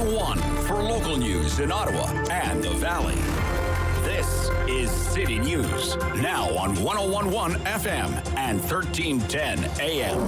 one for local news in Ottawa and the Valley. This is City News, now on 101.1 FM and 1310 AM.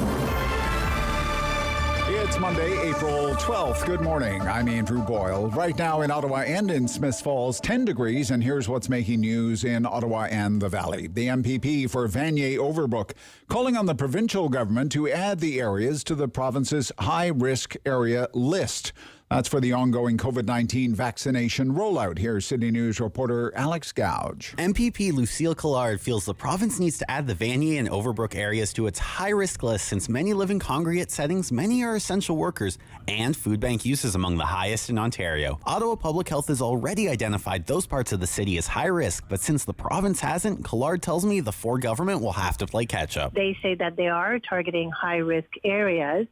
It's Monday, April 12th. Good morning. I'm Andrew Boyle. Right now in Ottawa and in Smiths Falls, 10 degrees, and here's what's making news in Ottawa and the Valley. The MPP for Vanier-Overbrook calling on the provincial government to add the areas to the province's high-risk area list. That's for the ongoing COVID-19 vaccination rollout. Here's City News reporter Alex Gouge. MPP Lucille Collard feels the province needs to add the Vanier and Overbrook areas to its high-risk list since many live in congregate settings, many are essential workers, and food bank use is among the highest in Ontario. Ottawa Public Health has already identified those parts of the city as high risk, but since the province hasn't, Collard tells me the Ford government will have to play catch-up. They say that they are targeting high-risk areas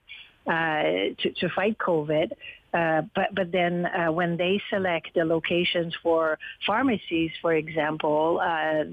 to fight COVID. But then when they select the locations for pharmacies, for example,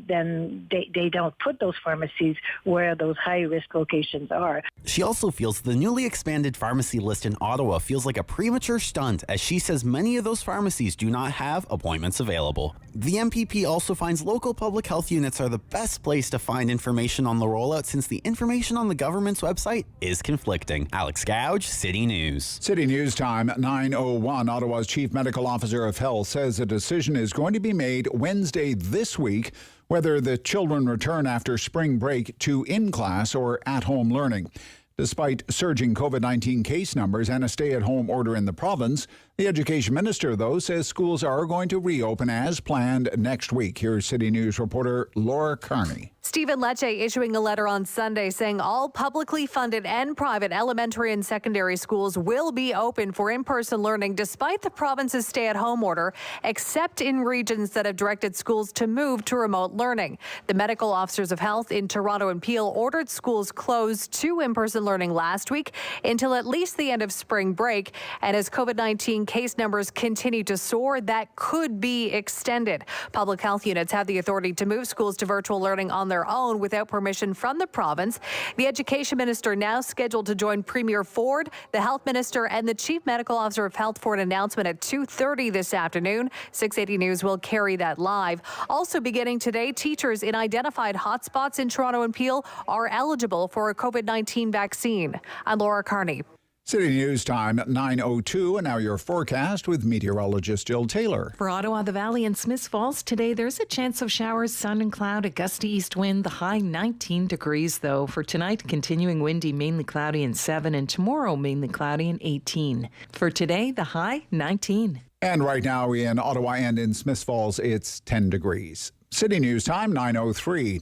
then they don't put those pharmacies where those high-risk locations are. She also feels the newly expanded pharmacy list in Ottawa feels like a premature stunt, as she says many of those pharmacies do not have appointments available. The MPP also finds local public health units are the best place to find information on the rollout since the information on the government's website is conflicting. Alex Gouge, City News. City News time, 9:01. Ottawa's Chief Medical Officer of Health says a decision is going to be made Wednesday this week whether the children return after spring break to in-class or at-home learning. Despite surging COVID-19 case numbers and a stay-at-home order in the province, the Education Minister, though, says schools are going to reopen as planned next week. Here's City News reporter Laura Kearney. Stephen Lecce issuing a letter on Sunday saying all publicly funded and private elementary and secondary schools will be open for in-person learning despite the province's stay-at-home order, except in regions that have directed schools to move to remote learning. The medical officers of health in Toronto and Peel ordered schools closed to in-person learning last week until at least the end of spring break. And as COVID-19 case numbers continue to soar, that could be extended. Public health units have the authority to move schools to virtual learning on their own without permission from the province. The Education Minister now scheduled to join Premier Ford, the Health Minister, and the Chief Medical Officer of Health for an announcement at 2:30 this afternoon. 680 News will carry that live. Also beginning today, teachers in identified hotspots in Toronto and Peel are eligible for a COVID-19 vaccine. I'm Laura Kearney. City News time, 9:02, and now your forecast with meteorologist Jill Taylor. For Ottawa, the Valley, and Smiths Falls today, there's a chance of showers, sun and cloud, a gusty east wind, the high 19 degrees, though. For tonight, continuing windy, mainly cloudy and 7, and tomorrow, mainly cloudy and 18. For today, the high 19. And right now in Ottawa and in Smiths Falls, it's 10 degrees. City News time, 9:03.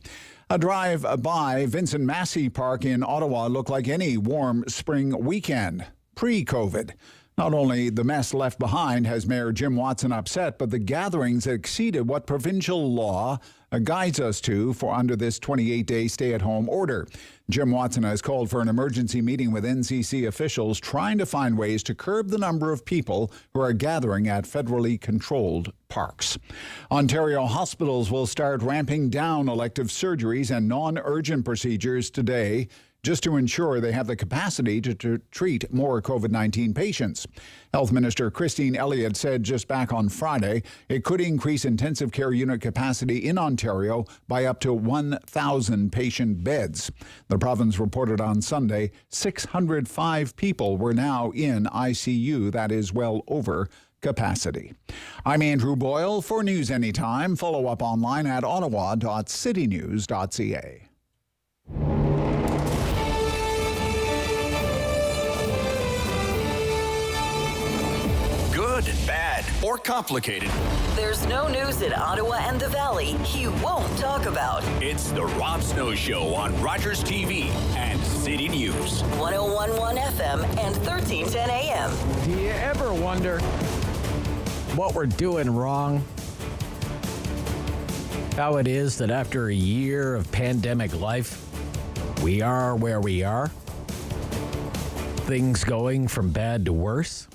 A drive by Vincent Massey Park in Ottawa looked like any warm spring weekend, pre-COVID. Not only the mess left behind has Mayor Jim Watson upset, but the gatherings exceeded what provincial law guides us to for under this 28-day stay-at-home order. Jim Watson has called for an emergency meeting with NCC officials trying to find ways to curb the number of people who are gathering at federally controlled parks. Ontario hospitals will start ramping down elective surgeries and non-urgent procedures today, just to ensure they have the capacity to treat more COVID-19 patients. Health Minister Christine Elliott said just back on Friday it could increase intensive care unit capacity in Ontario by up to 1,000 patient beds. The province reported on Sunday 605 people were now in ICU. That is well over capacity. I'm Andrew Boyle. For News Anytime, follow up online at ottawa.citynews.ca. Good, bad, or complicated. There's no news in Ottawa and the Valley he won't talk about. It's the Rob Snow Show on Rogers TV and City News. 101.1 FM and 1310 AM. Do you ever wonder what we're doing wrong? How it is that after a year of pandemic life, we are where we are? Things going from bad to worse?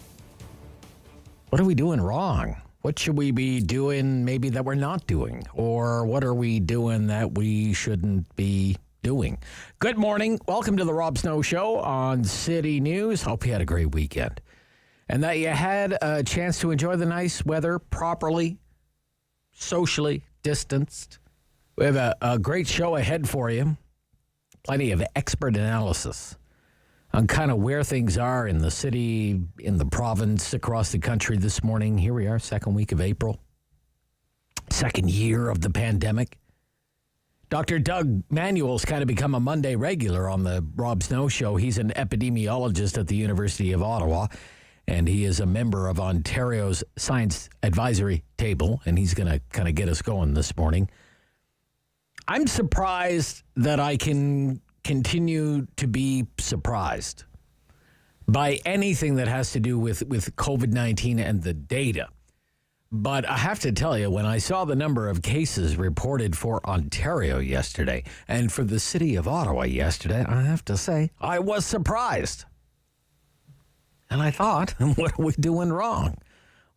What are we doing wrong? What should we be doing maybe that we're not doing? Or what are we doing that we shouldn't be doing? Good morning. Welcome to the Rob Snow Show on City News. Hope you had a great weekend. and that you had a chance to enjoy the nice weather properly, socially distanced. We have a great show ahead for you. Plenty of expert analysis on kind of where things are in the city, in the province, across the country this morning. Here we are, second week of April, second year of the pandemic. Dr. Doug Manuel's kind of become a Monday regular on the Rob Snow Show. He's an epidemiologist at the University of Ottawa, and he is a member of Ontario's Science Advisory Table, and he's going to kind of get us going this morning. I'm surprised that I can continue to be surprised by anything that has to do with COVID-19 and the data. But I have to tell you, when I saw the number of cases reported for Ontario yesterday and for the city of Ottawa yesterday, I have to say, I was surprised. And I thought, what are we doing wrong?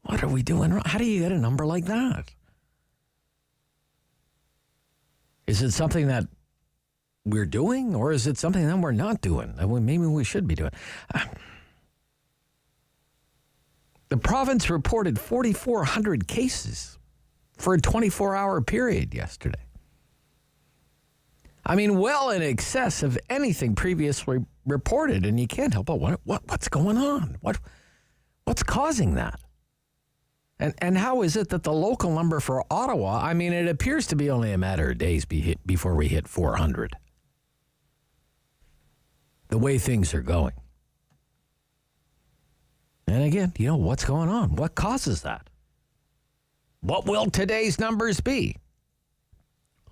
What are we doing wrong? How do you get a number like that? Is it something that we're doing, or is it something that we're not doing? Maybe we should be doing. The province reported 4,400 cases for a 24-hour period yesterday. I mean, well in excess of anything previously reported, and you can't help but wonder, what's going on? What's causing that? And how is it that the local number for Ottawa, I mean, it appears to be only a matter of days before we hit 400. The way things are going. And again, what's going on? What causes that? What will today's numbers be?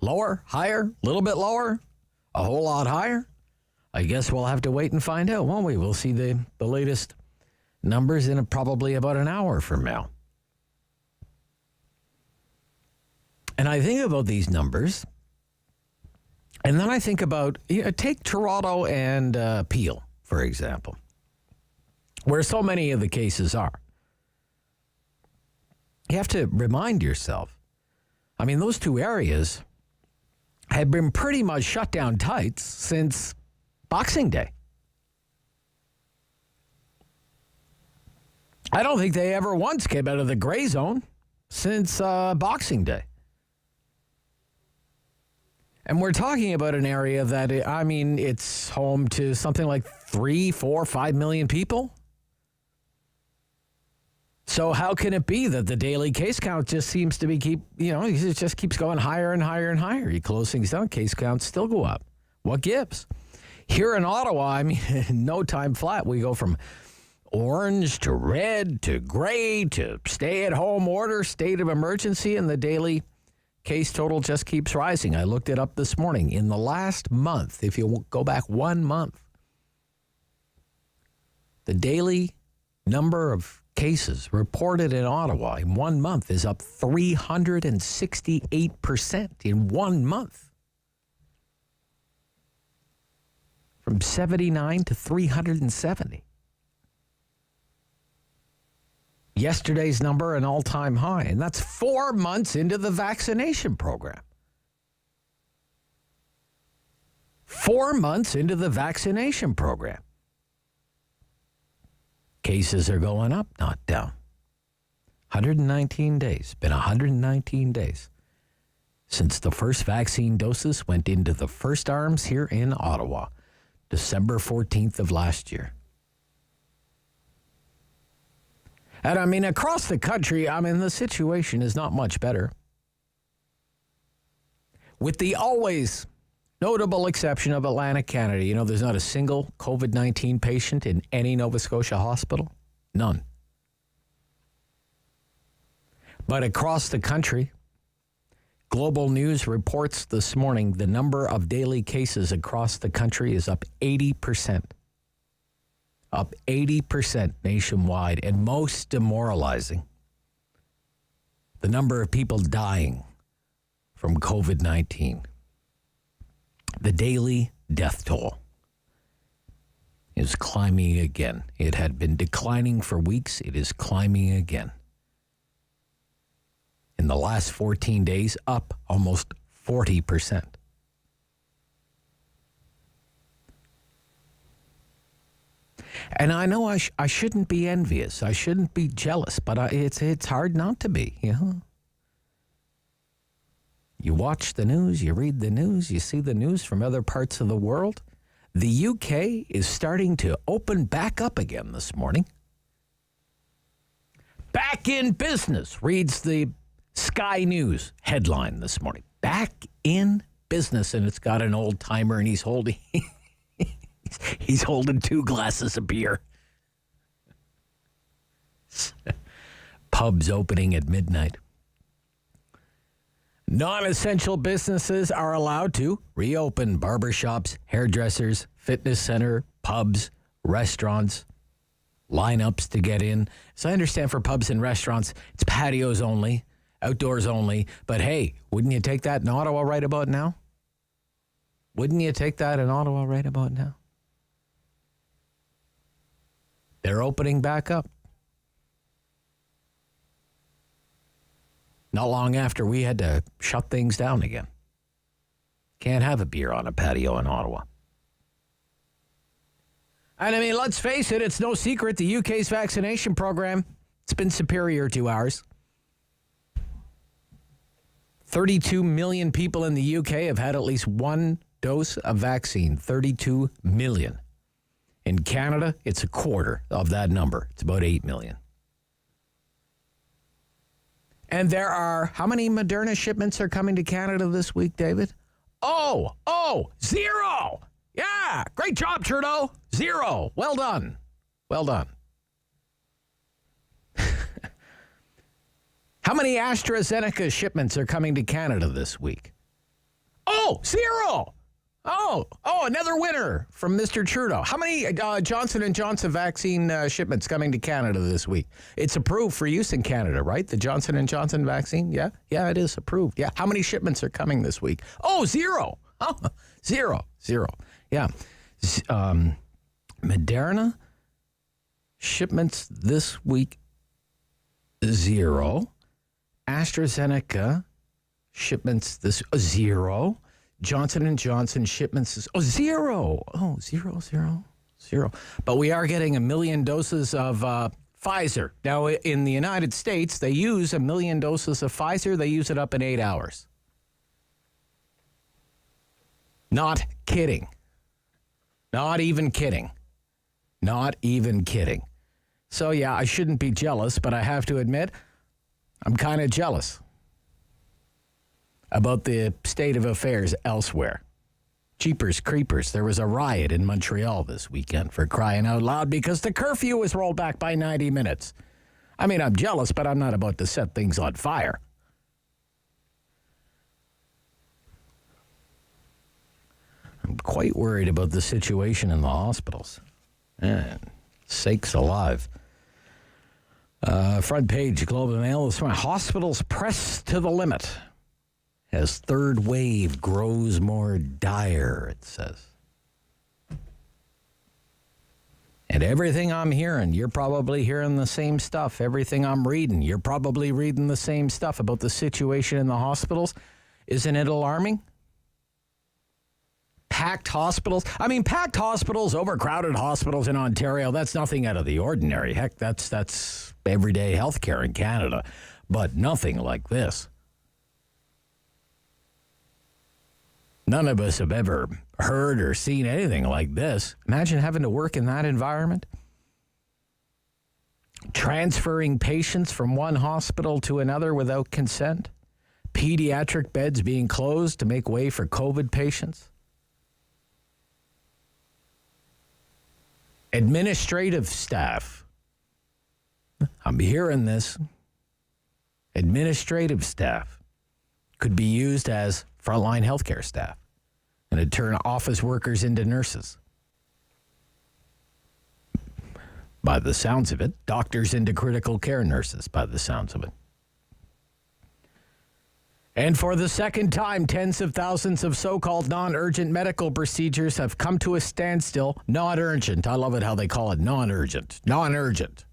Lower, higher, a little bit lower, a whole lot higher? I guess we'll have to wait and find out, won't we? We'll see the latest numbers in probably about an hour from now. And I think about these numbers, and then I think about, take Toronto and Peel, for example, where so many of the cases are. You have to remind yourself, I mean, those two areas have been pretty much shut down tight since Boxing Day. I don't think they ever once came out of the gray zone since Boxing Day. And we're talking about an area that, it's home to something like 3, 4, 5 million people. So how can it be that the daily case count just seems to be it just keeps going higher and higher and higher? You close things down, case counts still go up. What gives? Here in Ottawa, no time flat. We go from orange to red to gray to stay-at-home order, state of emergency, and the daily case total just keeps rising. I looked it up this morning. In the last month, if you go back 1 month, the daily number of cases reported in Ottawa in 1 month is up 368% in 1 month. From 79 to 370. Yesterday's number, an all-time high, and that's 4 months into the vaccination program. 4 months into the vaccination program. Cases are going up, not down. 119 days, been 119 days since the first vaccine doses went into the first arms here in Ottawa, December 14th of last year. And across the country, the situation is not much better. With the always notable exception of Atlantic Canada. There's not a single COVID-19 patient in any Nova Scotia hospital. None. But across the country, Global News reports this morning the number of daily cases across the country is up 80%. Up 80% nationwide, and most demoralizing, the number of people dying from COVID-19. The daily death toll is climbing again. It had been declining for weeks. It is climbing again. In the last 14 days, up almost 40%. And I know I shouldn't be envious. I shouldn't be jealous, but it's hard not to be, you know. You watch the news, you read the news, you see the news from other parts of the world. The UK is starting to open back up again this morning. Back in business, reads the Sky News headline this morning. Back in business, and it's got an old timer, and he's holding he's holding 2 glasses of beer. Pubs opening at midnight. Non-essential businesses are allowed to reopen: barbershops, hairdressers, fitness center, pubs, restaurants. Lineups to get in. So I understand for pubs and restaurants, it's patios only, outdoors only. But hey, wouldn't you take that in Ottawa right about now? Wouldn't you take that in Ottawa right about now? They're opening back up. Not long after we had to shut things down again. Can't have a beer on a patio in Ottawa. And I mean, let's face it, it's no secret the UK's vaccination program, it's been superior to ours. 32 million people in the UK have had at least one dose of vaccine. 32 million. In Canada, it's a quarter of that number. It's about 8 million. And there are, how many Moderna shipments are coming to Canada this week, David? 0! Yeah, great job, Trudeau. 0. Well done. Well done. How many AstraZeneca shipments are coming to Canada this week? 0. Another winner from Mr. Trudeau. How many Johnson & Johnson vaccine shipments coming to Canada this week? It's approved for use in Canada, right? The Johnson & Johnson vaccine? Yeah, it is approved. Yeah. How many shipments are coming this week? 0. 0. Yeah. Moderna shipments this week, 0. AstraZeneca shipments this, 0. Johnson & Johnson shipments is 0. 0. But we are getting 1 million doses of Pfizer. Now, in the United States, they use 1 million doses of Pfizer. They use it up in 8 hours. Not kidding. Not even kidding. So, yeah, I shouldn't be jealous, but I have to admit, I'm kind of jealous about the state of affairs elsewhere. Jeepers creepers, there was a riot in Montreal this weekend, for crying out loud, because the curfew was rolled back by 90 minutes. I mean, I'm jealous, but I'm not about to set things on fire. I'm quite worried about the situation in the hospitals. Man, sakes alive. Front page, Globe and Mail this morning. Hospitals pressed to the limit as third wave grows more dire, it says. And everything I'm hearing, you're probably hearing the same stuff. Everything I'm reading, you're probably reading the same stuff about the situation in the hospitals. Isn't it alarming? Packed hospitals. I mean, packed hospitals, overcrowded hospitals in Ontario, that's nothing out of the ordinary. Heck, that's everyday healthcare in Canada. But nothing like this. None of us have ever heard or seen anything like this. Imagine having to work in that environment. Transferring patients from one hospital to another without consent. Pediatric beds being closed to make way for COVID patients. Administrative staff. I'm hearing this. Administrative staff could be used as frontline healthcare staff, and it'd turn office workers into nurses. By the sounds of it, doctors into critical care nurses, by the sounds of it. And for the second time, tens of thousands of so-called non-urgent medical procedures have come to a standstill. Non-urgent. I love it how they call it non-urgent. Non-urgent.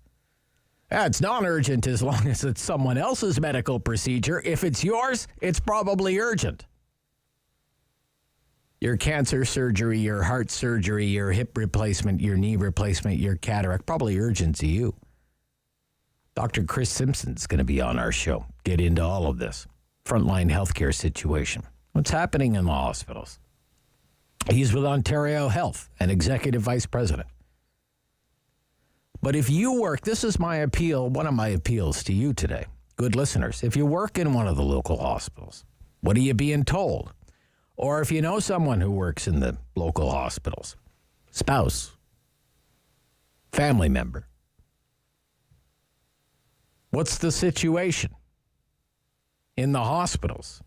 Yeah, it's non-urgent as long as it's someone else's medical procedure. If it's yours, it's probably urgent. your cancer surgery, your heart surgery, your hip replacement, your knee replacement, your cataract, probably urgent to you. Dr. Chris Simpson's going to be on our show. Get into all of this. Frontline healthcare situation. What's happening in the hospitals? He's with Ontario Health and Executive Vice President. But if you work, this is my appeal, one of my appeals to you today, good listeners. If you work in one of the local hospitals, what are you being told? Or if you know someone who works in the local hospitals, spouse, family member, what's the situation in the hospitals?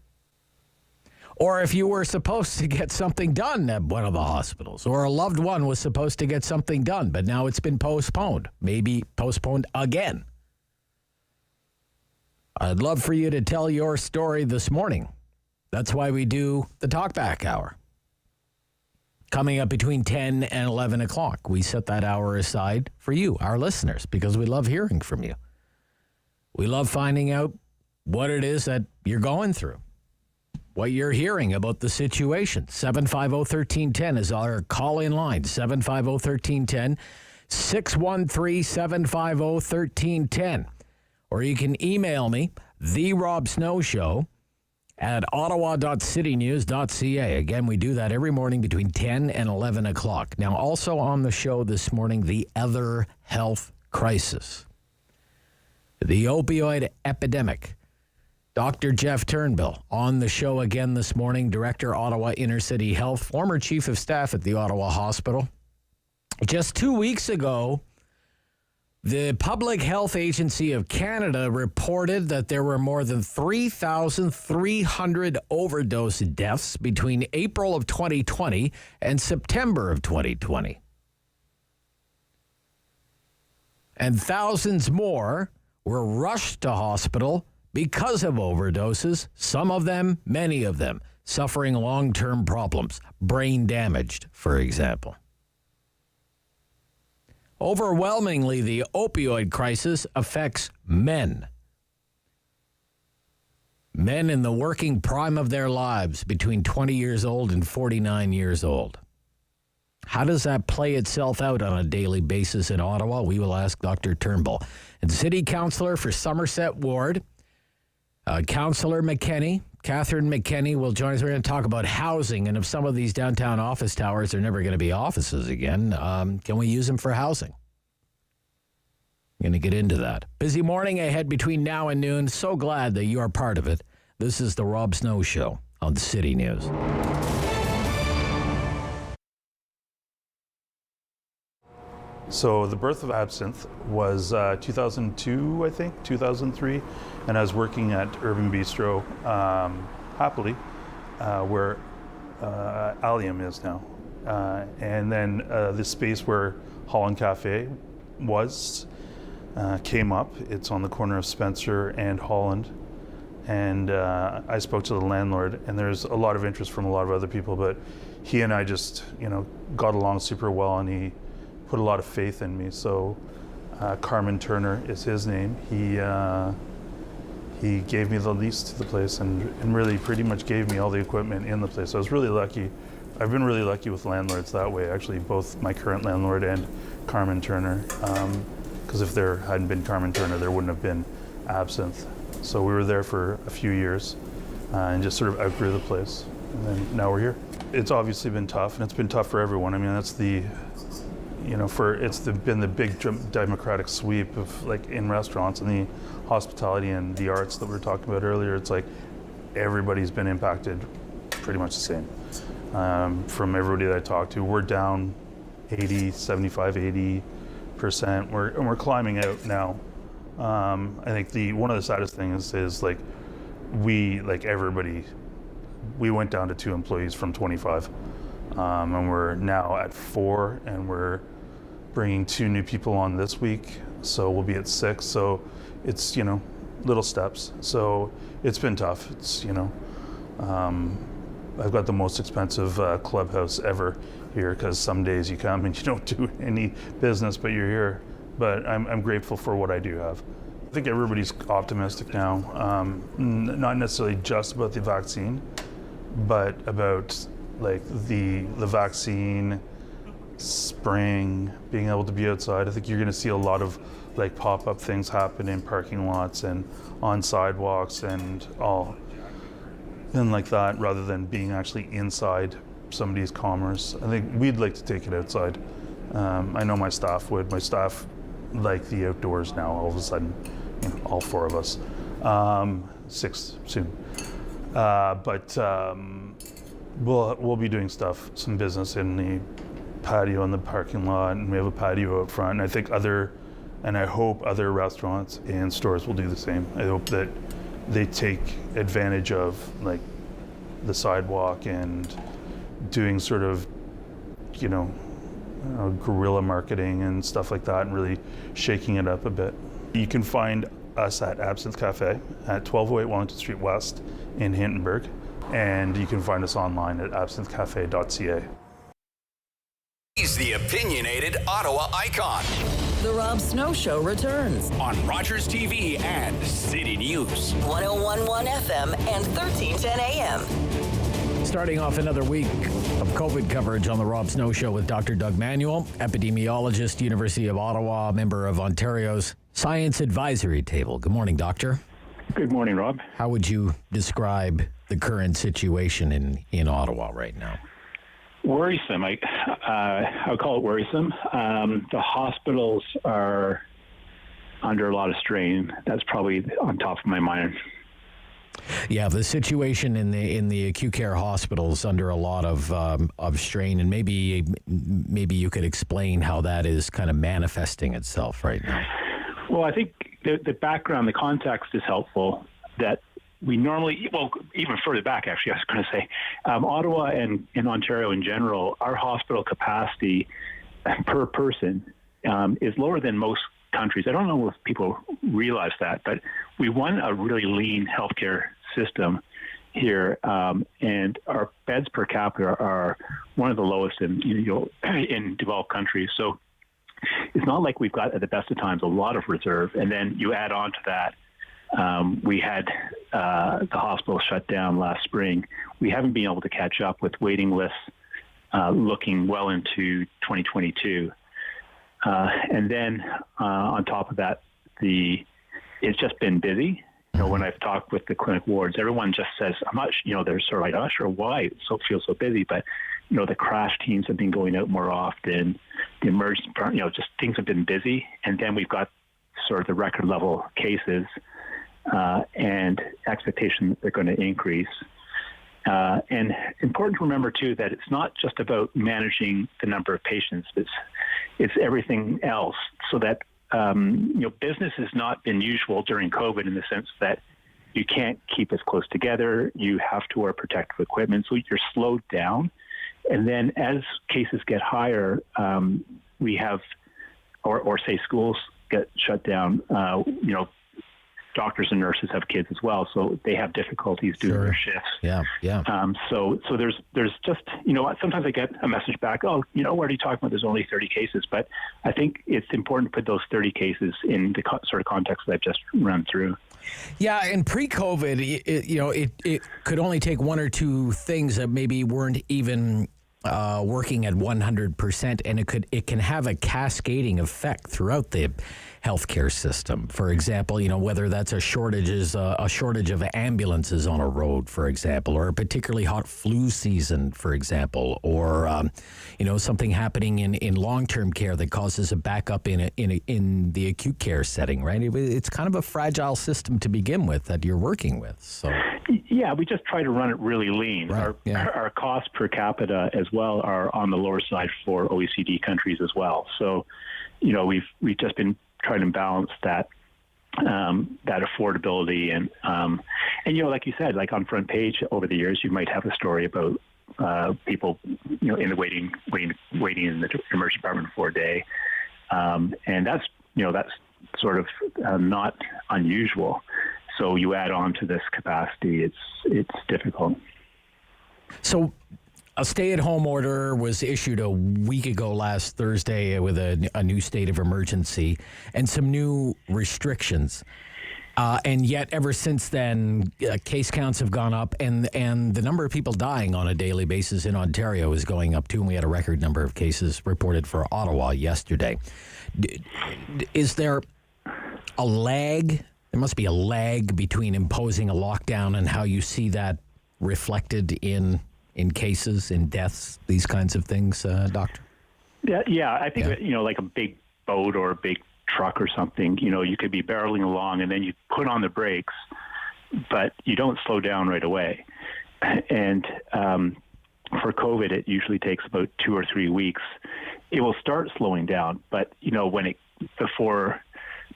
Or if you were supposed to get something done at one of the hospitals, or a loved one was supposed to get something done, but now it's been postponed, maybe postponed again. I'd love for you to tell your story this morning. That's why we do the Talkback Hour. Coming up between 10 and 11 o'clock. We set that hour aside for you, our listeners, because we love hearing from you. We love finding out what it is that you're going through, what you're hearing about the situation. 750-1310 is our call-in line. 750-1310, 613-750-1310. Or you can email me, therobsnowshow at ottawa.citynews.ca. Again, we do that every morning between 10 and 11 o'clock. Now, also on the show this morning, the other health crisis, the opioid epidemic. Dr. Jeff Turnbull on the show again this morning, Director, Ottawa Inner City Health, former Chief of Staff at the Ottawa Hospital. Just 2 weeks ago, the Public Health Agency of Canada reported that there were more than 3,300 overdose deaths between April of 2020 and September of 2020. And thousands more were rushed to hospital because of overdoses, some of them, many of them, suffering long-term problems, brain damaged, for example. Overwhelmingly, the opioid crisis affects men. Men in the working prime of their lives, between 20 years old and 49 years old. How does that play itself out on a daily basis in Ottawa? We will ask Dr. Turnbull. And City Councillor for Somerset Ward, Councillor McKenney, Catherine McKenney, will join us. We're going to talk about housing and if some of these downtown office towers are never going to be offices again, can we use them for housing? I'm going to get into that. Busy morning ahead between now and noon. So glad that you are part of it. This is the Rob Snow Show on City News. So the Birth of Absinthe was 2002, I think, 2003, and I was working at Urban Bistro, happily, where Allium is now. And then the space where Holland Cafe was came up. It's on the corner of Spencer and Holland. And I spoke to the landlord, and there's a lot of interest from a lot of other people, but he and I just, got along super well, and he put a lot of faith in me. So Carmen Turner is his name. He gave me the lease to the place and really pretty much gave me all the equipment in the place. I was really lucky. I've been really lucky with landlords that way, actually, both my current landlord and Carmen Turner. Because if there hadn't been Carmen Turner, there wouldn't have been Absinthe. So we were there for a few years and just sort of outgrew the place. And then now we're here. It's obviously been tough, and it's been tough for everyone. I mean, that's been the big democratic sweep of, like, in restaurants and the hospitality and the arts that we were talking about earlier. It's like everybody's been impacted pretty much the same. From everybody that I talked to, we're down 80%. We're climbing out now. I think one of the saddest things is like everybody, we went down to 2 employees from 25, and we're now at 4, and we're bringing 2 new people on this week, so we'll be at 6. So it's, little steps. So it's been tough. It's, I've got the most expensive clubhouse ever here, because some days you come and you don't do any business, but you're here. But I'm grateful for what I do have. I think everybody's optimistic now, not necessarily just about the vaccine, but about like the vaccine, spraying, being able to be outside. I think you're going to see a lot of like pop-up things happen in parking lots and on sidewalks and like that, rather than being actually inside somebody's commerce. I think we'd like to take it outside. I know my staff would. My staff like the outdoors now. All of a sudden, all four of us, 6 soon. But we'll be doing some business in the patio in the parking lot, and we have a patio out front. And I hope other restaurants and stores will do the same. I hope that they take advantage of like the sidewalk and doing sort of, guerrilla marketing and stuff like that, and really shaking it up a bit. You can find us at Absinthe Cafe at 1208 Wellington Street West in Hintonburg, and you can find us online at absinthecafe.ca. He's the opinionated Ottawa icon. The Rob Snow Show returns On Rogers TV and City News. 101.1 FM and 1310 AM. Starting off another week of COVID coverage on the Rob Snow Show with Dr. Doug Manuel, epidemiologist, University of Ottawa, member of Ontario's Science Advisory Table. Good morning, Doctor. Good morning, Rob. How would you describe the current situation in Ottawa right now? Worrisome. I'll call it worrisome. The hospitals are under a lot of strain. That's probably on top of my mind. Yeah, the situation in the acute care hospitals under a lot of strain, and maybe you could explain how that is kind of manifesting itself right now. Well, I think the background, the context is helpful. That we normally, even further back, actually, I was going to say, Ottawa and in Ontario in general, our hospital capacity per person is lower than most countries. I don't know if people realize that, but we run a really lean healthcare system here, and our beds per capita are one of the lowest in developed countries. So it's not like we've got, at the best of times, a lot of reserve. And then you add on to that, we had the hospital shut down last spring. We haven't been able to catch up with waiting lists looking well into 2022. And then on top of that, it's just been busy. When I've talked with the clinic wards, everyone just says, they're sort of like, I'm not sure why it feels so busy, but, the crash teams have been going out more often, the emergency, just things have been busy. And then we've got sort of the record level cases and expectation that they're going to increase. And important to remember, too, that it's not just about managing the number of patients. It's everything else, so that business has not been usual during COVID in the sense that you can't keep as close together. You have to wear protective equipment, so you're slowed down. And then as cases get higher, we have, or say schools get shut down, doctors and nurses have kids as well, so they have difficulties doing their shifts. Yeah. So there's just, sometimes I get a message back, what are you talking about? There's only 30 cases. But I think it's important to put those 30 cases in the sort of context that I've just run through. Yeah, and pre-COVID, it could only take one or two things that maybe weren't even working at 100%, and it can have a cascading effect throughout the healthcare system. For example, whether that's a shortage of ambulances on a road, for example, or a particularly hot flu season, for example, or something happening in long-term care that causes a backup in the acute care setting. Right? It's kind of a fragile system to begin with that you're working with. So. Yeah, we just try to run it really lean. Right. Our costs per capita as well are on the lower side for OECD countries as well. So, we've just been trying to balance that affordability and like you said, like on front page over the years, you might have a story about people in the waiting in the emergency department for a day, and that's sort of not unusual. So you add on to this capacity, it's difficult. So a stay-at-home order was issued a week ago last Thursday with a new state of emergency and some new restrictions. And yet, ever since then, case counts have gone up, and the number of people dying on a daily basis in Ontario is going up too. And we had a record number of cases reported for Ottawa yesterday. Is there a lag? There must be a lag between imposing a lockdown and how you see that reflected in cases, in deaths, these kinds of things, Doctor? Yeah. I think like a big boat or a big truck or something, you could be barreling along and then you put on the brakes, but you don't slow down right away. And for COVID, it usually takes about 2 or 3 weeks. It will start slowing down, but when it before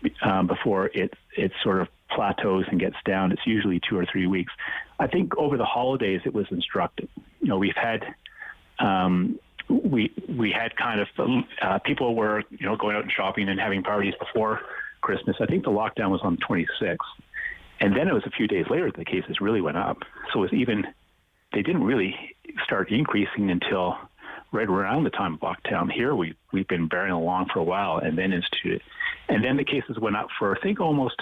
it sort of plateaus and gets down, it's usually 2 or 3 weeks. I think over the holidays it was instructive. We've had we had kind of people were going out and shopping and having parties before Christmas. I think the lockdown was on the 26th, and then it was a few days later that the cases really went up. So it was they didn't really start increasing until right around the time of lockdown. Here we've been bearing along for a while and then instituted, and then the cases went up for I think almost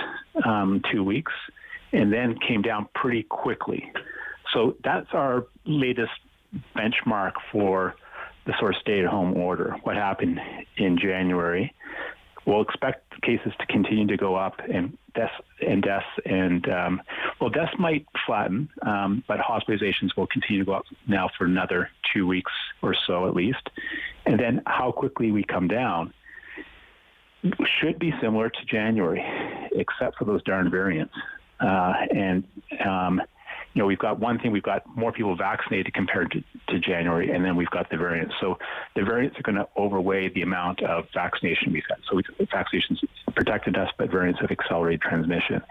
2 weeks, and then came down pretty quickly. So that's our latest benchmark for the sort of stay-at-home order. What happened in January? We'll expect cases to continue to go up, and deaths might flatten, but hospitalizations will continue to go up now for another 2 weeks or so at least. And then how quickly we come down should be similar to January, except for those darn variants. We've got one thing, we've got more people vaccinated compared to January, and then we've got the variants. So the variants are going to overweigh the amount of vaccination we've had. So vaccinations protected us, but variants have accelerated transmission.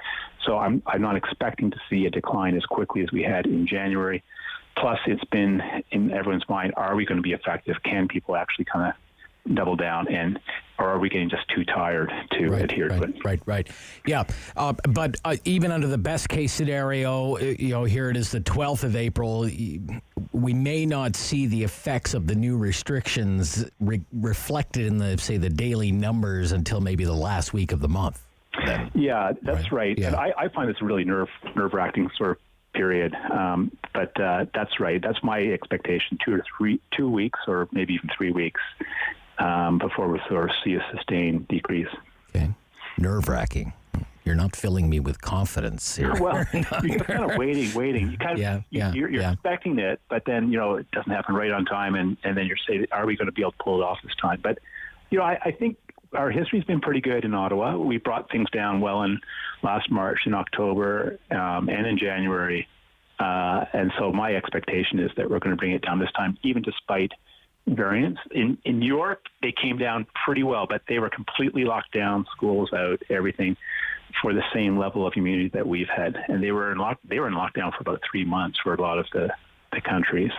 So I'm not expecting to see a decline as quickly as we had in January. Plus, it's been in everyone's mind, are we going to be effective? Can people actually kind of double down, or are we getting just too tired to adhere to it? Right. Yeah, but even under the best case scenario, here it is the 12th of April, we may not see the effects of the new restrictions reflected in the daily numbers until maybe the last week of the month. Yeah, that's right. Yeah. And I find this a really nerve-wracking sort of period. But that's right. That's my expectation, 2 weeks or maybe even 3 weeks before we sort of see a sustained decrease. Okay. Nerve-wracking. You're not filling me with confidence here. Well, you're kind of waiting. You kind of, you're expecting it, but then, it doesn't happen right on time. And then you're saying, are we going to be able to pull it off this time? But, I think our history's been pretty good in Ottawa. We brought things down well in last March and October and in January. And so my expectation is that we're going to bring it down this time, even despite variants. In Europe, they came down pretty well, but they were completely locked down, schools out, everything, for the same level of immunity that we've had. And they were in lockdown for about 3 months for a lot of the countries.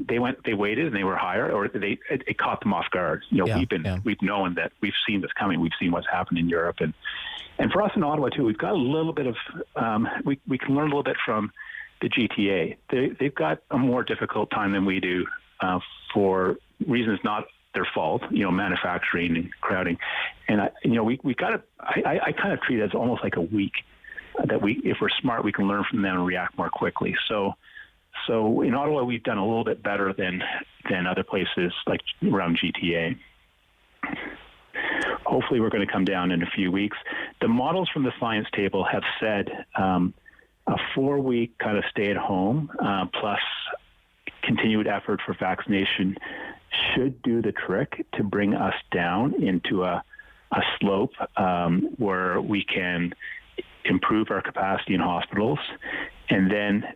They waited and they were higher, or it caught them off guard. We've known that, we've seen this coming. We've seen what's happened in Europe, and for us in Ottawa too, we've got a little bit of we can learn a little bit from the GTA. They've got a more difficult time than we do for reasons not their fault. Manufacturing and crowding, and we got to. I kind of treat it as almost like a week that if we're smart, we can learn from them and react more quickly. So in Ottawa, we've done a little bit better than other places like around GTA. Hopefully, we're going to come down in a few weeks. The models from the science table have said a 4-week kind of stay at home plus continued effort for vaccination should do the trick to bring us down into a slope where we can improve our capacity in hospitals, and then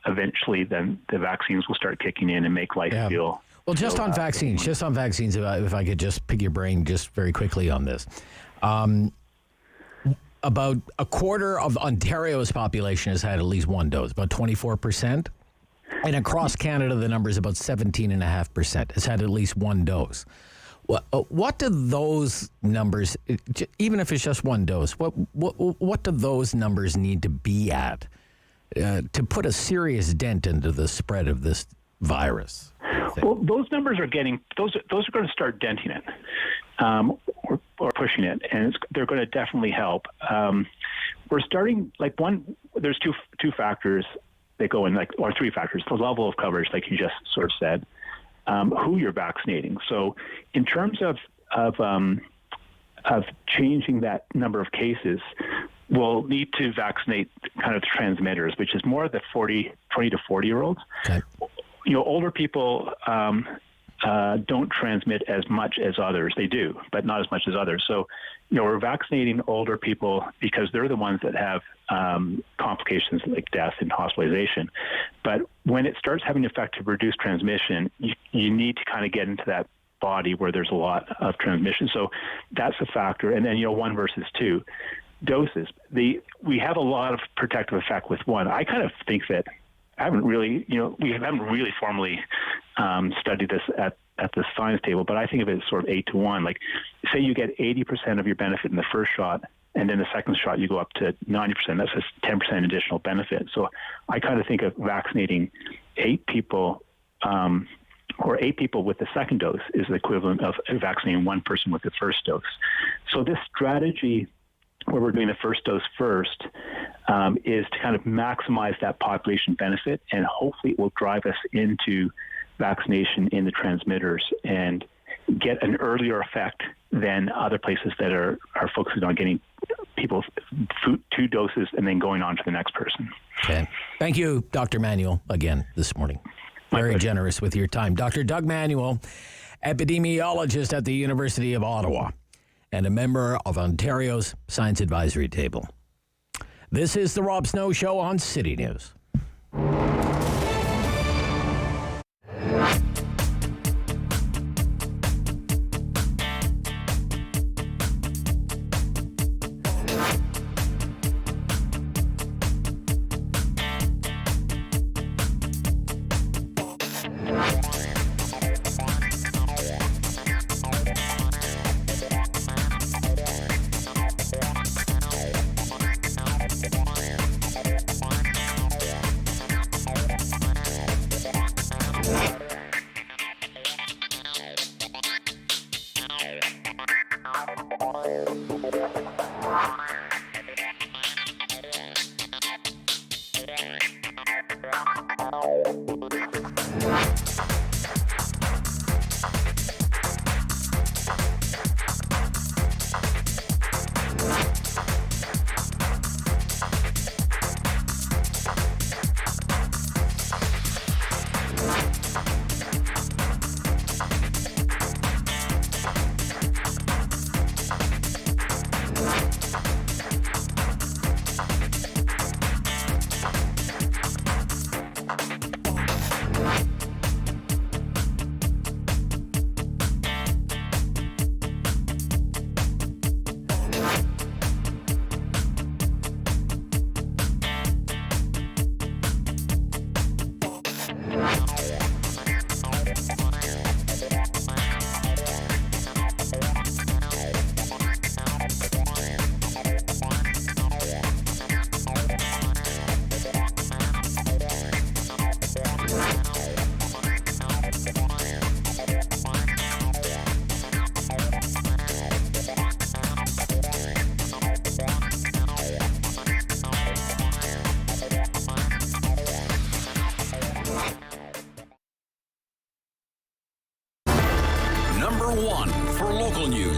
eventually then the vaccines will start kicking in and make life feel. Well, just on vaccines, if I could just pick your brain just very quickly on this. About a quarter of Ontario's population has had at least one dose, about 24%. And across Canada, the number is about 17.5% has had at least one dose. What do those numbers, even if it's just one dose, what do those numbers need to be at to put a serious dent into the spread of this virus? Well, those numbers are those are going to start denting it. or pushing it, and they're going to definitely help. We're starting there's two factors that go in, or three factors: the level of coverage, like you just sort of said, who you're vaccinating. So, in terms of changing that number of cases, we'll need to vaccinate kind of transmitters, which is more the 20 to 40-year-olds. Okay. Older people don't transmit as much as others. They do, but not as much as others. So, we're vaccinating older people because they're the ones that have complications like death and hospitalization. But when it starts having an effect to reduce transmission, you need to kind of get into that body where there's a lot of transmission. So that's a factor. And then, 1 versus 2 doses. We have a lot of protective effect with one. I kind of think that we haven't really formally studied this at the science table, but I think of it as sort of 8 to 1. Like, say you get 80% of your benefit in the first shot, and then the second shot you go up to 90%. That's just 10% additional benefit. So I kind of think of vaccinating 8 people, or 8 people with the second dose is the equivalent of vaccinating 1 person with the first dose. So this strategy, where we're doing the first dose first, is to kind of maximize that population benefit, and hopefully it will drive us into vaccination in the transmitters and get an earlier effect than other places that are focusing on getting people 2 doses and then going on to the next person. Okay. Thank you, Dr. Manuel, again this morning. Very generous with your time. Dr. Doug Manuel, epidemiologist at the University of Ottawa and a member of Ontario's Science Advisory Table. This is the Rob Snow Show on City News.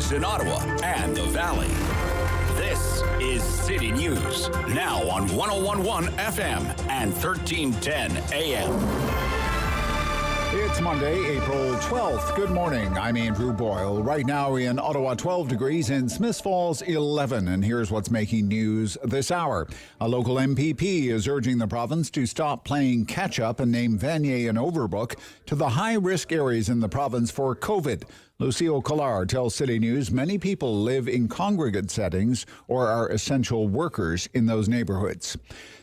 In Ottawa and the Valley. This is City News, now on 101.1 FM and 1310 AM. It's Monday, April 12th. Good morning. I'm Andrew Boyle. Right now in Ottawa, 12 degrees, in Smiths Falls, 11. And here's what's making news this hour. A local MPP is urging the province to stop playing catch-up and name Vanier and Overbrook to the high-risk areas in the province for COVID. Lucille Collard tells City News many people live in congregate settings or are essential workers in those neighborhoods.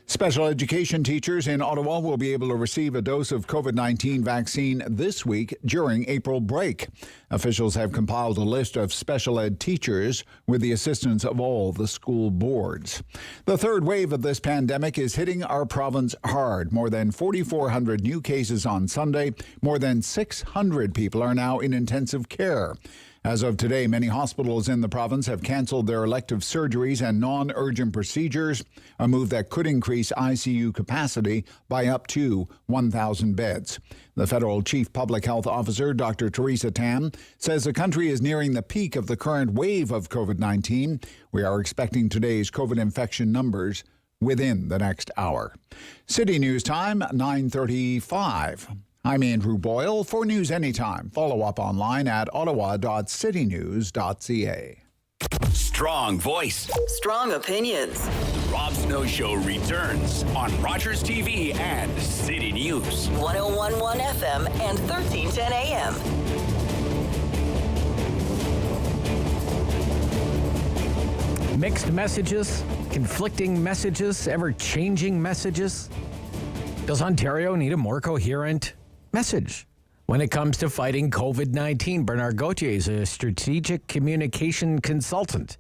Special education teachers in Ottawa will be able to receive a dose of COVID-19 vaccine this week during April break. Officials have compiled a list of special ed teachers with the assistance of all the school boards. The third wave of this pandemic is hitting our province hard. More than 4,400 new cases on Sunday. More than 600 people are now in intensive care. As of today, many hospitals in the province have cancelled their elective surgeries and non-urgent procedures, a move that could increase ICU capacity by up to 1,000 beds. The federal chief public health officer, Dr. Theresa Tam, says the country is nearing the peak of the current wave of COVID-19. We are expecting today's COVID infection numbers within the next hour. City News Time, 9:35. I'm Andrew Boyle. For news anytime, follow up online at ottawa.citynews.ca. Strong voice. Strong opinions. The Rob Snow Show returns on Rogers TV and City News. 101.1 FM and 1310 AM. Mixed messages, conflicting messages, ever-changing messages. Does Ontario need a more coherent message when it comes to fighting COVID-19? Bernard Gauthier is a strategic communication consultant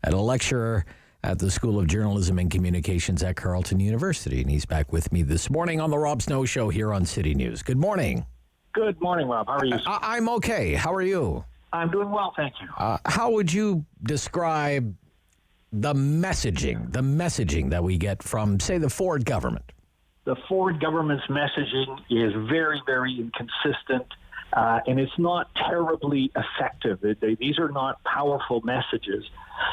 and a lecturer at the School of Journalism and Communications at Carleton University. And he's back with me this morning on the Rob Snow Show here on City News. Good morning. Good morning, Rob. How are you? I'm okay. How are you? I'm doing well, thank you. How would you describe the messaging that we get from, say, the Ford government? The Ford government's messaging is very, very inconsistent, and it's not terribly effective. These are not powerful messages.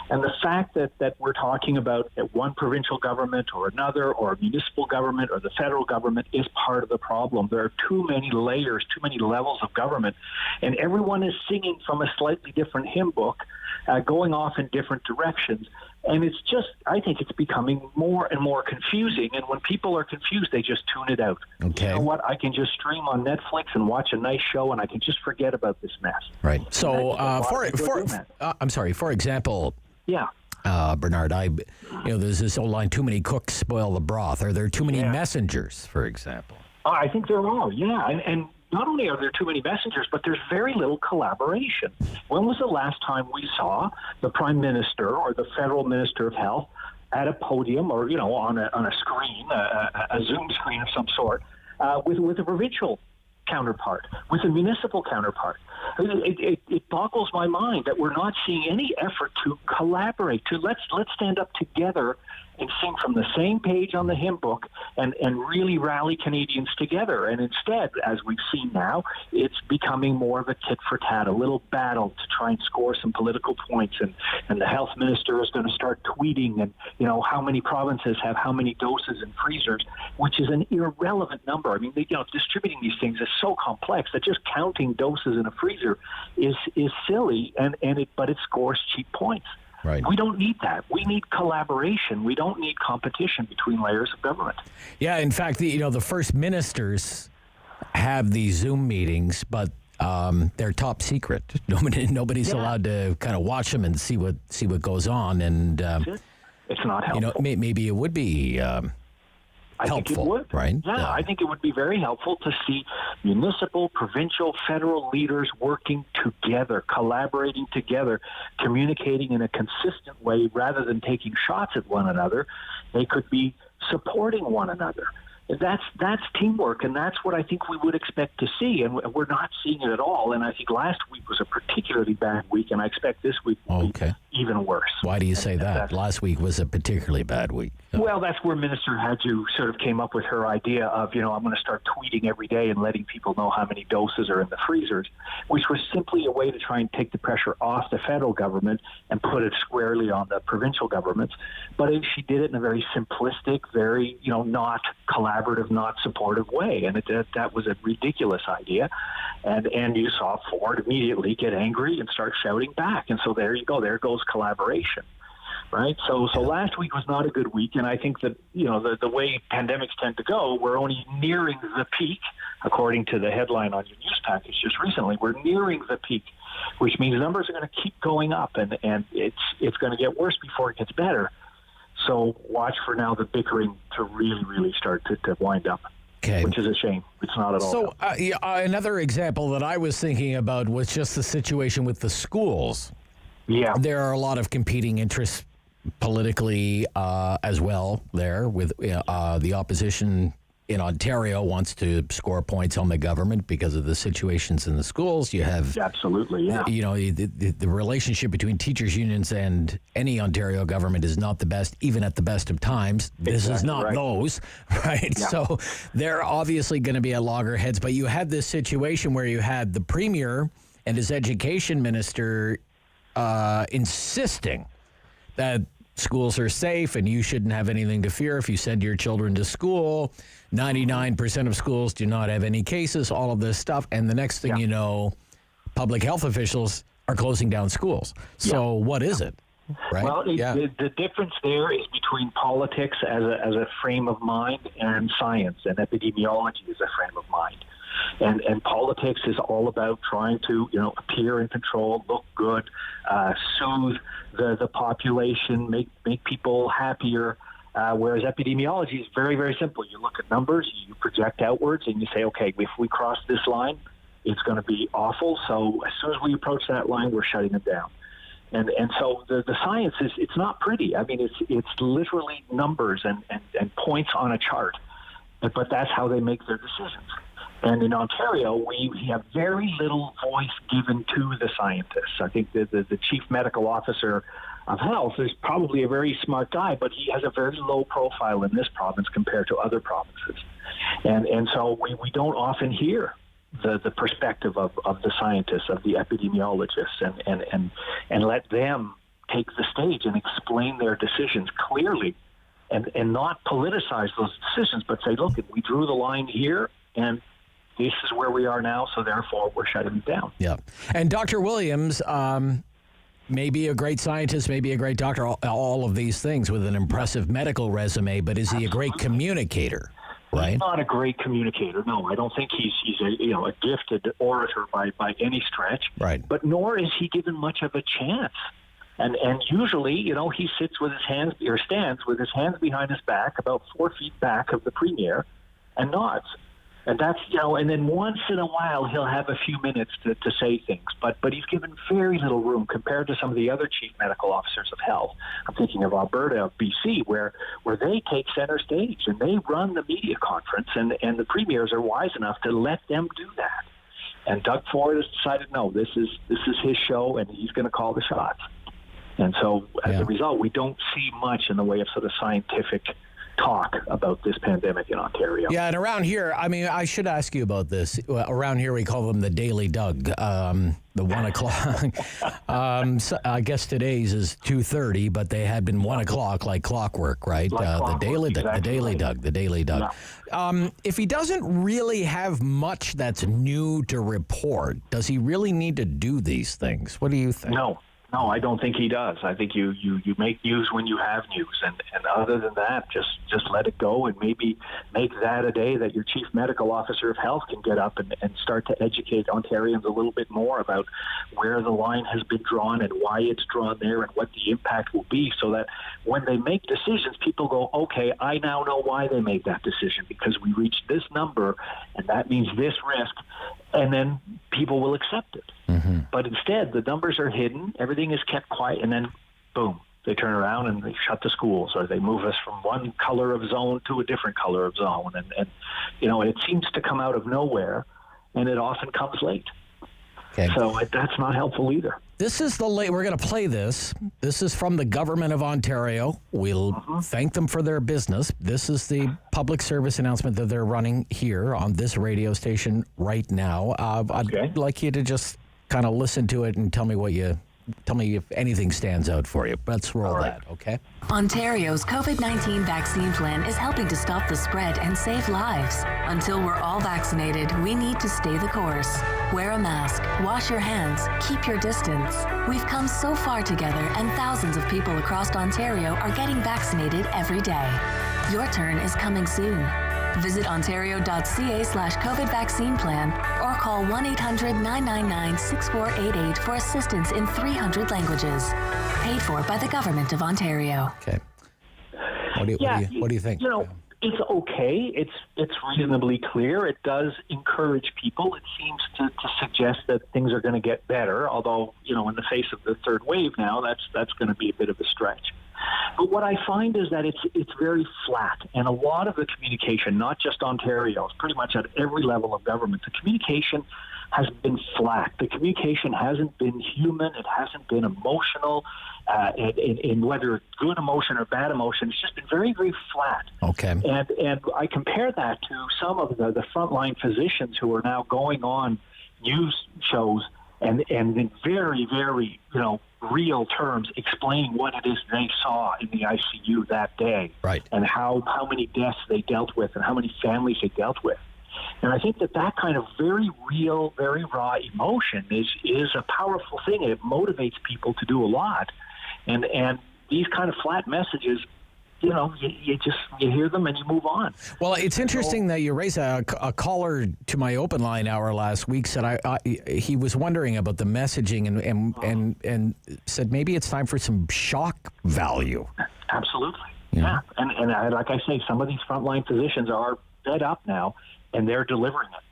And the fact that we're talking about one provincial government or another, or a municipal government or the federal government, is part of the problem. There are too many layers, too many levels of government, and everyone is singing from a slightly different hymn book, going off in different directions. And it's just, I think it's becoming more and more confusing. And when people are confused, they just tune it out. Okay. You know what? I can just stream on Netflix and watch a nice show, and I can just forget about this mess. Right. So, for example, yeah. Bernard, there's this old line: "Too many cooks spoil the broth." Are there too many messengers, for example? I think there are. Yeah, and not only are there too many messengers, but there's very little collaboration. When was the last time we saw the Prime Minister or the Federal Minister of Health at a podium or, on a screen, a Zoom screen of some sort, with a provincial counterpart, with a municipal counterpart? It boggles my mind that we're not seeing any effort to collaborate, to let's stand up together and sing from the same page on the hymn book and really rally Canadians together. And instead, as we've seen now, it's becoming more of a tit for tat, a little battle to try and score some political points. And the health minister is going to start tweeting and, how many provinces have how many doses in freezers, which is an irrelevant number. I mean, distributing these things is so complex that just counting doses in a freezer is silly, but it scores cheap points. Right. We don't need that. We need collaboration. We don't need competition between layers of government. Yeah, in fact, the first ministers have these Zoom meetings, but they're top secret. Nobody's allowed to kind of watch them and see what goes on. And it's not helpful. Maybe it would be helpful, I think it would. Right? Yeah, I think it would be very helpful to see municipal, provincial, federal leaders working together, collaborating together, communicating in a consistent way rather than taking shots at one another. They could be supporting one another. That's teamwork, and that's what I think we would expect to see, and we're not seeing it at all. And I think last week was a particularly bad week, and I expect this week will be even worse. Why do you say that? Last week was a particularly bad week. Well, that's where Minister Hadju sort of came up with her idea of, I'm going to start tweeting every day and letting people know how many doses are in the freezers, which was simply a way to try and take the pressure off the federal government and put it squarely on the provincial governments. But she did it in a very simplistic, very, not collaborative, not supportive way. And that was a ridiculous idea. And you saw Ford immediately get angry and start shouting back. And so there you go. There goes collaboration. Right. So last week was not a good week. And I think that, the way pandemics tend to go, we're only nearing the peak, according to the headline on your news package just recently. We're nearing the peak, which means numbers are going to keep going up, and it's going to get worse before it gets better. So watch for now the bickering to really, really start to wind up. Okay. Which is a shame. It's not at all. So another example that I was thinking about was just the situation with the schools. Yeah. There are a lot of competing interests politically as well there with the opposition in Ontario wants to score points on the government because of the situations in the schools. You have absolutely, yeah. You know, the relationship between teachers unions and any Ontario government is not the best, even at the best of times. This is not those, right? Yeah. So they're obviously going to be at loggerheads. But you had this situation where you had the Premier and his education minister insisting that schools are safe and you shouldn't have anything to fear if you send your children to school. 99% of schools do not have any cases, all of this stuff. And the next thing you know, public health officials are closing down schools. So what is it? Right? Well, the difference there is between politics as a frame of mind and science, and epidemiology as a frame of mind. And politics is all about trying to, appear in control, look good, soothe the population, make people happier. Whereas epidemiology is very, very simple. You look at numbers, you project outwards, and you say, okay, if we cross this line, it's going to be awful. So as soon as we approach that line, we're shutting it down. And so the science it's not pretty. I mean, it's literally numbers and points on a chart. But that's how they make their decisions. And in Ontario, we have very little voice given to the scientists. I think the chief medical officer of health is probably a very smart guy, but he has a very low profile in this province compared to other provinces. And so we don't often hear the perspective of the scientists, of the epidemiologists, and let them take the stage and explain their decisions clearly and not politicize those decisions, but say, look, we drew the line here, and this is where we are now, so therefore we're shutting it down. Yeah. And Dr. Williams may be a great scientist, may be a great doctor, all of these things with an impressive medical resume, but is he a great communicator? Right. He's not a great communicator. No, I don't think he's a gifted orator by any stretch. Right. But nor is he given much of a chance. And usually, he sits with his hands or stands with his hands behind his back, about 4 feet back of the Premier, and nods. And that's, and then once in a while he'll have a few minutes to say things, but he's given very little room compared to some of the other chief medical officers of health. I'm thinking of Alberta, of BC, where they take center stage and they run the media conference, and the premiers are wise enough to let them do that. And Doug Ford has decided, no, this is his show, and he's going to call the shots. And so as a result, we don't see much in the way of sort of scientific talk about this pandemic in Ontario. Yeah, and around here, I mean, I should ask you about this. Around here, we call them the Daily Doug, the 1 o'clock. So I guess today's is 2:30, but they had been 1 o'clock like clockwork, right? The Daily Doug. Yeah. If he doesn't really have much that's new to report, does he really need to do these things? What do you think? No, I don't think he does. I think you make news when you have news, and other than that, just let it go, and maybe make that a day that your chief medical officer of health can get up and start to educate Ontarians a little bit more about where the line has been drawn and why it's drawn there and what the impact will be, so that when they make decisions, people go, okay, I now know why they made that decision, because we reached this number, and that means this risk, and then people will accept it. Mm-hmm. But instead, the numbers are hidden, everything is kept quiet, and then, boom, they turn around and they shut the schools, or they move us from one color of zone to a different color of zone. And it seems to come out of nowhere, and it often comes late. Okay. So that's not helpful either. This is we're going to play this. This is from the government of Ontario. We'll thank them for their business. This is the public service announcement that they're running here on this radio station right now. I'd like you to just kind of listen to it and tell me if anything stands out for you. Let's roll that, okay? Ontario's COVID-19 vaccine plan is helping to stop the spread and save lives. Until we're all vaccinated, we need to stay the course. Wear a mask, wash your hands, keep your distance. We've come so far together, and thousands of people across Ontario are getting vaccinated every day. Your turn is coming soon. Visit ontario.ca/COVID vaccine plan or call 1-800-999-6488 for assistance in 300 languages. Paid for by the Government of Ontario. Okay. What do you think? It's okay. It's reasonably clear. It does encourage people. It seems to suggest that things are going to get better, although, in the face of the third wave now, that's going to be a bit of a stretch. But what I find is that it's very flat, and a lot of the communication, not just Ontario, it's pretty much at every level of government, the communication has been flat. The communication hasn't been human. It hasn't been emotional, in whether it's good emotion or bad emotion. It's just been very, very flat. Okay. And I compare that to some of the frontline physicians who are now going on news shows and in very, very, real terms explaining what it is they saw in the ICU that day. Right. And how many deaths they dealt with and how many families they dealt with. And I think that kind of very real, very raw emotion is a powerful thing. It motivates people to do a lot. And these kind of flat messages, you hear them and you move on. Well, it's interesting that you raise a caller to my open line hour last week said he was wondering about the messaging and said maybe it's time for some shock value. Absolutely. Yeah. And like I say, some of these frontline physicians are fed up now, and they're delivering it.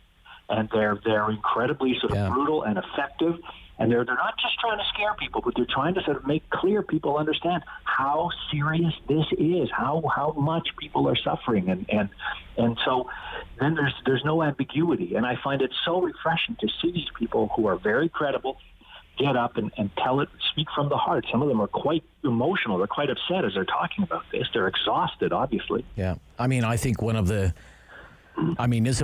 And they're incredibly sort of brutal and effective. And they're not just trying to scare people, but they're trying to sort of make clear people understand how serious this is, how much people are suffering. And so then there's no ambiguity. And I find it so refreshing to see these people who are very credible get up and tell it, speak from the heart. Some of them are quite emotional. They're quite upset as they're talking about this. They're exhausted, obviously. Yeah. I mean, I think isn't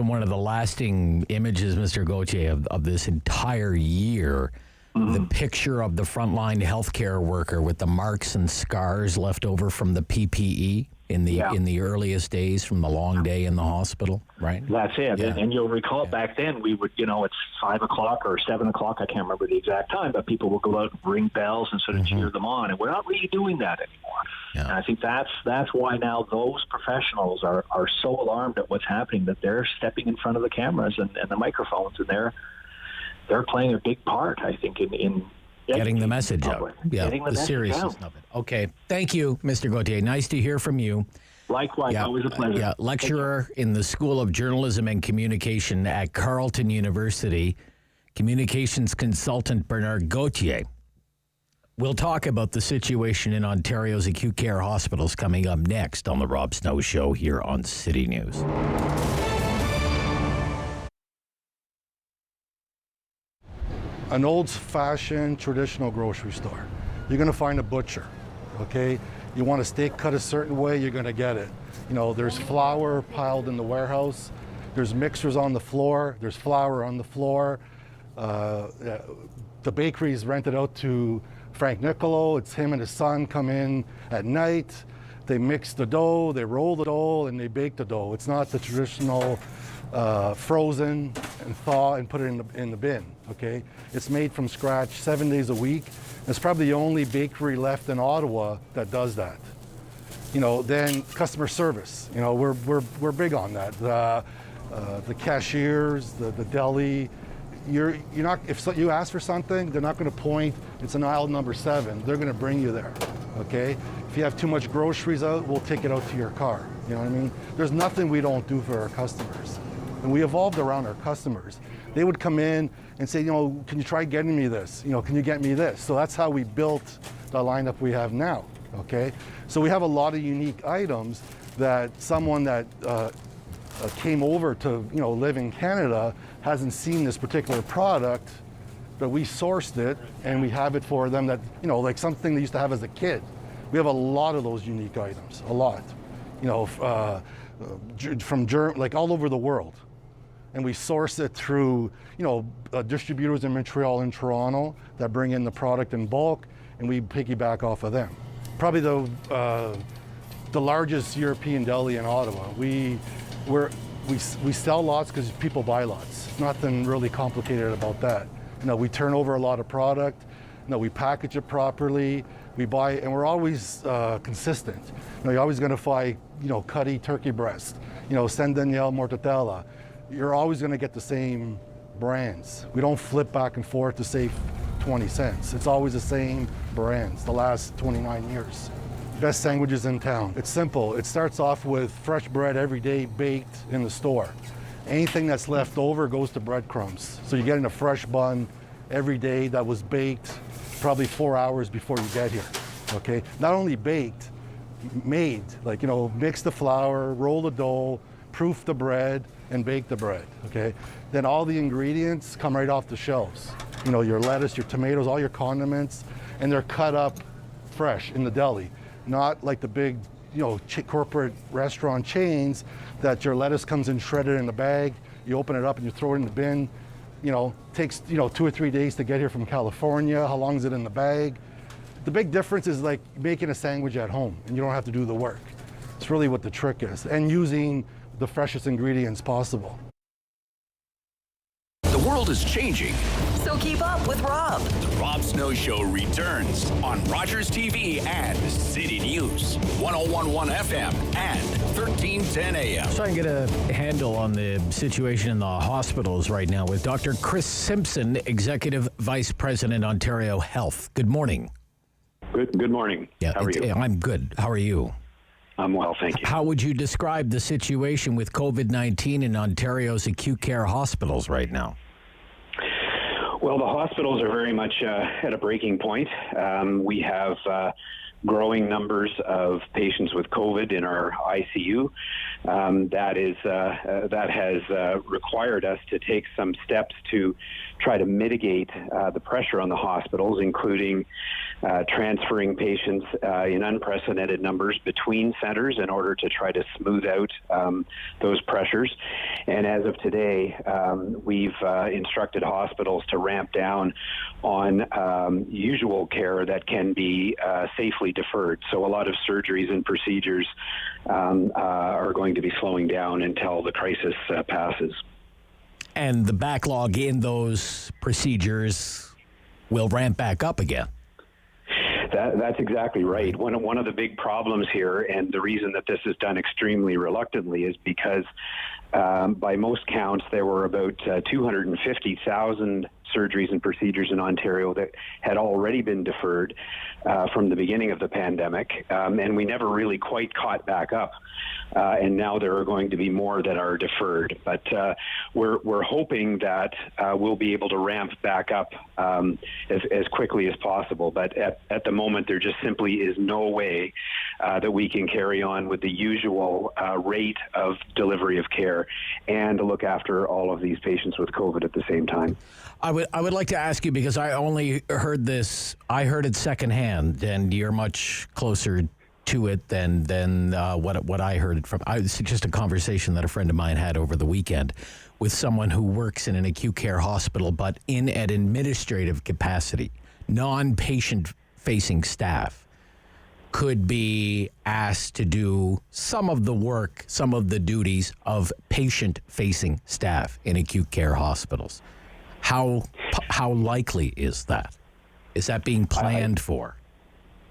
one of the lasting images, Mr. Gauthier, of this entire year, the picture of the frontline healthcare worker with the marks and scars left over from the PPE in the earliest days from the long day in the hospital, right? That's it. Yeah. And you'll recall back then we would, it's 5 o'clock or 7 o'clock, I can't remember the exact time, but people would go out and ring bells and sort of cheer them on. And we're not really doing that anymore. Yeah. And I think that's why now those professionals are so alarmed at what's happening that they're stepping in front of the cameras and the microphones, and they're playing a big part, I think, in getting the message out. Yeah, the seriousness of it. Okay. Thank you, Mr. Gauthier. Nice to hear from you. Likewise, always a pleasure. Lecturer in the School of Journalism and Communication at Carleton University, communications consultant Bernard Gauthier. We'll talk about the situation in Ontario's acute care hospitals coming up next on The Rob Snow Show here on City News. An old-fashioned traditional grocery store. You're going to find a butcher, okay? You want a steak cut a certain way, you're going to get it. There's flour piled in the warehouse. There's mixers on the floor. There's flour on the floor. The bakery's rented out to Frank Nicolo. It's him and his son come in at night. They mix the dough, they roll the dough, and they bake the dough. It's not the traditional frozen and thaw and put it in the bin, okay? It's made from scratch 7 days a week. It's probably the only bakery left in Ottawa that does that. Then customer service, we're big on that. The cashiers, the deli, you're not, if you ask for something, they're not going to point, it's an aisle number 7. They're going to bring you there, okay? If you have too much groceries out, we'll take it out to your car. You know what I mean? There's nothing we don't do for our customers. And we evolved around our customers. They would come in and say, can you try getting me this? Can you get me this? So that's how we built the lineup we have now, okay? So we have a lot of unique items that someone that came over to, live in Canada hasn't seen this particular product, but we sourced it and we have it for them that, like something they used to have as a kid. We have a lot of those unique items, a lot, from like all over the world. And we source it through, distributors in Montreal and Toronto that bring in the product in bulk, and we piggyback off of them. Probably the largest European deli in Ottawa. We sell lots because people buy lots. Nothing really complicated about that. We turn over a lot of product. We package it properly. We buy, and we're always consistent. You're always going to buy, Cuddy turkey breast, Saint Daniel mortadella. You're always going to get the same brands. We don't flip back and forth to save 20 cents. It's always the same brands, the last 29 years. Best sandwiches in town. It's simple. It starts off with fresh bread every day baked in the store. Anything that's left over goes to breadcrumbs. So you're getting a fresh bun every day that was baked probably 4 hours before you get here, okay? Not only baked, made, like, mix the flour, roll the dough, proof the bread, and bake the bread, okay? Then all the ingredients come right off the shelves. Your lettuce, your tomatoes, all your condiments, and they're cut up fresh in the deli. Not like the big, corporate restaurant chains that your lettuce comes in shredded in a bag, you open it up and you throw it in the bin. Takes, 2 or 3 days to get here from California. How long is it in the bag? The big difference is like making a sandwich at home and you don't have to do the work. It's really what the trick is, and using the freshest ingredients possible. The world is changing. So keep up with Rob. The Rob Snow Show returns on Rogers TV and City News, 101.1 FM and 1310 AM. Trying to get a handle on the situation in the hospitals right now with Dr. Chris Simpson, Executive Vice President, Ontario Health. Good morning. Good morning. Yeah, how are you? I'm good. How are you? I'm well, thank you. How would you describe the situation with COVID-19 in Ontario's acute care hospitals right now? Well, the hospitals are very much at a breaking point. We have growing numbers of patients with COVID in our ICU. That has required us to take some steps to try to mitigate the pressure on the hospitals, including transferring patients in unprecedented numbers between centers in order to try to smooth out those pressures. And as of today, we've instructed hospitals to ramp down on usual care that can be safely deferred. So a lot of surgeries and procedures are going to be slowing down until the crisis passes. And the backlog in those procedures will ramp back up again. That's exactly right. One of the big problems here, and the reason that this is done extremely reluctantly, is because by most counts, there were about 250,000 surgeries and procedures in Ontario that had already been deferred from the beginning of the pandemic, and we never really quite caught back up. And now there are going to be more that are deferred. But we're hoping that we'll be able to ramp back up as quickly as possible. But at the moment, there just simply is no way that we can carry on with the usual rate of delivery of care and look after all of these patients with COVID at the same time. I would like to ask you, because I only heard this, I heard it secondhand, and you're much closer to it than what I heard it from. It's just a conversation that a friend of mine had over the weekend with someone who works in an acute care hospital, but in an administrative capacity. Non-patient facing staff could be asked to do some of the work, some of the duties of patient facing staff in acute care hospitals. How likely is that? Is that being planned for?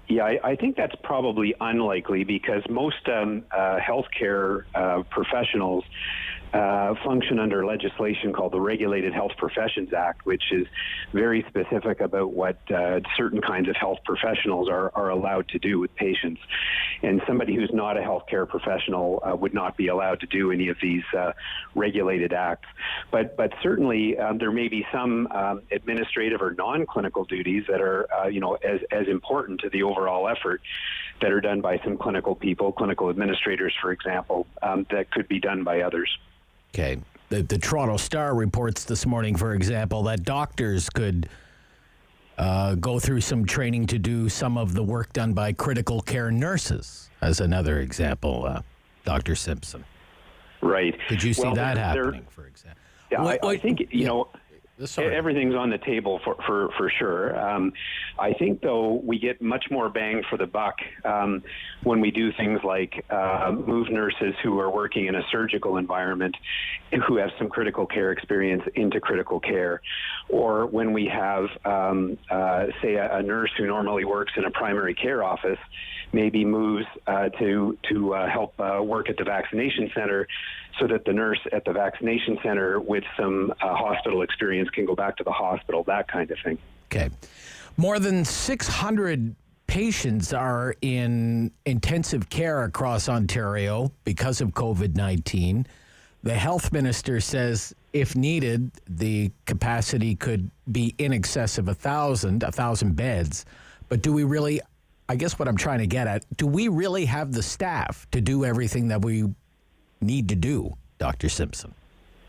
Yeah, I think that's probably unlikely, because most healthcare professionals function under legislation called the Regulated Health Professions Act, which is very specific about what certain kinds of health professionals are allowed to do with patients. And somebody who's not a healthcare professional would not be allowed to do any of these regulated acts. But certainly there may be some administrative or non-clinical duties that are as important to the overall effort that are done by some clinical people, clinical administrators, for example, that could be done by others. Okay. The Toronto Star reports this morning, for example, that doctors could go through some training to do some of the work done by critical care nurses, as another example, Dr. Simpson. Right. Did you see that happening, for example? Yeah, I think, everything's on the table for sure. I think, though, we get much more bang for the buck when we do things like move nurses who are working in a surgical environment and who have some critical care experience into critical care, or when we have, say, a nurse who normally works in a primary care office maybe moves to help work at the vaccination center, so that the nurse at the vaccination center with some hospital experience can go back to the hospital, that kind of thing. Okay. More than 600 patients are in intensive care across Ontario because of COVID-19. The health minister says if needed, the capacity could be in excess of 1,000 beds. But do we really I guess what I'm trying to get at, do we really have the staff to do everything that we need to do, Dr. Simpson?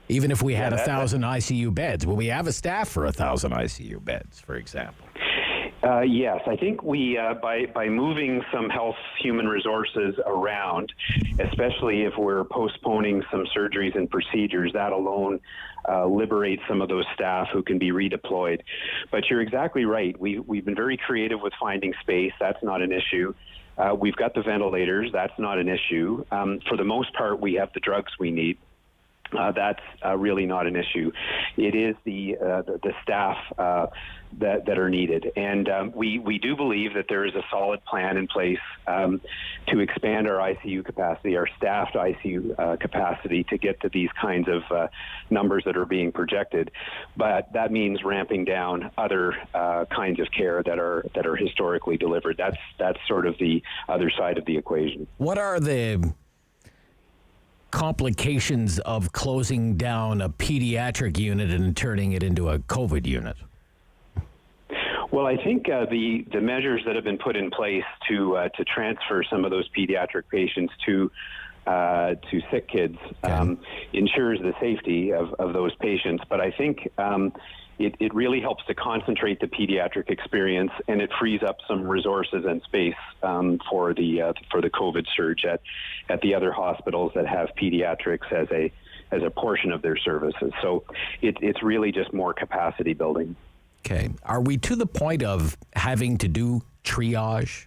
Even if we had 1,000 ICU beds, will we have a staff for 1,000 ICU beds, for example? Yes, I think we, by moving some health human resources around, especially if we're postponing some surgeries and procedures, that alone liberates some of those staff who can be redeployed. But you're exactly right. We've been very creative with finding space. That's not an issue. We've got the ventilators. That's not an issue. For the most part, we have the drugs we need. That's really not an issue. It is the staff that are needed, and we do believe that there is a solid plan in place to expand our ICU capacity, our staffed ICU capacity, to get to these kinds of numbers that are being projected. But that means ramping down other kinds of care that are historically delivered. That's sort of the other side of the equation. What are the complications of closing down a pediatric unit and turning it into a COVID unit? Well, I think the measures that have been put in place to transfer some of those pediatric patients to sick kids ensures the safety of those patients. But I think it really helps to concentrate the pediatric experience, and it frees up some resources and space for the COVID surge at the other hospitals that have pediatrics as a portion of their services. So it's really just more capacity building. Okay. Are we to the point of having to do triage?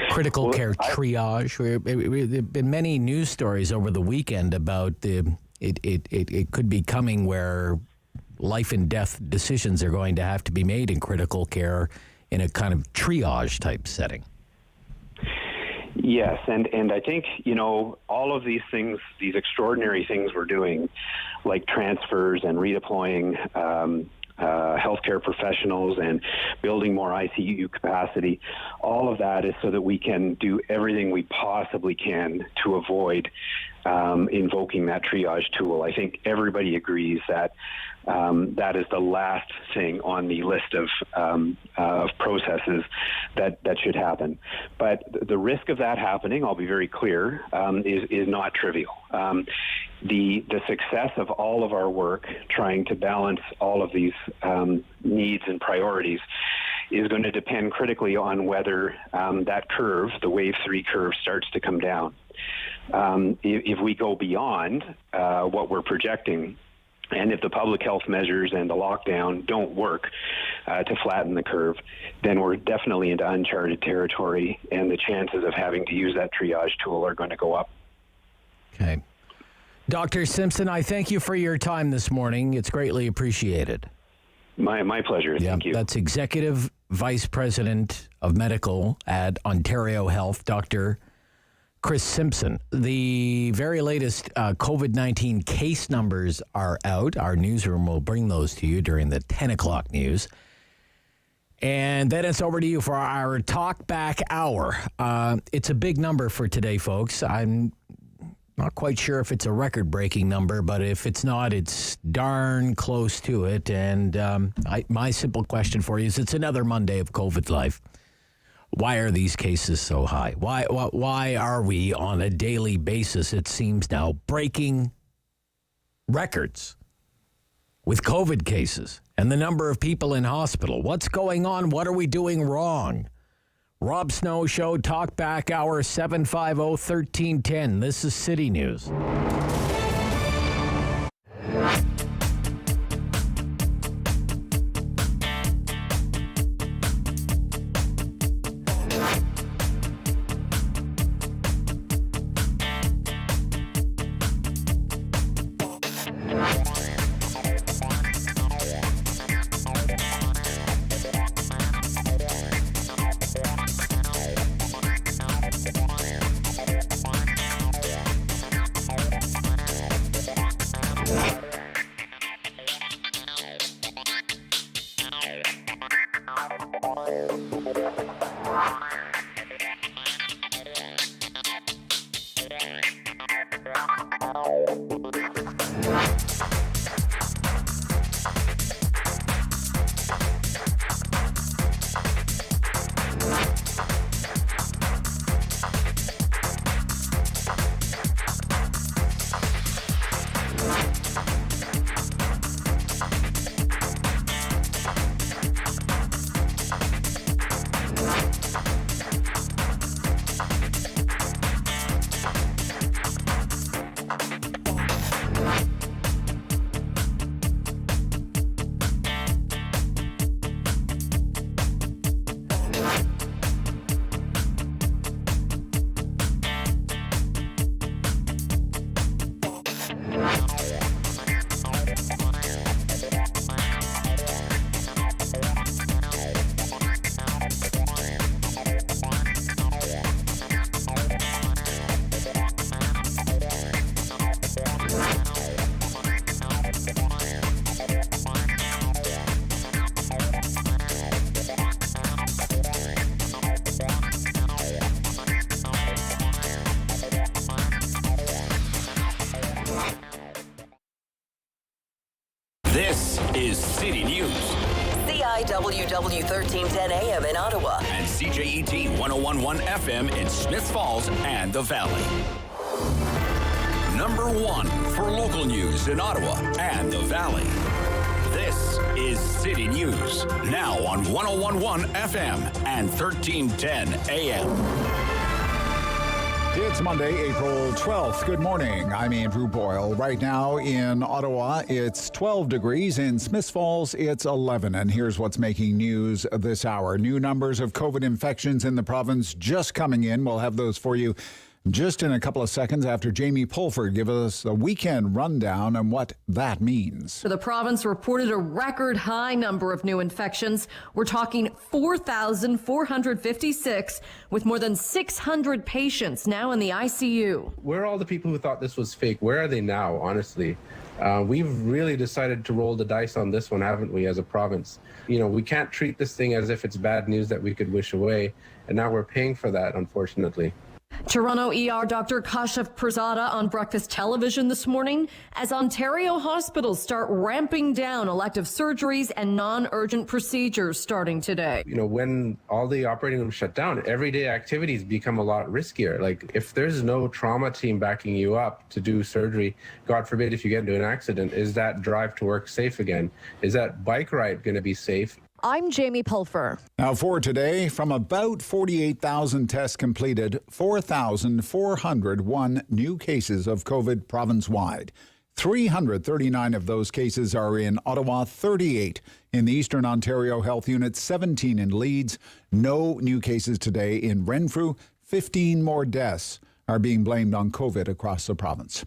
Critical care triage? There have been many news stories over the weekend about it could be coming where life and death decisions are going to have to be made in critical care in a kind of triage type setting. Yes, and I think, all of these things, these extraordinary things we're doing, like transfers and redeploying healthcare professionals and building more ICU capacity, all of that is so that we can do everything we possibly can to avoid invoking that triage tool. I think everybody agrees that that is the last thing on the list of processes that should happen. But the risk of that happening, I'll be very clear, is not trivial. The success of all of our work trying to balance all of these needs and priorities is going to depend critically on whether that curve, the wave 3 curve, starts to come down. If we go beyond what we're projecting, and if the public health measures and the lockdown don't work to flatten the curve, then we're definitely into uncharted territory, and the chances of having to use that triage tool are going to go up. Okay. Dr. Simpson, I thank you for your time this morning. It's greatly appreciated. My pleasure. Thank you. That's Executive Vice President of Medical at Ontario Health, Dr. Chris Simpson. The very latest COVID-19 case numbers are out. Our newsroom will bring those to you during the 10 o'clock news. And then it's over to you for our Talk Back Hour. It's a big number for today, folks. I'm not quite sure if it's a record-breaking number, but if it's not, it's darn close to it. And my simple question for you is, it's another Monday of COVID life. Why are these cases so high? Why are we on a daily basis, it seems now, breaking records with COVID cases and the number of people in hospital? What's going on? What are we doing wrong? Rob Snow Show, Talk Back Hour, 750-1310. This is City News. City News. CIWW 1310 AM in Ottawa. And CJET 1011 FM in Smiths Falls and the Valley. Number 1 for local news in Ottawa and the Valley. This is City News, now on 1011 FM and 1310 AM. It's Monday, April 12th. Good morning. I'm Andrew Boyle. Right now in Ottawa, it's 12 degrees. In Smiths Falls, it's 11. And here's what's making news this hour. New numbers of COVID infections in the province just coming in. We'll have those for you just in a couple of seconds after Jamie Pulford gives us a weekend rundown on what that means. The province reported a record high number of new infections. We're talking 4,456, with more than 600 patients now in the ICU. Where are all the people who thought this was fake? Where are they now, honestly? We've really decided to roll the dice on this one, haven't we, as a province? You know, we can't treat this thing as if it's bad news that we could wish away, and now we're paying for that, unfortunately. Toronto ER Dr. Kashif Pirzada on Breakfast Television this morning as Ontario hospitals start ramping down elective surgeries and non-urgent procedures starting today. You know, when all the operating rooms shut down, everyday activities become a lot riskier. Like if there's no trauma team backing you up to do surgery, God forbid if you get into an accident, is that drive to work safe again? Is that bike ride going to be safe? I'm Jamie Pulfer. Now for today, from about 48,000 tests completed, 4,401 new cases of COVID province-wide. 339 of those cases are in Ottawa, 38 in the Eastern Ontario Health Unit, 17 in Leeds. No new cases today in Renfrew. 15 more deaths are being blamed on COVID across the province.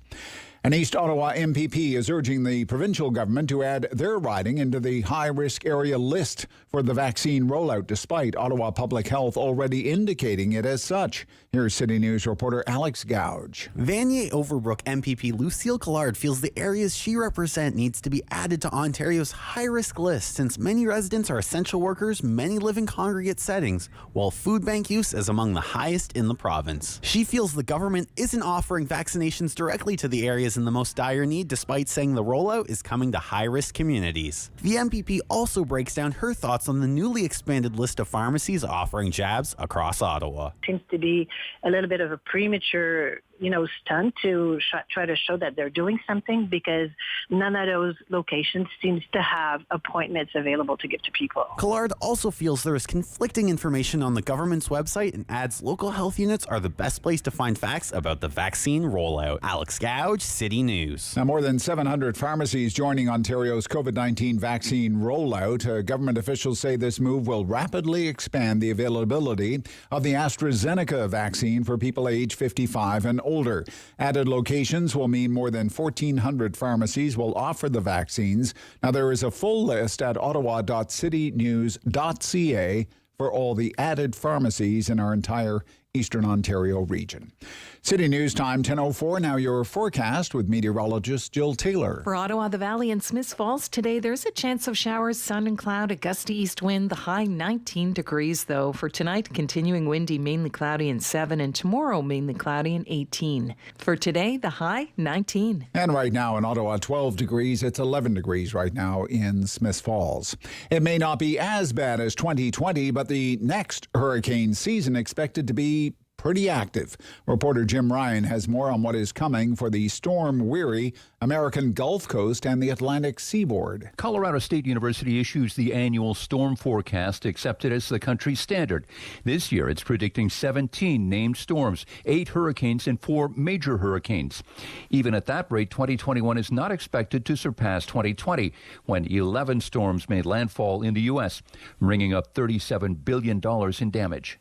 An East Ottawa MPP is urging the provincial government to add their riding into the high-risk area list for the vaccine rollout, despite Ottawa Public Health already indicating it as such. Here's City News reporter Alex Gouge. Vanier-Overbrook MPP Lucille Collard feels the areas she represents needs to be added to Ontario's high-risk list, since many residents are essential workers, many live in congregate settings, while food bank use is among the highest in the province. She feels the government isn't offering vaccinations directly to the areas in the most dire need, despite saying the rollout is coming to high-risk communities. The MPP also breaks down her thoughts on the newly expanded list of pharmacies offering jabs across Ottawa. Seems to be a little bit of a premature, stunt to try to show that they're doing something, because none of those locations seems to have appointments available to give to people. Collard also feels there is conflicting information on the government's website and adds local health units are the best place to find facts about the vaccine rollout. Alex Gouge, City News. Now, more than 700 pharmacies joining Ontario's COVID-19 vaccine rollout. Government officials say this move will rapidly expand the availability of the AstraZeneca vaccine for people aged 55 and older. Added locations will mean more than 1,400 pharmacies will offer the vaccines. Now, there is a full list at ottawa.citynews.ca for all the added pharmacies in our entire Eastern Ontario region. City News time 10:04. Now your forecast with meteorologist Jill Taylor. For Ottawa, the Valley, and Smiths Falls today, there's a chance of showers, sun and cloud, a gusty east wind. The high 19 degrees, though. For tonight, continuing windy, mainly cloudy and 7, and tomorrow mainly cloudy and 18. For today, the high 19. And right now in Ottawa, 12 degrees. It's 11 degrees right now in Smiths Falls. It may not be as bad as 2020, but the next hurricane season expected to be pretty active. Reporter Jim Ryan has more on what is coming for the storm-weary American Gulf Coast and the Atlantic seaboard. Colorado State University issues the annual storm forecast accepted as the country's standard. This year, it's predicting 17 named storms, 8 hurricanes, and 4 major hurricanes. Even at that rate, 2021 is not expected to surpass 2020, when 11 storms made landfall in the U.S., bringing up $37 billion in damage.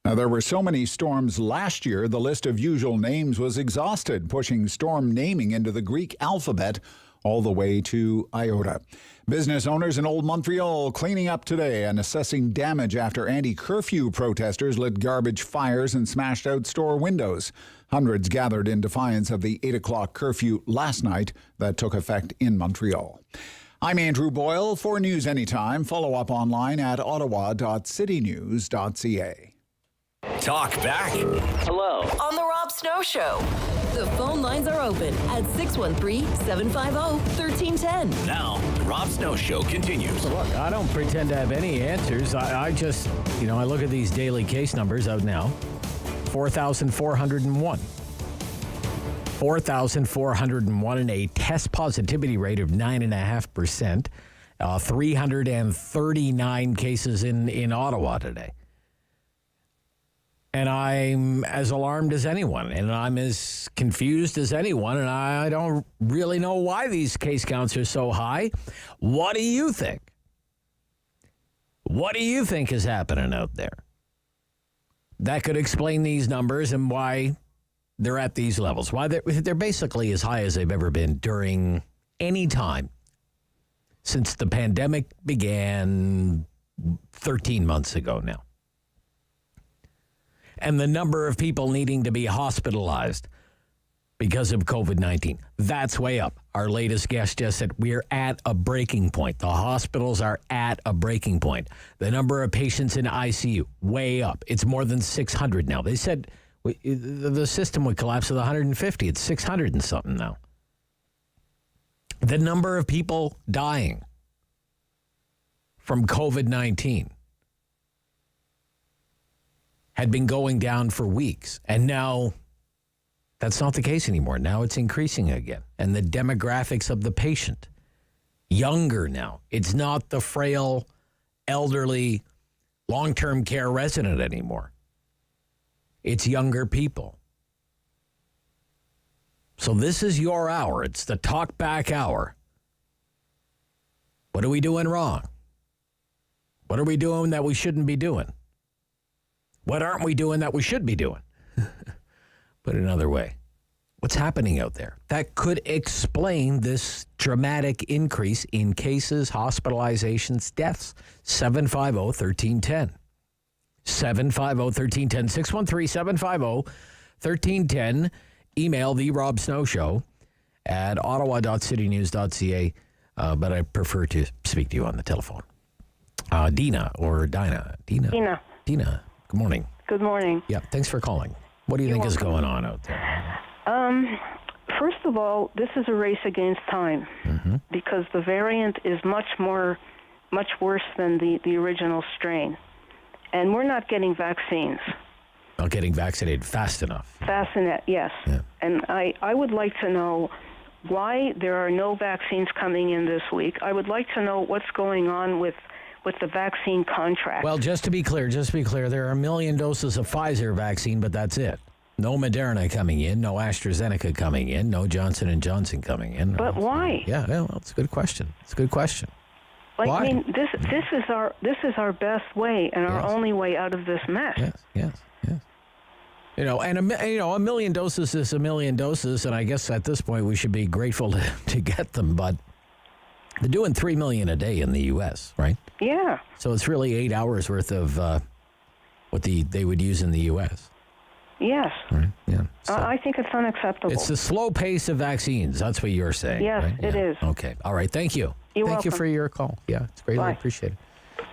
Now, there were so many storms last year, the list of usual names was exhausted, pushing storm naming into the Greek alphabet all the way to iota. Business owners in Old Montreal cleaning up today and assessing damage after anti-curfew protesters lit garbage fires and smashed out store windows. Hundreds gathered in defiance of the 8 o'clock curfew last night that took effect in Montreal. I'm Andrew Boyle. For News Anytime, follow up online at ottawa.citynews.ca. Talk back. Hello. On the Rob Snow Show. The phone lines are open at 613-750-1310. Now, Rob Snow Show continues. Look, I don't pretend to have any answers. I just, I look at these daily case numbers out now. 4,401. 4,401 and a test positivity rate of 9.5%. 339 cases in Ottawa today. And I'm as alarmed as anyone, and I'm as confused as anyone, and I don't really know why these case counts are so high. What do you think? What do you think is happening out there that could explain these numbers and why they're at these levels? Why they're basically as high as they've ever been during any time since the pandemic began 13 months ago now. And the number of people needing to be hospitalized because of COVID-19, that's way up. Our latest guest just said we're at a breaking point. The hospitals are at a breaking point. The number of patients in ICU, way up. It's more than 600 now. They said the system would collapse at 150. It's 600 and something now. The number of people dying from COVID-19 had been going down for weeks. And now that's not the case anymore. Now it's increasing again. And the demographics of the patient, younger now. It's not the frail, elderly, long-term care resident anymore. It's younger people. So this is your hour. It's the talk back hour. What are we doing wrong? What are we doing that we shouldn't be doing? What aren't we doing that we should be doing? Put it another way, what's happening out there that could explain this dramatic increase in cases, hospitalizations, deaths? 750-1310. 750-1310. 613-750-1310. Email The Rob Snow Show at ottawa.citynews.ca. But I prefer to speak to you on the telephone. Dina or Dinah? Dina. Good morning. Good morning. Yeah, thanks for calling. What do you think is going on out there? First of all, this is a race against time because the variant is much worse than the original strain. And we're not getting vaccines. Not getting vaccinated fast enough. Fast enough, yes. Yeah. And I would like to know why there are no vaccines coming in this week. I would like to know what's going on with the vaccine contract. Well, just to be clear, there are 1 million doses of Pfizer vaccine, but that's it. No Moderna coming in, no AstraZeneca coming in, no Johnson & Johnson coming in. But why? Yeah, well, it's a good question. Like, why? I mean, this is our best way and our only way out of this mess. Yes. And 1 million doses is 1 million doses, and I guess at this point we should be grateful to get them, but they're doing 3 million a day in the U.S., right? Yeah. So it's really 8 hours worth of what they would use in the U.S. Yes. Right. Yeah. So I think it's unacceptable. it's the slow pace of vaccines. That's what you're saying. Yes, right? it is. Okay. All right. Thank you. You're Thank you welcome. for your call. Yeah, it's greatly appreciated.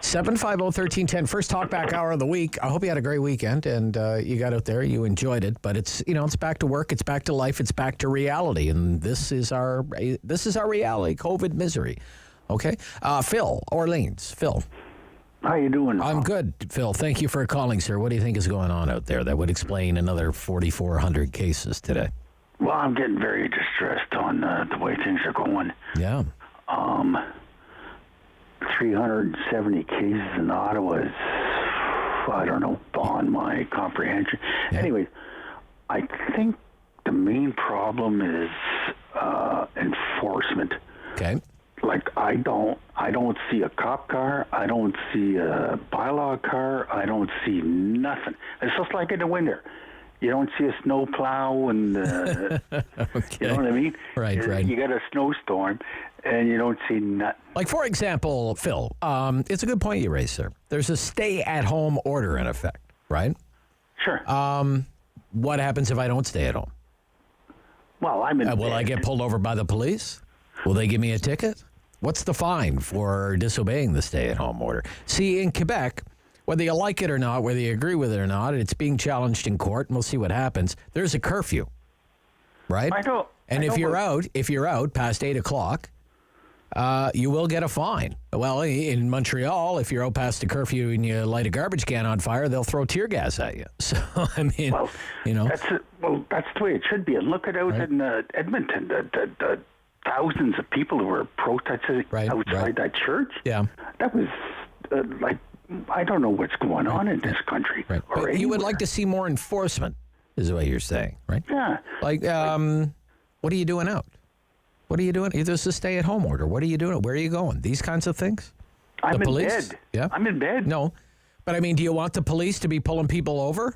750-1310, first talkback hour of the week. I hope you had a great weekend and you got out there, you enjoyed it. But it's it's back to work, it's back to life, it's back to reality, and this is our reality. COVID misery. Okay, Phil Orleans. Phil, how you doing? I'm good, Phil. Thank you for calling, sir. What do you think is going on out there that would explain another 4,400 cases today? Well, I'm getting very distressed on the way things are going. Yeah. 370 cases in Ottawa is, I don't know, beyond my comprehension. Yeah. Anyways, I think the main problem is enforcement. Okay. Like, I don't see a cop car. I don't see a bylaw car. I don't see nothing. It's just like in the winter. You don't see a snow plow and, okay. You know what I mean? Right. You get a snowstorm and you don't see nothing. Like, for example, Phil, it's a good point you raised, sir. There's a stay-at-home order in effect, right? Sure. What happens if I don't stay at home? Well, I'm in will I get pulled over by the police? Will they give me a ticket? What's the fine for disobeying the stay-at-home order? See, in Quebec, whether you like it or not, whether you agree with it or not, it's being challenged in court, and we'll see what happens. There's a curfew, right? I know. And if you're out past 8 o'clock, you will get a fine. Well, in Montreal, if you're out past the curfew and you light a garbage can on fire, they'll throw tear gas at you. So, I mean, That's the way it should be. And look at out in Edmonton, the thousands of people who were protesting outside that church. Yeah. That was I don't know what's going on in this country. Right. But you would like to see more enforcement, is what you're saying, right? Yeah. What are you doing out? What are you doing? There's a stay-at-home order. What are you doing? Where are you going? These kinds of things? I'm in bed. Yeah? I'm in bed. No. But, I mean, do you want the police to be pulling people over?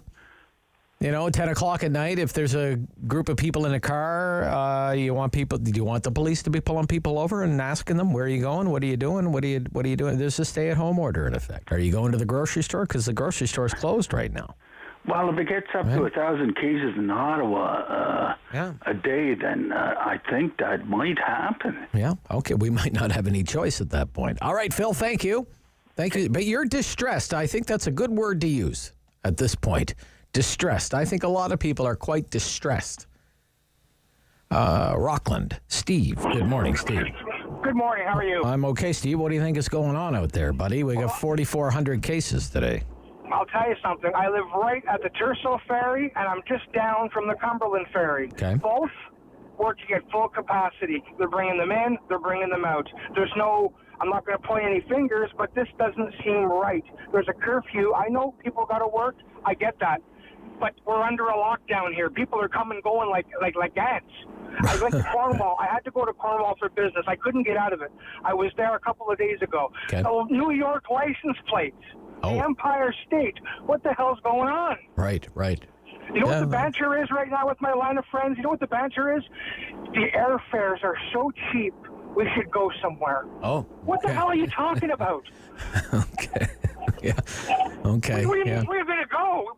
10 o'clock at night, if there's a group of people in a car, do you want the police to be pulling people over and asking them, where are you going? What are you doing? What are you doing? There's a stay-at-home order in effect. Are you going to the grocery store? Because the grocery store is closed right now. Well, if it gets up to 1,000 cases in Ottawa a day, then I think that might happen. Yeah, okay. We might not have any choice at that point. All right, Phil, thank you. Thank you. But you're distressed. I think that's a good word to use at this point. Distressed. I think a lot of people are quite distressed. Rockland. Steve. Good morning, Steve. Good morning. How are you? I'm okay, Steve. What do you think is going on out there, buddy? We got 4,400 cases today. I'll tell you something. I live right at the Turnbull ferry, and I'm just down from the Cumberland ferry. Okay. Both working at full capacity. They're bringing them in. They're bringing them out. I'm not going to point any fingers, but this doesn't seem right. There's a curfew. I know people got to work. I get that. But we're under a lockdown here. People are coming, going like ants. I went to Cornwall. I had to go to Cornwall for business. I couldn't get out of it. I was there a couple of days ago. Okay. So New York license plates. The Empire State. What the hell's going on? Right. You know what the banter is right now with my line of friends? You know what the banter is? The airfares are so cheap, we should go somewhere. Oh. What the hell are you talking about? Okay. Yeah. Okay. Where are you going to go?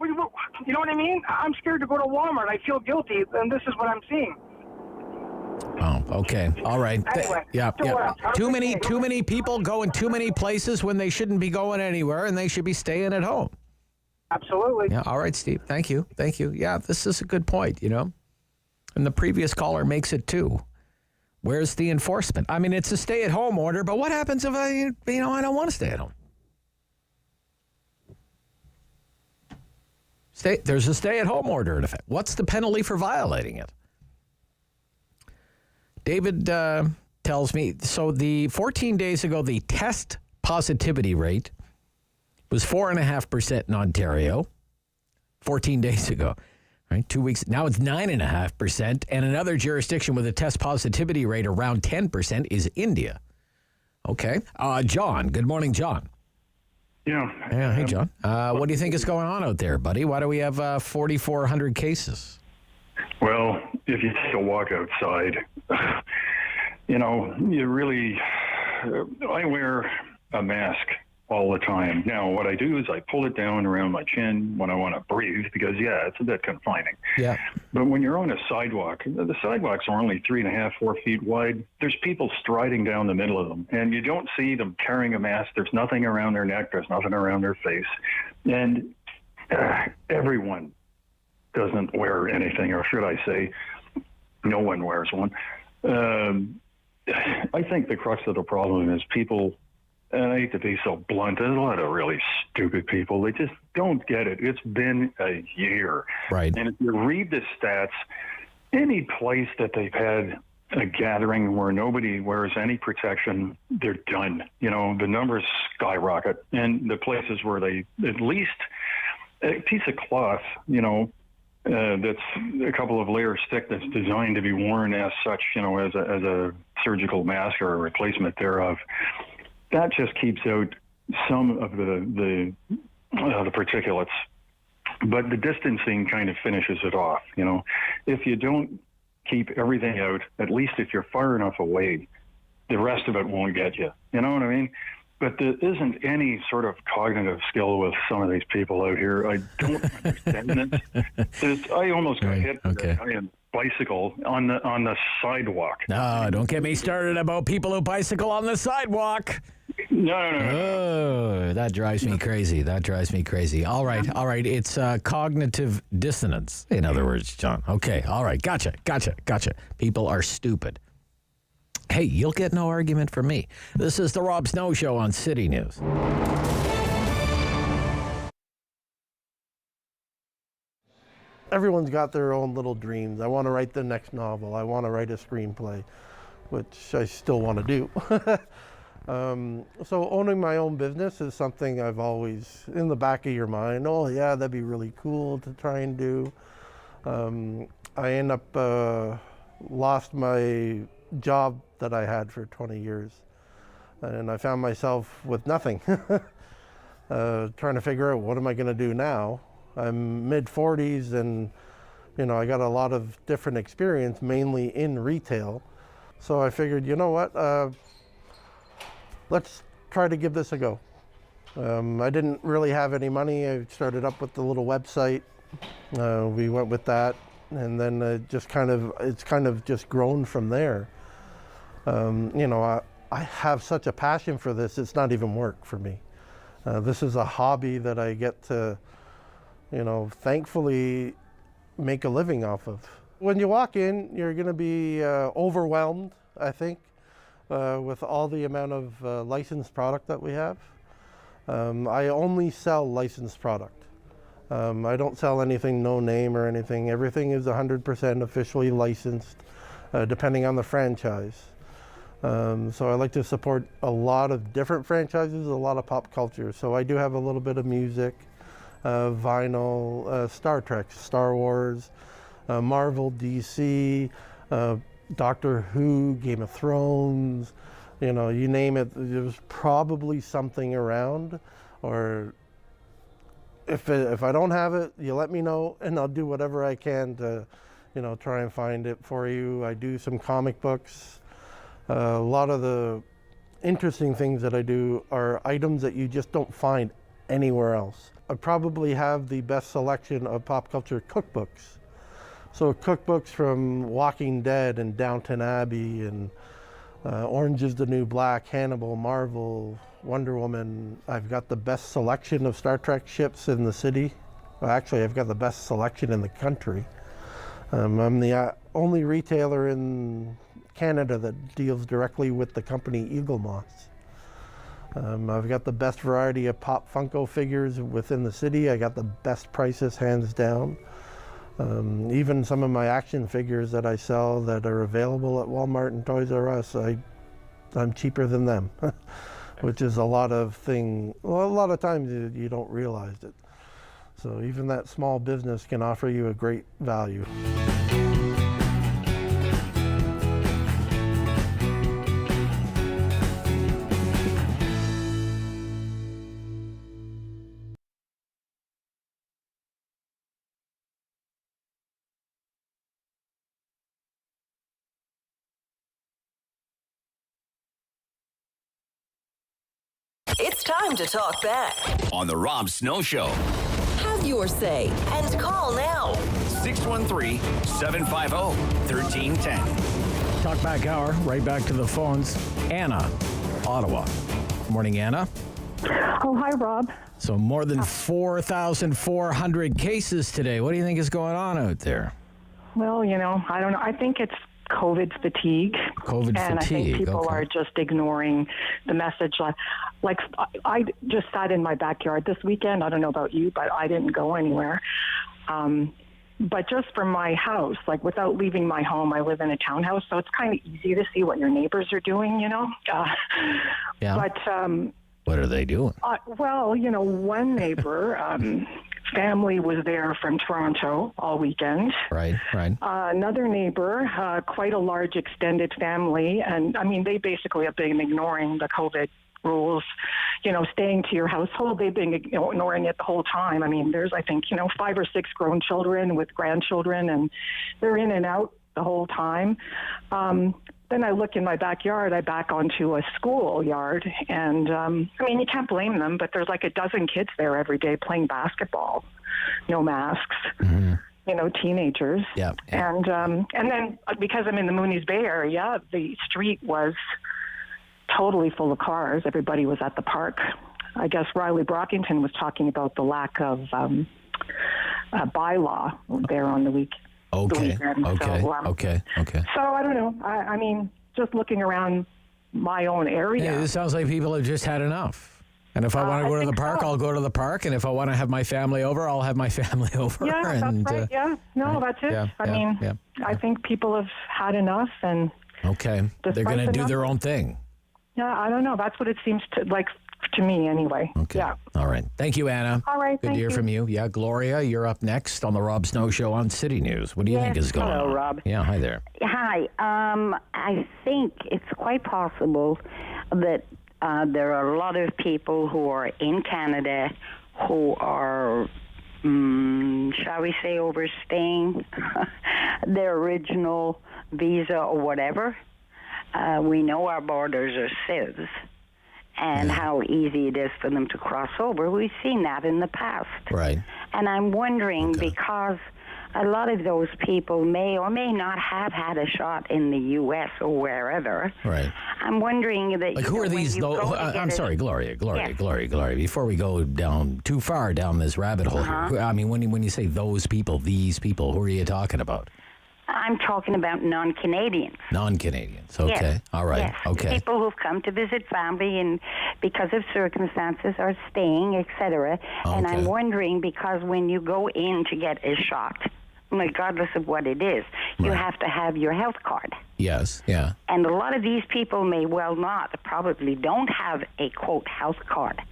You know what I mean? I'm scared to go to Walmart. I feel guilty, and this is what I'm seeing. Oh, okay. All right. Anyway, Yeah. Too many people going too many places when they shouldn't be going anywhere, and they should be staying at home. Absolutely. Yeah. All right, Steve. Thank you. Yeah, this is a good point, And the previous caller makes it too. Where's the enforcement? I mean, it's a stay-at-home order, but what happens if I don't want to stay at home? There's a stay-at-home order in effect. What's the penalty for violating it? David tells me, so the 14 days ago, the test positivity rate was 4.5% in Ontario. 14 days ago, right? 2 weeks. Now it's 9.5%. And another jurisdiction with a test positivity rate around 10% is India. Okay. John. Good morning, John. Yeah. Hey, John. What do you think is going on out there, buddy? Why do we have 4,400 cases? Well, if you take a walk outside, you really, I wear a mask all the time. Now, what I do is I pull it down around my chin when I want to breathe because, it's a bit confining. Yeah. But when you're on a sidewalk, the sidewalks are only 3.5, 4 feet wide. There's people striding down the middle of them, and you don't see them carrying a mask. There's nothing around their neck. There's nothing around their face. And everyone doesn't wear anything, or should I say, no one wears one. I think the crux of the problem is people, and I hate to be so blunt, there's a lot of really stupid people. They just don't get it. It's been a year. Right. And if you read the stats, any place that they've had a gathering where nobody wears any protection, they're done. The numbers skyrocket. And the places where they, at least a piece of cloth, that's a couple of layers thick that's designed to be worn as such, as a surgical mask or a replacement thereof. That just keeps out some of the particulates, but the distancing kind of finishes it off. If you don't keep everything out, at least if you're far enough away, the rest of it won't get you. You know what I mean? But there isn't any sort of cognitive skill with some of these people out here. I don't understand it. I almost got hit with a giant bicycle on the sidewalk. No, don't get me started about people who bicycle on the sidewalk. No. Oh, that drives me crazy. All right. It's cognitive dissonance, in other words, John. Okay. All right. Gotcha. People are stupid. Hey, you'll get no argument from me. This is the Rob Snow Show on City News. Everyone's got their own little dreams. I want to write the next novel. I want to write a screenplay, which I still want to do. So owning my own business is something I've always in the back of your mind. Oh yeah, that'd be really cool to try and do. I end up lost my job that I had for 20 years, and I found myself with nothing. Trying to figure out what am I going to do now. I'm mid-40s, and I got a lot of different experience, mainly in retail. So I figured, you know what, let's try to give this a go. I didn't really have any money. I started up with the little website. We went with that, and then it's kind of just grown from there. I have such a passion for this, it's not even work for me. This is a hobby that I get to, thankfully make a living off of. When you walk in, you're going to be overwhelmed, I think, with all the amount of licensed product that we have. I only sell licensed product. I don't sell anything no name or anything. Everything is 100% officially licensed, depending on the franchise. So I like to support a lot of different franchises, a lot of pop culture. So I do have a little bit of music, vinyl, Star Trek, Star Wars, Marvel, DC, Doctor Who, Game of Thrones, you name it. There's probably something around, or if I don't have it, you let me know, and I'll do whatever I can to, try and find it for you. I do some comic books. A lot of the interesting things that I do are items that you just don't find anywhere else. I probably have the best selection of pop culture cookbooks. So cookbooks from Walking Dead and Downton Abbey and Orange is the New Black, Hannibal, Marvel, Wonder Woman. I've got the best selection of Star Trek ships in the city. Well, actually, I've got the best selection in the country. I'm the only retailer in Canada that deals directly with the company Eagle Moths. I've got the best variety of Pop Funko figures within the city. I got the best prices, hands down. Even some of my action figures that I sell that are available at Walmart and Toys R Us, I'm cheaper than them, which is a lot of times you don't realize it. So even that small business can offer you a great value. It's time to talk back on the Rob Snow Show. Have your say and call now. 613-750-1310. Talk back hour, right back to the phones. Anna, Ottawa. Morning, Anna. Oh, hi, Rob. So more than 4,400 cases today. What do you think is going on out there? Well, I don't know. I think it's COVID fatigue. And I think people are just ignoring the message. Like I just sat in my backyard this weekend. I don't know about you, but I didn't go anywhere. But just from my house, like without leaving my home, I live in a townhouse, so it's kind of easy to see what your neighbors are doing, Yeah. But what are they doing? Well, one neighbor, family was there from Toronto all weekend. Right. Another neighbor, quite a large extended family, and they basically have been ignoring the COVID rules, staying to your household. They've been ignoring it the whole time. There's, I think, 5 or 6 grown children with grandchildren, and they're in and out the whole time. Then I look in my backyard, I back onto a school yard, and you can't blame them, but there's like a dozen kids there every day playing basketball, no masks, teenagers. Yeah. And then because I'm in the Mooney's Bay area, the street was totally full of cars. Everybody was at the park. I guess Riley Brockington was talking about the lack of bylaw there on the week. Okay. The weekend. Okay. So, okay. So I don't know. just looking around my own area. Yeah, it sounds like people have just had enough. And if I want to go to the park, I'll go to the park. And if I want to have my family over, I'll have my family over. Yeah, and, that's right. Yeah, no, that's it. I think people have had enough, and okay, they're going to do their own thing. Yeah, I don't know. That's what it seems like to me, anyway. Okay. Yeah. All right. Thank you, Anna. All right. Good to hear from you. Yeah, Gloria, you're up next on the Rob Snow Show on City News. What do you think is going on? Hello, Rob. Yeah. Hi there. Hi. I think it's quite possible that there are a lot of people who are in Canada who are, shall we say, overstaying their original visa or whatever. We know our borders are sieves and how easy it is for them to cross over. We've seen that in the past. Right. And I'm wondering, because a lot of those people may or may not have had a shot in the U.S. or wherever. Right. I'm wondering that. Like, who are these, though? I'm sorry, Gloria. Before we go down too far down this rabbit hole here, I mean, when you say those people, these people, who are you talking about? I'm talking about non-Canadians. Non-Canadians. Okay. Yes. All right. Yes. Okay. People who've come to visit family and because of circumstances are staying, etc. And I'm wondering, because when you go in to get a shot, regardless of what it is, you have to have your health card. Yes. Yeah. And a lot of these people may well probably don't have a, quote, health card.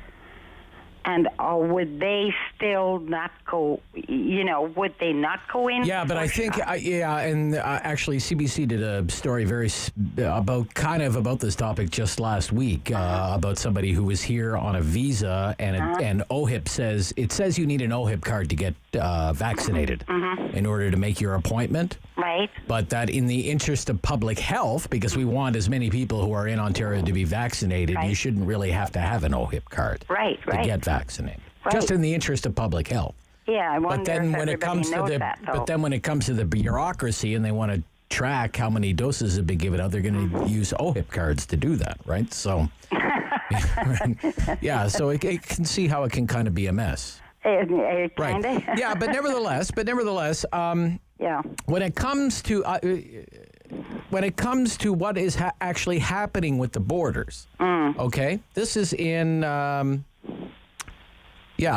And would they still not go, would they not go in? Yeah, but I think, actually CBC did a story about this topic just last week, about somebody who was here on a visa, and OHIP says you need an OHIP card to get vaccinated in order to make your appointment. Right. But that in the interest of public health, because we want as many people who are in Ontario to be vaccinated, you shouldn't really have to have an OHIP card to get vaccinated. Right. Just in the interest of public health. Yeah, I wonder but then if when it comes to the bureaucracy and they want to track how many doses have been given out, they're going to use OHIP cards to do that, right? So, yeah, so it can see how it can kind of be a mess. Right. Yeah, but nevertheless, yeah. When it comes to what is actually happening with the borders, okay, this is in.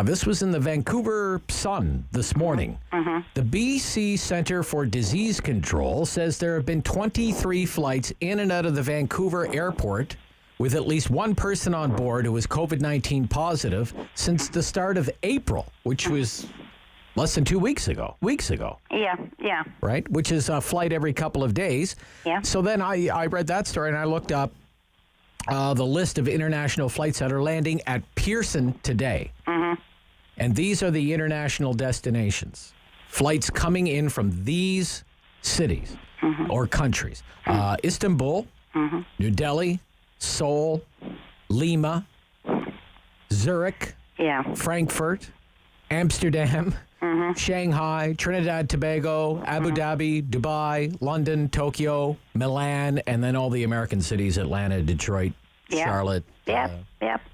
This was in the Vancouver Sun this morning. The BC Centre for Disease Control says there have been 23 flights in and out of the Vancouver airport with at least one person on board who was COVID-19 positive since the start of April, which was less than 2 weeks ago. Yeah. Right? Which is a flight every couple of days. Yeah. So then I read that story and I looked up the list of international flights that are landing at Pearson today. And these are the international destinations. Flights coming in from these cities or countries. Istanbul, New Delhi, Seoul, Lima, Zurich, Frankfurt, Amsterdam, Shanghai, Trinidad, Tobago, Abu Dhabi, Dubai, London, Tokyo, Milan, and then all the American cities, Atlanta, Detroit, Charlotte.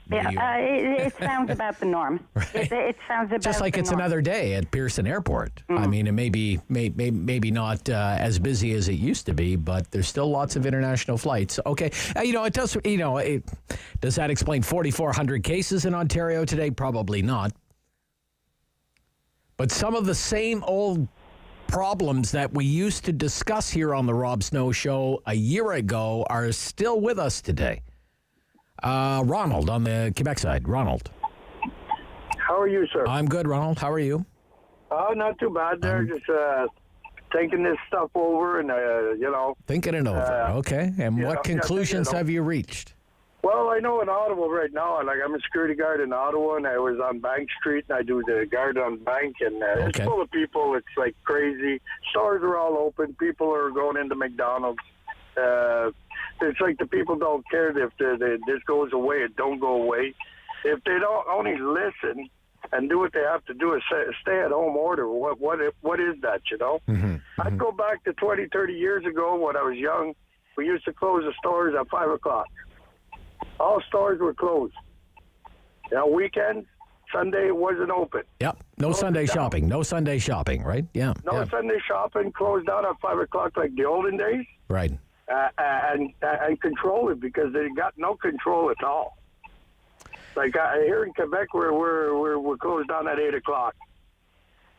It sounds about the norm. Right. It sounds about just like it's norm. Another day at Pearson Airport. I mean, it may be maybe not as busy as it used to be, but there's still lots of international flights. Okay, it does. Does that explain 4,400 cases in Ontario today? Probably not. But some of the same old problems that we used to discuss here on the Rob Snow Show a year ago are still with us today. Ronald on the Quebec side. Ronald. How are you, sir? I'm good, Ronald. How are you? Oh, not too bad. They're just thinking this stuff over and, Thinking it over. Okay. And what conclusions have you reached? Well, I know in Ottawa right now, I'm a security guard in Ottawa, and I was on Bank Street, and I do the guard on Bank, and it's full of people. It's like crazy. Stores are all open. People are going into McDonald's. It's like the people don't care if this goes away, it don't go away. If they don't only listen and do what they have to do, a stay-at-home order, what is that, I'd go back to 20, 30 years ago when I was young. We used to close the stores at 5 o'clock. All stores were closed. Weekends, Sunday wasn't open. Yep. No Sunday shopping. No Sunday shopping, right? Yeah. No Sunday shopping, closed down at 5 o'clock like the olden days. Right. and control it, because they got no control at all. Like here in Quebec, we're closed down at 8 o'clock.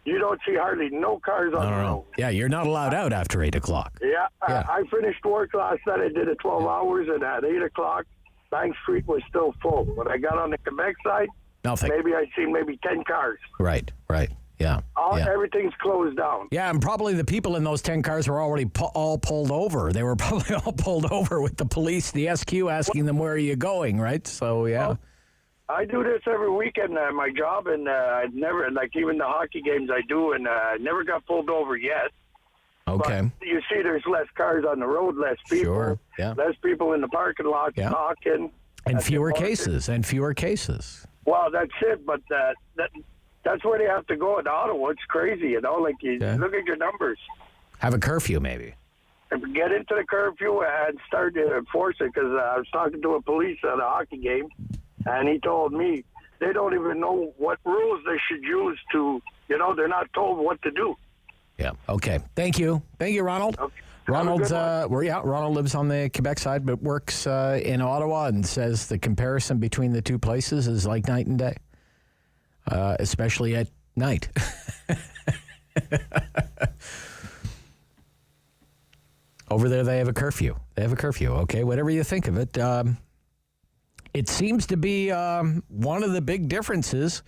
You don't see hardly no cars on the road. Yeah, you're not allowed out after 8 o'clock. Yeah, I finished work last night. I did it 12 hours, and at 8 o'clock, Bank Street was still full. When I got on the Quebec side, nothing. Maybe I seen 10 cars. Right. Yeah. Everything's closed down. Yeah, and probably the people in those 10 cars were already all pulled over. They were probably all pulled over with the police, the SQ asking them, where are you going, right? So, yeah. Well, I do this every weekend, my job, and I never, like even the hockey games I do, and I never got pulled over yet. Okay. But you see there's less cars on the road, less people. Sure, yeah. Less people in the parking lot talking. And fewer cases. Well, that's it, but that's where they have to go in Ottawa. It's crazy, you know, like you look at your numbers. Have a curfew, maybe. And get into the curfew and start to enforce it, because I was talking to a police at a hockey game, and he told me they don't even know what rules they should use to, you know, they're not told what to do. Yeah. Okay. Thank you, Ronald. Okay. Ronald lives on the Quebec side, but works in Ottawa, and says the comparison between the two places is like night and day, especially at night. Over there, they have a curfew. Okay, whatever you think of it. It seems to be one of the big differences.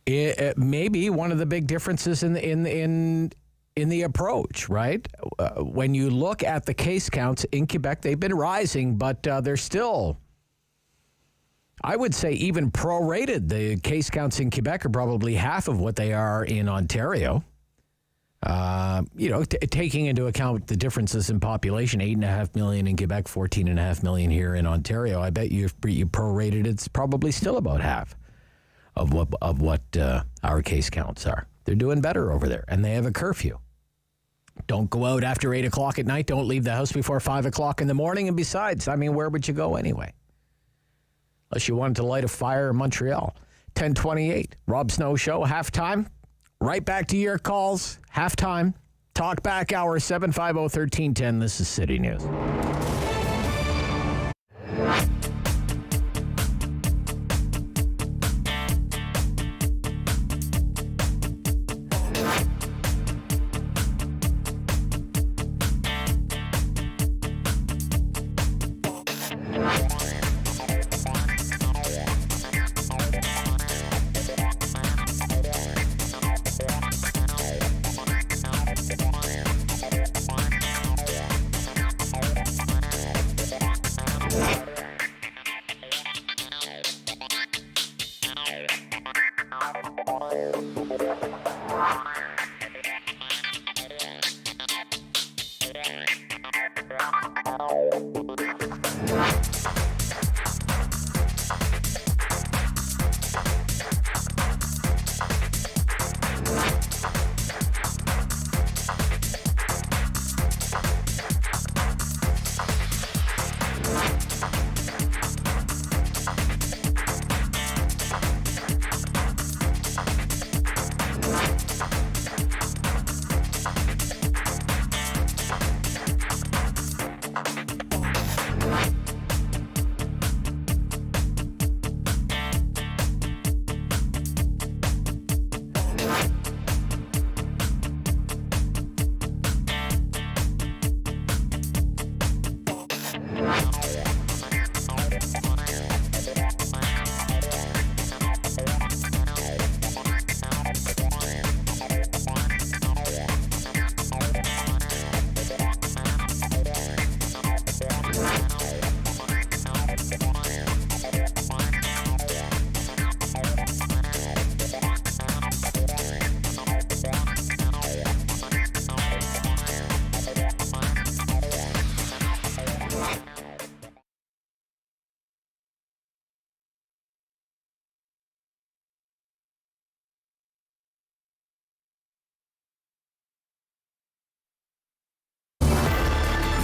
Maybe one of the big differences in the approach, right? When you look at the case counts in Quebec, they've been rising, but they're still, I would say, even prorated. The case counts in Quebec are probably half of what they are in Ontario. Taking into account the differences in population, 8.5 million in Quebec, 14.5 million here in Ontario. I bet you prorated, it's probably still about half of what our case counts are. They're doing better over there, and they have a curfew. Don't go out after 8 o'clock at night. Don't leave the house before 5 o'clock in the morning. And besides, I mean, where would you go anyway? Unless you wanted to light a fire in Montreal. 10:28, Rob Snow Show, halftime. Right back to your calls, halftime. Talk back hour, 750-1310. This is City News.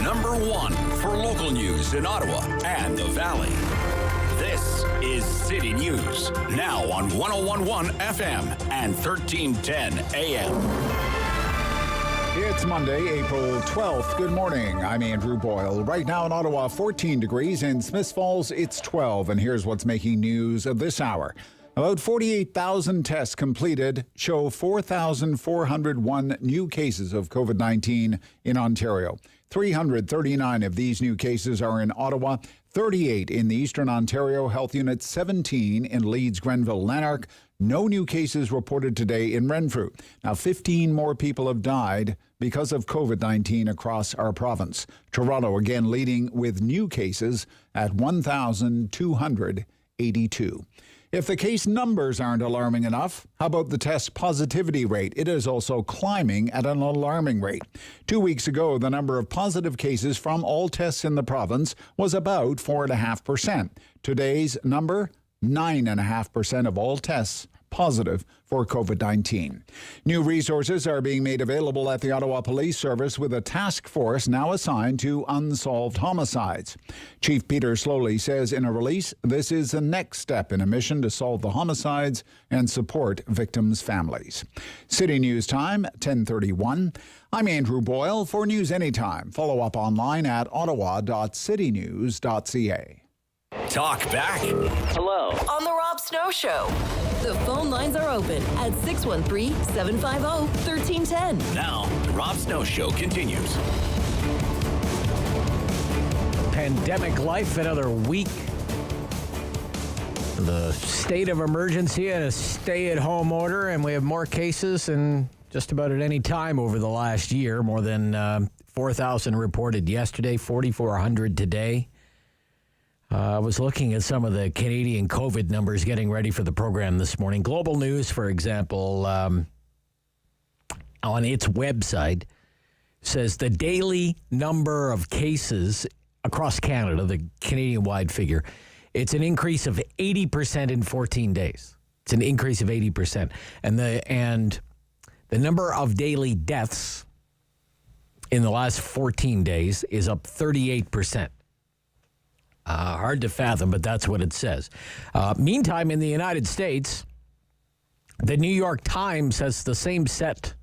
Number one for local news in Ottawa and the Valley. This is City News, now on 101.1 FM and 1310 AM. It's Monday, April 12th. Good morning. I'm Andrew Boyle. Right now in Ottawa, 14 degrees. In Smiths Falls, it's 12. And here's what's making news of this hour. About 48,000 tests completed show 4,401 new cases of COVID-19 in Ontario. 339 of these new cases are in Ottawa, 38 in the Eastern Ontario Health Unit, 17 in Leeds, Grenville, Lanark. No new cases reported today in Renfrew. Now, 15 more people have died because of COVID-19 across our province. Toronto again leading with new cases at 1,282. If the case numbers aren't alarming enough, how about the test positivity rate? It is also climbing at an alarming rate. 2 weeks ago, the number of positive cases from all tests in the province was about 4.5%. Today's number, 9.5% of all tests positive for COVID-19. New resources are being made available at the Ottawa Police Service with a task force now assigned to unsolved homicides. Chief Peter Slowly says in a release, this is the next step in a mission to solve the homicides and support victims' families. City News Time, 10:31. I'm Andrew Boyle. For News Anytime, follow up online at ottawa.citynews.ca. Talk back. Hello. On the Rob Snow Show. The phone lines are open at 613-750-1310. Now, the Rob Snow Show continues. Pandemic life, another week. The state of emergency and a stay-at-home order, and we have more cases than just about at any time over the last year. More than 4,000 reported yesterday, 4,400 today. I was looking at some of the Canadian COVID numbers getting ready for the program this morning. Global News, for example, on its website, says the daily number of cases across Canada, the Canadian-wide figure, it's an increase of 80% in 14 days. It's an increase of 80%. And the number of daily deaths in the last 14 days is up 38%. Hard to fathom, but that's what it says. Meantime, in the United States, the New York Times has the same set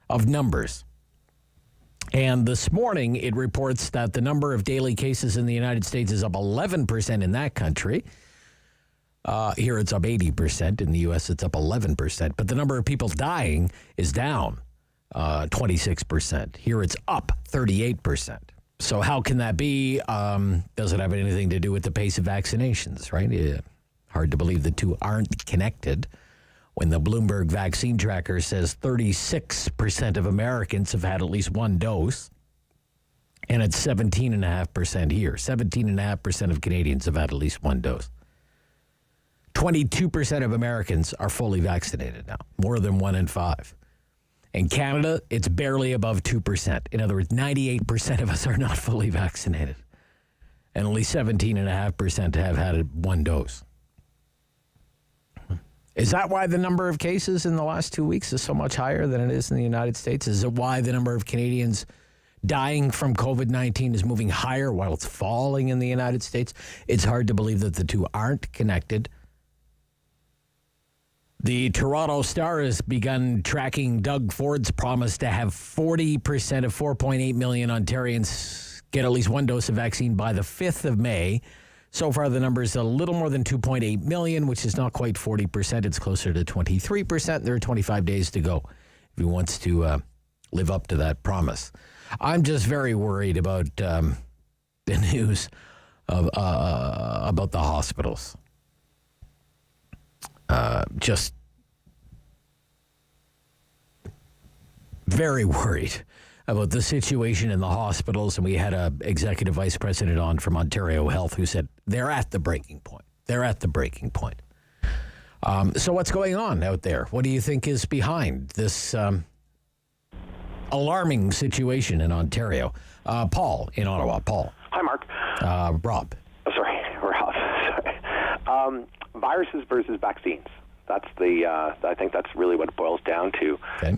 of numbers. And this morning, it reports that the number of daily cases in the United States is up 11% in that country. Here, it's up 80%. In the U.S., it's up 11%. But the number of people dying is down 26%. Here, it's up 38%. So how can that be? Does it have anything to do with the pace of vaccinations, right? Hard to believe the two aren't connected. When the Bloomberg vaccine tracker says 36% of Americans have had at least one dose, and it's 17.5% here. 17.5% of Canadians have had at least one dose. 22% of Americans are fully vaccinated now, more than 1 in 5. In Canada, it's barely above 2%. In other words, 98% of us are not fully vaccinated. And only 17.5% have had one dose. Is that why the number of cases in the last 2 weeks is so much higher than it is in the United States? Is it why the number of Canadians dying from COVID-19 is moving higher while it's falling in the United States? It's hard to believe that the two aren't connected. The Toronto Star has begun tracking Doug Ford's promise to have 40% of 4.8 million Ontarians get at least one dose of vaccine by the 5th of May. So far, the number is a little more than 2.8 million, which is not quite 40%. It's closer to 23%. There are 25 days to go if he wants to live up to that promise. I'm just very worried about the news about the hospitals. Just very worried about the situation in the hospitals. And we had a executive vice president on from Ontario Health who said they're at the breaking point. They're at the breaking point. So what's going on out there? What do you think is behind this alarming situation in Ontario? Paul in Ottawa. Paul. Hi, Mark. Rob. Oh, sorry, Rob. Sorry. Viruses versus vaccines. That's I think that's really what it boils down to. Okay.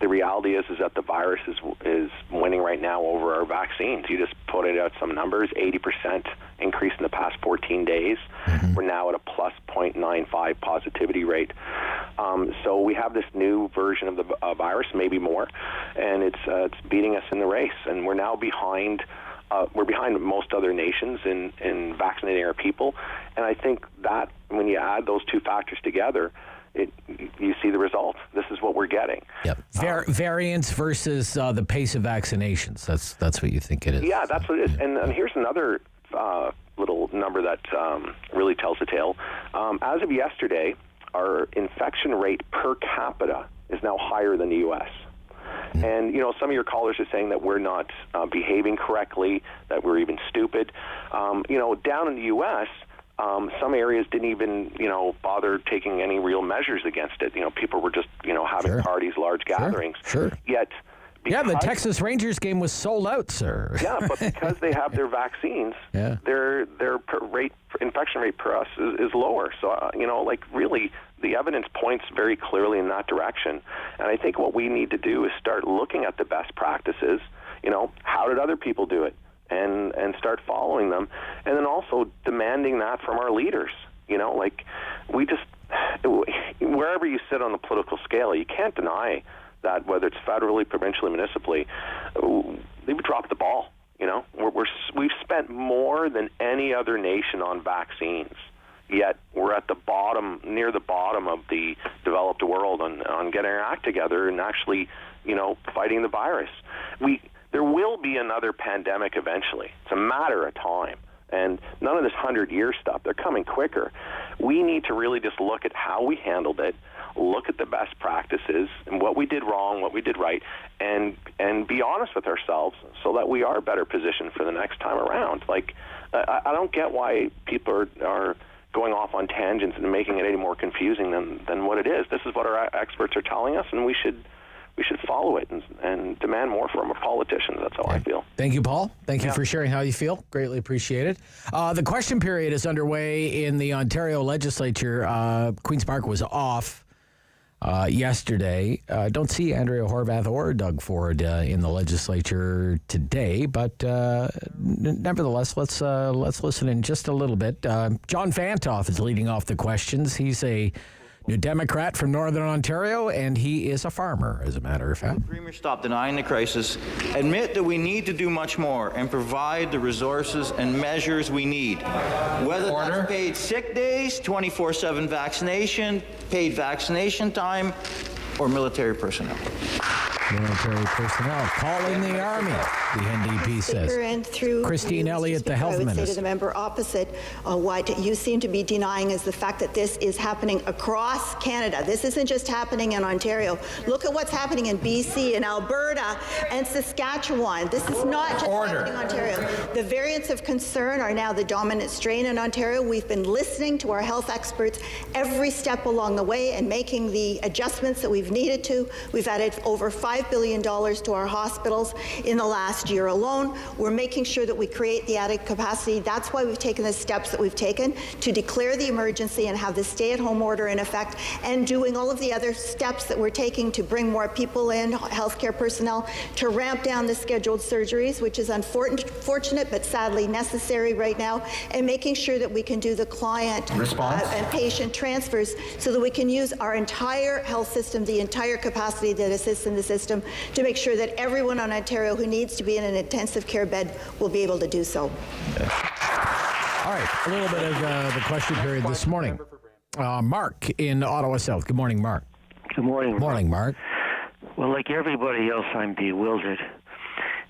The reality is that the virus is winning right now over our vaccines. You just put out some numbers, 80% increase in the past 14 days. Mm-hmm. We're now at a plus 0.95 positivity rate. So we have this new version of the virus, maybe more, and it's beating us in the race, and we're now behind. We're behind most other nations in vaccinating our people, and I think that when you add those two factors together, you see the result. This is what we're getting. Yep. Variants versus the pace of vaccinations. That's what you think it is. Yeah, that's what it is. And here's another little number that really tells the tale. As of yesterday, our infection rate per capita is now higher than the U.S. And, some of your callers are saying that we're not behaving correctly, that we're even stupid. Down in the U.S., some areas didn't even, bother taking any real measures against it. People were just, having parties, large gatherings. Sure. Yet, the Texas Rangers game was sold out, sir. Yeah, but because they have their vaccines, their infection rate per us is lower. So, really, the evidence points very clearly in that direction. And I think what we need to do is start looking at the best practices. How did other people do it? And start following them. And then also demanding that from our leaders. We just, wherever you sit on the political scale, you can't deny that whether it's federally, provincially, municipally, they've dropped the ball. We've spent more than any other nation on vaccines, yet we're at the bottom, near the bottom of the developed world on getting our act together and actually, fighting the virus. There will be another pandemic eventually. It's a matter of time. And none of this 100-year stuff, they're coming quicker. We need to really just look at how we handled it, look at the best practices and what we did wrong, what we did right, and be honest with ourselves so that we are better positioned for the next time around. I don't get why people are going off on tangents and making it any more confusing than what it is. This is what our experts are telling us, and we should follow it and demand more from our politicians. That's how I feel. Thank you, Paul. Thank you for sharing how you feel. Greatly appreciated. The question period is underway in the Ontario legislature. Queen's Park was off yesterday. Don't see Andrea Horvath or Doug Ford in the legislature today, but nevertheless, let's listen in just a little bit. John Fantoff is leading off the questions. He's a New Democrat from Northern Ontario, and he is a farmer, as a matter of fact. Premier, stop denying the crisis, admit that we need to do much more, and provide the resources and measures we need. Whether that's paid sick days, 24/7 vaccination, paid vaccination time, or military personnel. Military personnel. Call in the Army, the NDP says. And through Christine Elliott, the health minister. I would say minister. to the member opposite, what you seem to be denying is the fact that this is happening across Canada. This isn't just happening in Ontario. Look at what's happening in BC and Alberta and Saskatchewan. This is not just happening in Ontario. The variants of concern are now the dominant strain in Ontario. We've been listening to our health experts every step along the way and making the adjustments that we've needed to. We've added over $5 billion to our hospitals in the last year alone. We're making sure that we create the added capacity. That's why we've taken the steps that we've taken to declare the emergency and have the stay-at-home order in effect, and doing all of the other steps that we're taking to bring more people in, healthcare personnel, to ramp down the scheduled surgeries, which is unfortunate but sadly necessary right now, and making sure that we can do the client and patient transfers so that we can use our entire health system, the entire capacity that exists in the system, to make sure that everyone in Ontario who needs to be in an intensive care bed will be able to do so. All right, a little bit of the question period this morning. Mark in Ottawa South. Good morning, Mark. Good morning. Morning, Mark. Well, like everybody else, I'm bewildered.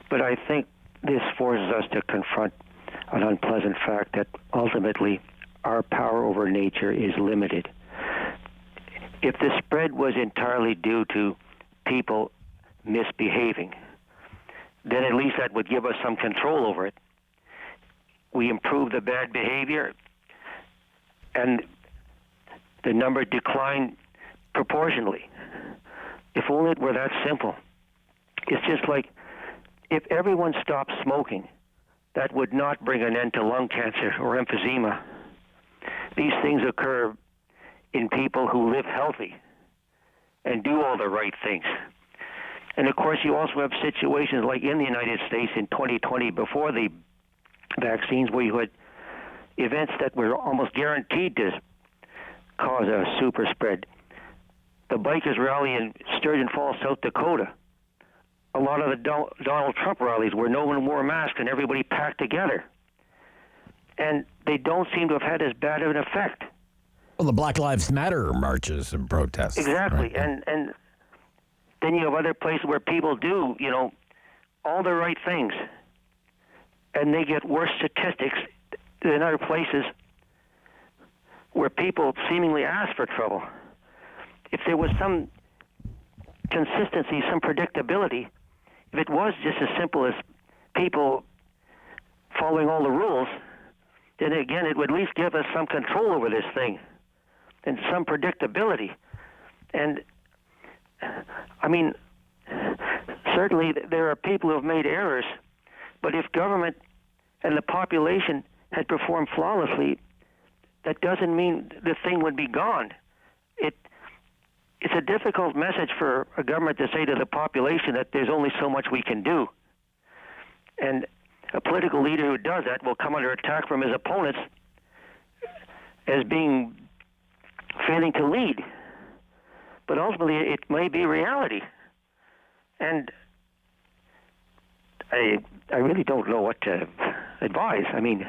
But I think this forces us to confront an unpleasant fact that ultimately our power over nature is limited. If the spread was entirely due to people misbehaving, then at least that would give us some control over it. We improve the bad behavior, and the number declined proportionally. If only it were that simple. It's just like if everyone stopped smoking, that would not bring an end to lung cancer or emphysema. These things occur in people who live healthy and do all the right things. And of course, you also have situations like in the United States in 2020, before the vaccines, where you had events that were almost guaranteed to cause a super spread. the bikers rally in Sturgeon Falls, South Dakota. A lot of the Donald Trump rallies where no one wore a mask and everybody packed together. And they don't seem to have had as bad of an effect. Well, the Black Lives Matter marches and protests. Exactly. Right? And then you have other places where people do, all the right things. And they get worse statistics than other places where people seemingly ask for trouble. If there was some consistency, some predictability, if it was just as simple as people following all the rules, then again, it would at least give us some control over this thing and some predictability. And, I mean, certainly there are people who have made errors, but if government and the population had performed flawlessly, that doesn't mean the thing would be gone. It's a difficult message for a government to say to the population that there's only so much we can do. And a political leader who does that will come under attack from his opponents as failing to lead. But ultimately, it may be reality. And I really don't know what to advise. I mean...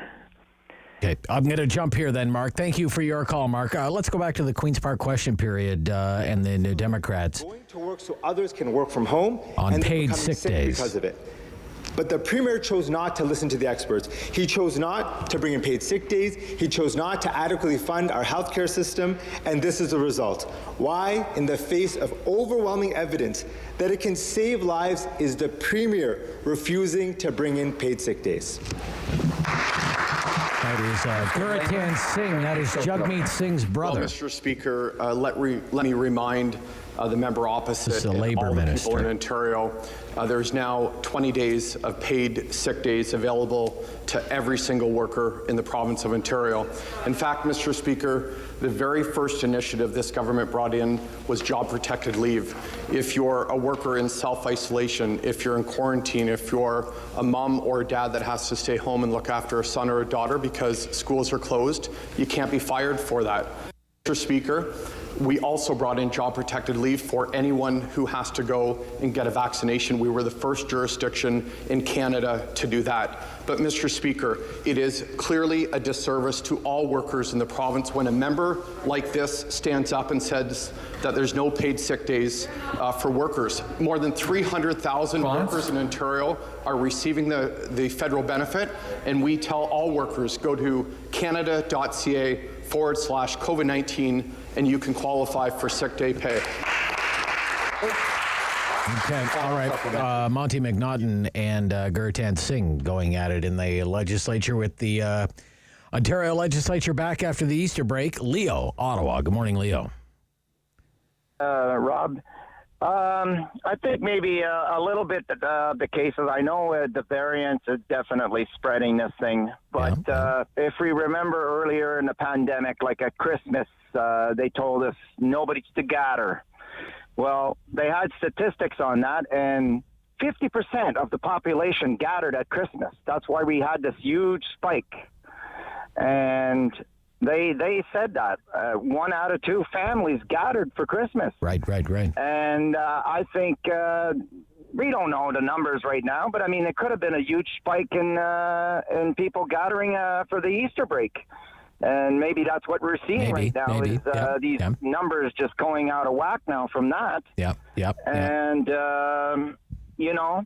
Okay, I'm going to jump here then, Mark. Thank you for your call, Mark. Let's go back to the Queen's Park question period and the New Democrats. Going to work so others can work from home on paid sick days because of it. But the Premier chose not to listen to the experts. He chose not to bring in paid sick days. He chose not to adequately fund our healthcare system, and this is the result. Why, in the face of overwhelming evidence that it can save lives, is the Premier refusing to bring in paid sick days? That is Gauthier Singh. That is Jagmeet Singh's brother. Well, Mr. Speaker, let me remind the member opposite and all the people in Ontario, there's now 20 days of paid sick days available to every single worker in the province of Ontario. In fact, Mr. Speaker, the very first initiative this government brought in was job-protected leave. If you're a worker in self-isolation, if you're in quarantine, if you're a mom or a dad that has to stay home and look after a son or a daughter because schools are closed, you can't be fired for that. Mr. Speaker, we also brought in job-protected leave for anyone who has to go and get a vaccination. We were the first jurisdiction in Canada to do that. But, Mr. Speaker, it is clearly a disservice to all workers in the province when a member like this stands up and says that there's no paid sick days for workers. More than 300,000 workers in Ontario are receiving the federal benefit, and we tell all workers, go to canada.ca/COVID-19 and you can qualify for sick day pay. Okay, all right. Monty McNaughton and Gauthier Singh going at it in the legislature with the Ontario legislature back after the Easter break. Leo, Ottawa. Good morning, Leo. Rob, I think maybe a little bit the cases. I know the variants are definitely spreading this thing, but if we remember earlier in the pandemic, like at Christmas, they told us nobody's to gather. Well, they had statistics on that, and 50% of the population gathered at Christmas. That's why we had this huge spike. And they said that 1 out of 2 families gathered for Christmas. Right. And I think we don't know the numbers right now, but I mean, it could have been a huge spike in people gathering for the Easter break. And maybe that's what we're seeing right now is these numbers just going out of whack now from that. Yep. And, you know,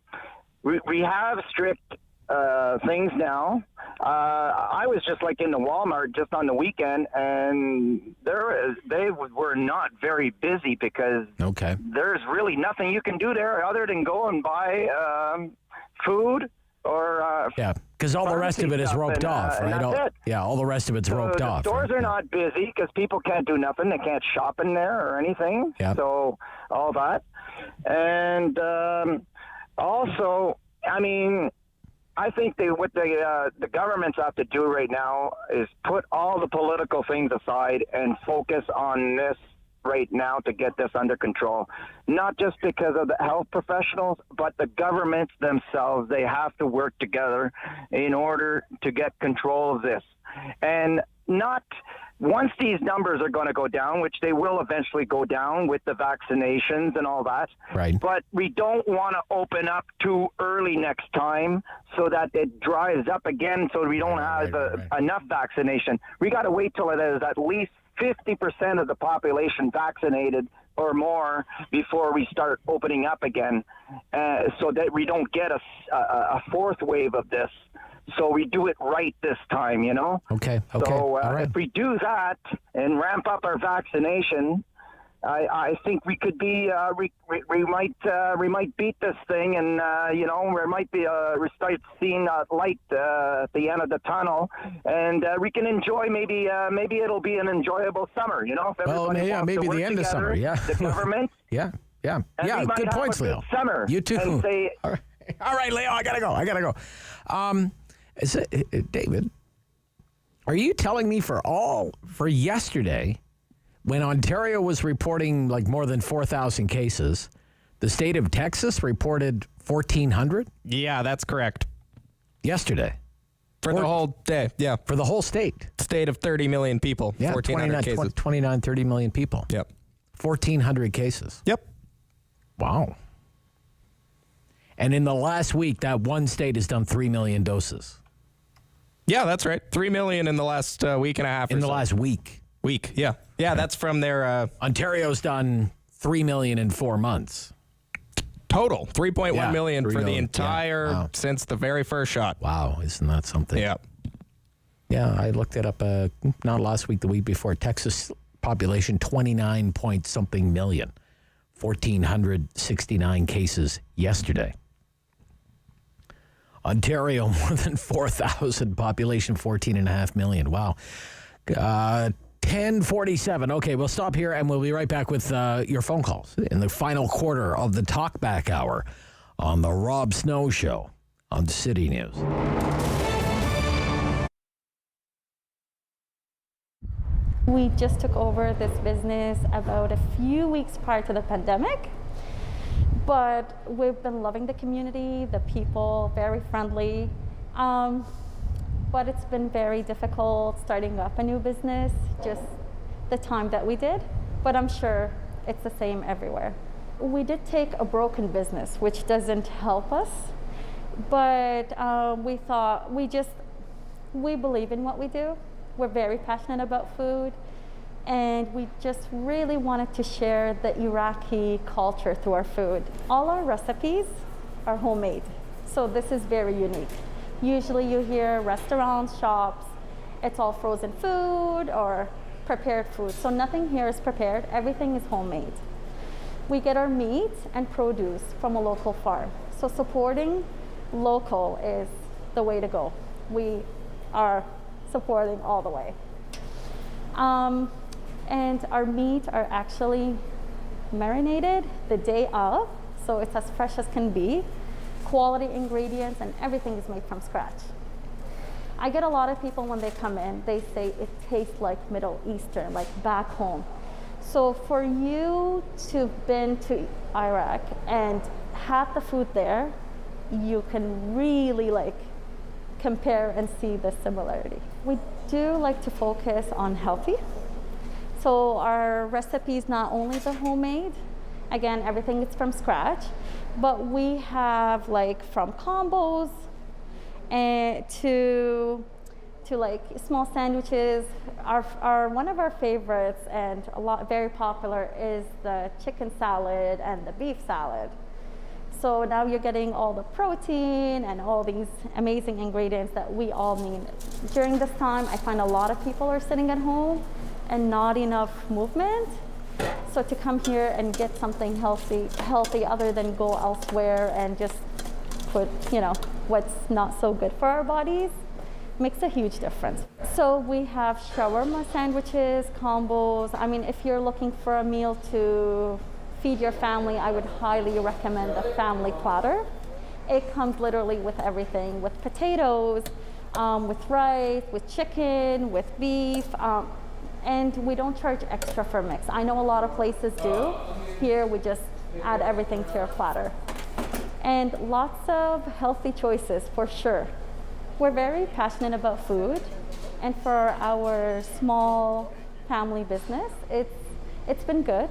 we have strict things now. I was just like in the Walmart just on the weekend, and they were not very busy because there's really nothing you can do there other than go and buy food or because all the rest of it is roped off, right? All the rest of it's roped off. The stores are not busy because people can't do nothing. They can't shop in there or anything. So all that, and also, I mean, I think what the governments have to do right now is put all the political things aside and focus on this right now to get this under control. Not just because of the health professionals, but the governments themselves. They have to work together in order to get control of this. And not once these numbers are going to go down, which they will eventually go down with the vaccinations and all that, right. But we don't want to open up too early next time so that it drives up again so we don't have enough vaccination. We got to wait till it is at least 50% of the population vaccinated or more before we start opening up again, so that we don't get a fourth wave of this. So we do it right this time, you know? Okay. So right. If we do that and ramp up our vaccination, I think we could be we might beat this thing, and you know, there might be we start seeing light at the end of the tunnel, and we can enjoy maybe it'll be an enjoyable summer, you know. If everybody wants maybe to work the end together, of summer. Yeah, the government. yeah. And we might Good have points, a good Leo. Summer. You too. And say, all right, Leo. I gotta go. David, are you telling me for yesterday, when Ontario was reporting like more than 4,000 cases, the state of Texas reported 1,400? Yeah, that's correct. Yesterday. For the whole day, yeah. For the whole state. State of 30 million people, Yeah, 1,400 cases. 30 million people. Yep. 1,400 cases. Yep. Wow. And in the last week, that one state has done 3 million doses. Yeah, that's right. 3 million in the last week and a half. In the last week. Yeah. Yeah, that's from their... Ontario's done 3 million in 4 months. Total, 3.1 million for the entire, since the very first shot. Wow, isn't that something? Yeah. Yeah, I looked it up not last week, the week before. Texas population, 29 point something million. 1,469 cases yesterday. Ontario, more than 4,000, population 14.5 million. Wow. 10:47. Okay, we'll stop here and we'll be right back with your phone calls in the final quarter of the Talkback Hour on the Rob Snow Show on City News. We just took over this business about a few weeks prior to the pandemic. But we've been loving the community, the people, very friendly. But it's been very difficult starting up a new business, just the time that we did. But I'm sure it's the same everywhere. We did take a broken business, which doesn't help us. But we thought, we believe in what we do. We're very passionate about food. And we just really wanted to share the Iraqi culture through our food. All our recipes are homemade, so this is very unique. Usually you hear restaurants, shops, it's all frozen food or prepared food. So nothing here is prepared, everything is homemade. We get our meat and produce from a local farm. So supporting local is the way to go. We are supporting all the way. And our meat are actually marinated the day of, so it's as fresh as can be. Quality ingredients and everything is made from scratch. I get a lot of people when they come in, they say it tastes like Middle Eastern, like back home. So for you to have been to Iraq and have the food there, you can really compare and see the similarity. We do like to focus on healthy. So our recipes, not only the homemade, again, everything is from scratch, but we have from combos and to small sandwiches. One of our favorites and very popular is the chicken salad and the beef salad. So now you're getting all the protein and all these amazing ingredients that we all need. During this time, I find a lot of people are sitting at home and not enough movement. So to come here and get something healthy other than go elsewhere and just put, what's not so good for our bodies, makes a huge difference. So we have shawarma sandwiches, combos. I mean, if you're looking for a meal to feed your family, I would highly recommend the family platter. It comes literally with everything, with potatoes, with rice, with chicken, with beef. And we don't charge extra for mix. I know a lot of places do. Here we just add everything to your platter. And lots of healthy choices for sure. We're very passionate about food. And for our small family business, it's been good.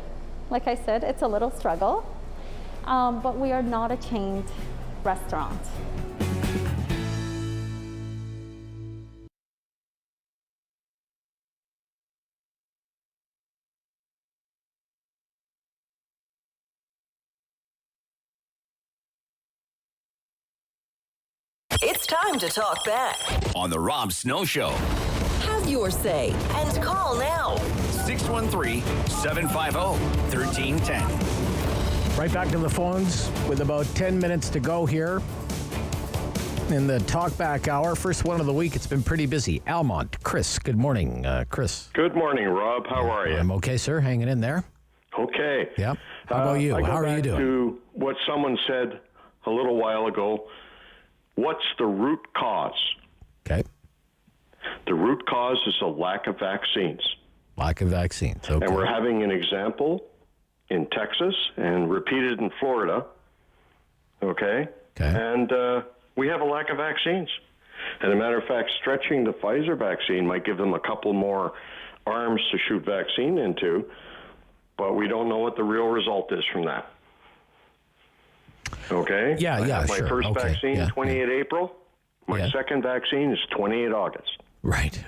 Like I said, it's a little struggle, but we are not a chained restaurant. It's time to talk back. On the Rob Snow Show. Have your say and call now. 613-750-1310. Right back to the phones with about 10 minutes to go here in the talkback hour. First one of the week. It's been pretty busy. Almont, Chris. Good morning, Chris. Good morning, Rob. How are you? I'm okay, sir. Hanging in there. Okay. Yeah. How about you? How are you doing? To what someone said a little while ago. What's the root cause? Okay. The root cause is a lack of vaccines. Lack of vaccines. Okay. And we're having an example in Texas and repeated in Florida. Okay. And we have a lack of vaccines. And as a matter of fact, stretching the Pfizer vaccine might give them a couple more arms to shoot vaccine into, but we don't know what the real result is from that. Okay? Yeah, I had my sure. first Okay. vaccine 28 April. My second vaccine is 28 August. Right.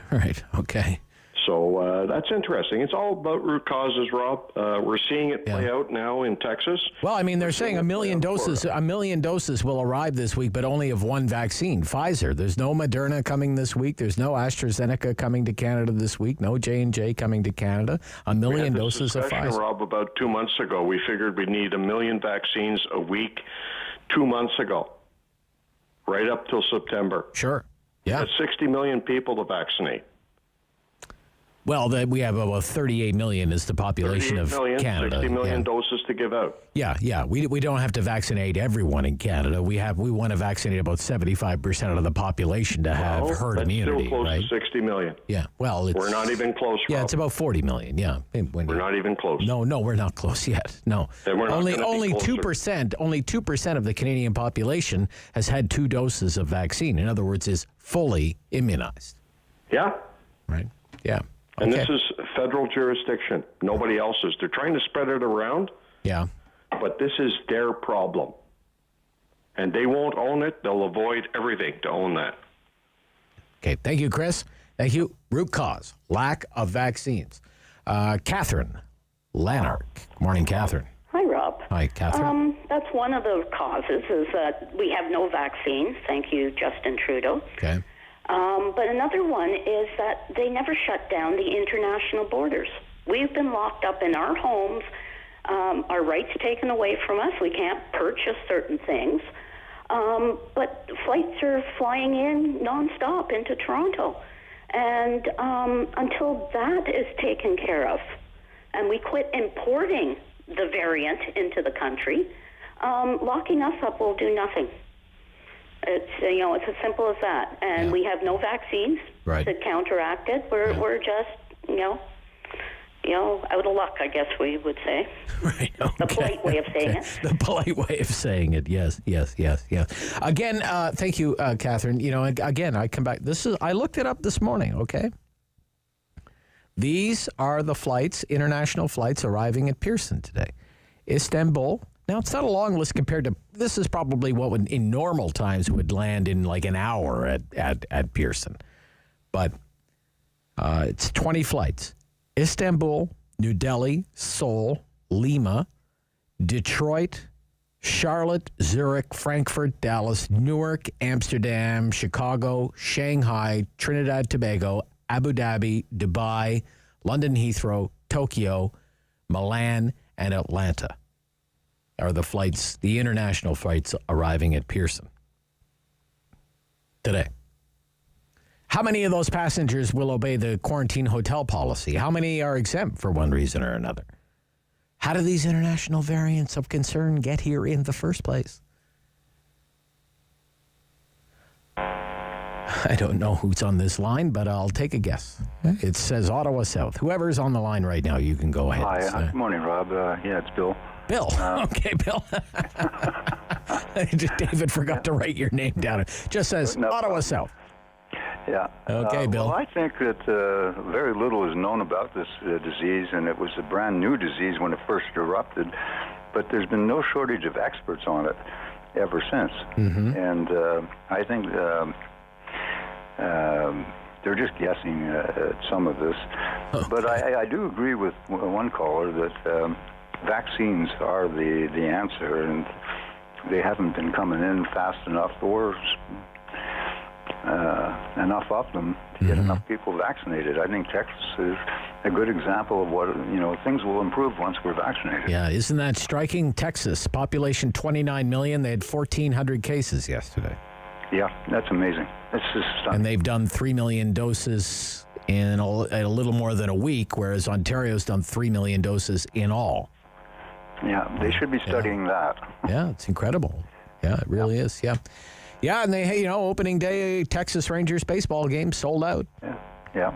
Okay. So that's interesting. It's all about root causes, Rob. We're seeing it play out now in Texas. Well, I mean, they're saying 1 million doses. 1 million doses will arrive this week, but only of one vaccine, Pfizer. There's no Moderna coming this week. There's no AstraZeneca coming to Canada this week. No J&J coming to Canada. 1 million doses of Pfizer. Rob, about 2 months ago, we figured we'd need 1 million vaccines a week 2 months ago, right up till September. Sure. Yeah. That's 60 million people to vaccinate. Well, we have about 38 million is the population of Canada. 60 million doses to give out. Yeah. We don't have to vaccinate everyone in Canada. We want to vaccinate about 75% of the population to have herd immunity. Still close right? to 60 million. Yeah. Well, we're not even close. Yeah, Rob. it's about 40 million. Yeah. We're not even close. No, we're not close yet. No. And we're not only be 2%. Only 2% of the Canadian population has had 2 doses of vaccine. In other words, is fully immunized. Yeah. Right. Yeah. And this is federal jurisdiction. Nobody else's. They're trying to spread it around. Yeah. But this is their problem. And they won't own it. They'll avoid everything to own that. Okay. Thank you, Chris. Thank you. Root cause, lack of vaccines. Catherine Lanark. Good morning, Catherine. Hi, Rob. Hi, Catherine. That's one of the causes is that we have no vaccine. Thank you, Justin Trudeau. Okay. But another one is that they never shut down the international borders. We've been locked up in our homes, our rights taken away from us. We can't purchase certain things. But flights are flying in nonstop into Toronto. And until that is taken care of, and we quit importing the variant into the country, locking us up will do nothing. It's as simple as that, and we have no vaccines to counteract it. We're just out of luck, I guess we would say. Right. Okay. The polite way of saying it. The polite way of saying it. Yes. Again, thank you, Catherine. Again, I come back. I looked it up this morning. Okay. These are the flights, international flights arriving at Pearson today. Istanbul. Now, it's not a long list compared to, this is probably what would, in normal times would land in like an hour at Pearson. But it's 20 flights. Istanbul, New Delhi, Seoul, Lima, Detroit, Charlotte, Zurich, Frankfurt, Dallas, Newark, Amsterdam, Chicago, Shanghai, Trinidad, Tobago, Abu Dhabi, Dubai, London Heathrow, Tokyo, Milan, and Atlanta are the flights, the international flights arriving at Pearson today. How many of those passengers will obey the quarantine hotel policy? How many are exempt for one reason or another? How do these international variants of concern get here in the first place? I don't know who's on this line, but I'll take a guess. It says Ottawa South. Whoever's on the line right now, you can go ahead. Hi, good morning, Rob. It's Bill. Bill. Okay, Bill. David forgot to write your name down. It just says Ottawa South. Yeah. Okay, Bill. Well, I think that very little is known about this disease, and it was a brand new disease when it first erupted, but there's been no shortage of experts on it ever since. Mm-hmm. And I think they're just guessing at some of this. Okay. But I do agree with one caller that vaccines are the answer, and they haven't been coming in fast enough or enough of them to get enough people vaccinated. I think Texas is a good example of what, things will improve once we're vaccinated. Yeah, isn't that striking? Texas, population 29 million. They had 1,400 cases yesterday. Yeah, that's amazing. It's just stunning. And they've done 3 million doses in a little more than a week, whereas Ontario's done 3 million doses in all. Yeah, they should be studying that. Yeah, it's incredible. Yeah, it really is. Yeah. Yeah, and they, opening day Texas Rangers baseball game sold out. Yeah.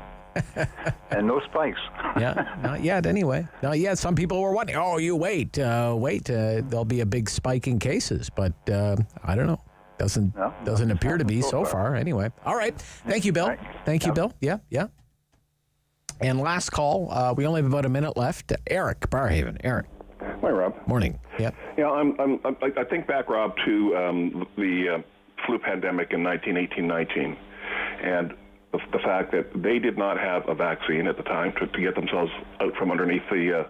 And no spikes. Yeah, not yet anyway. Not yet. Some people were wondering, you wait, there'll be a big spike in cases, but I don't know. Doesn't appear to be so far anyway. All right. Thank you, Bill. Right. Thank you, Bill. Yeah. And last call, we only have about a minute left. Eric, Barhaven. Eric. Hi, Rob. Morning. Yeah. Yeah, I think back, Rob, to the flu pandemic in 1918-19, and the fact that they did not have a vaccine at the time to get themselves out from underneath to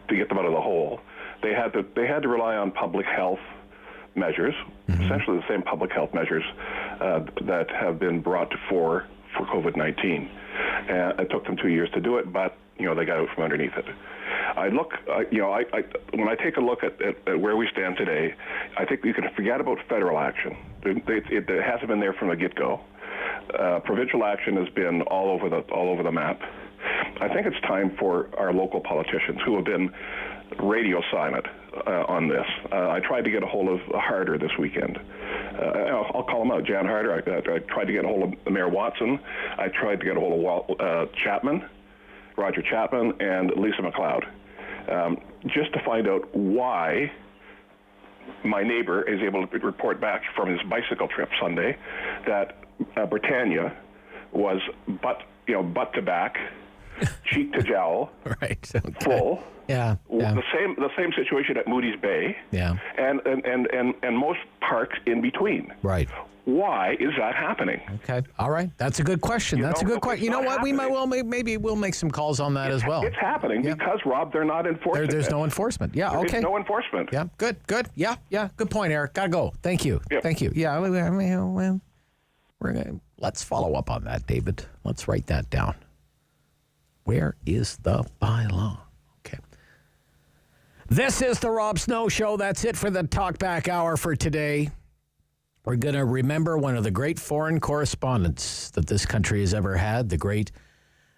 get them out of the hole. They had to rely on public health measures, essentially the same public health measures that have been brought to fore for COVID-19. And it took them 2 years to do it, but they got out from underneath it. When I take a look at where we stand today, I think you can forget about federal action. It hasn't been there from the get-go. Provincial action has been all over the map. I think it's time for our local politicians who have been radio silent on this. I tried to get a hold of Harder this weekend. I'll call him out, Jan Harder. I tried to get a hold of Mayor Watson. I tried to get a hold of Roger Chapman, and Lisa McLeod, just to find out why my neighbor is able to report back from his bicycle trip Sunday that Britannia was butt to back, cheek to jowl, right, okay. Full. Yeah. The same situation at Moody's Bay. Yeah. And most parks in between. Right. Why is that happening? Okay. All right. That's a good question. That's a good question. You know what? Happening. We might well maybe we'll make some calls on that as well. It's happening because, Rob, they're not enforcing it. There's no enforcement. Yeah. Okay. There's no enforcement. Yeah. Good. Yeah. Good point, Eric. Gotta go. Thank you. Yep. Thank you. Yeah. Let's follow up on that, David. Let's write that down. Where is the bylaw? Okay. This is the Rob Snow Show. That's it for the Talkback Hour for today. We're going to remember one of the great foreign correspondents that this country has ever had, the great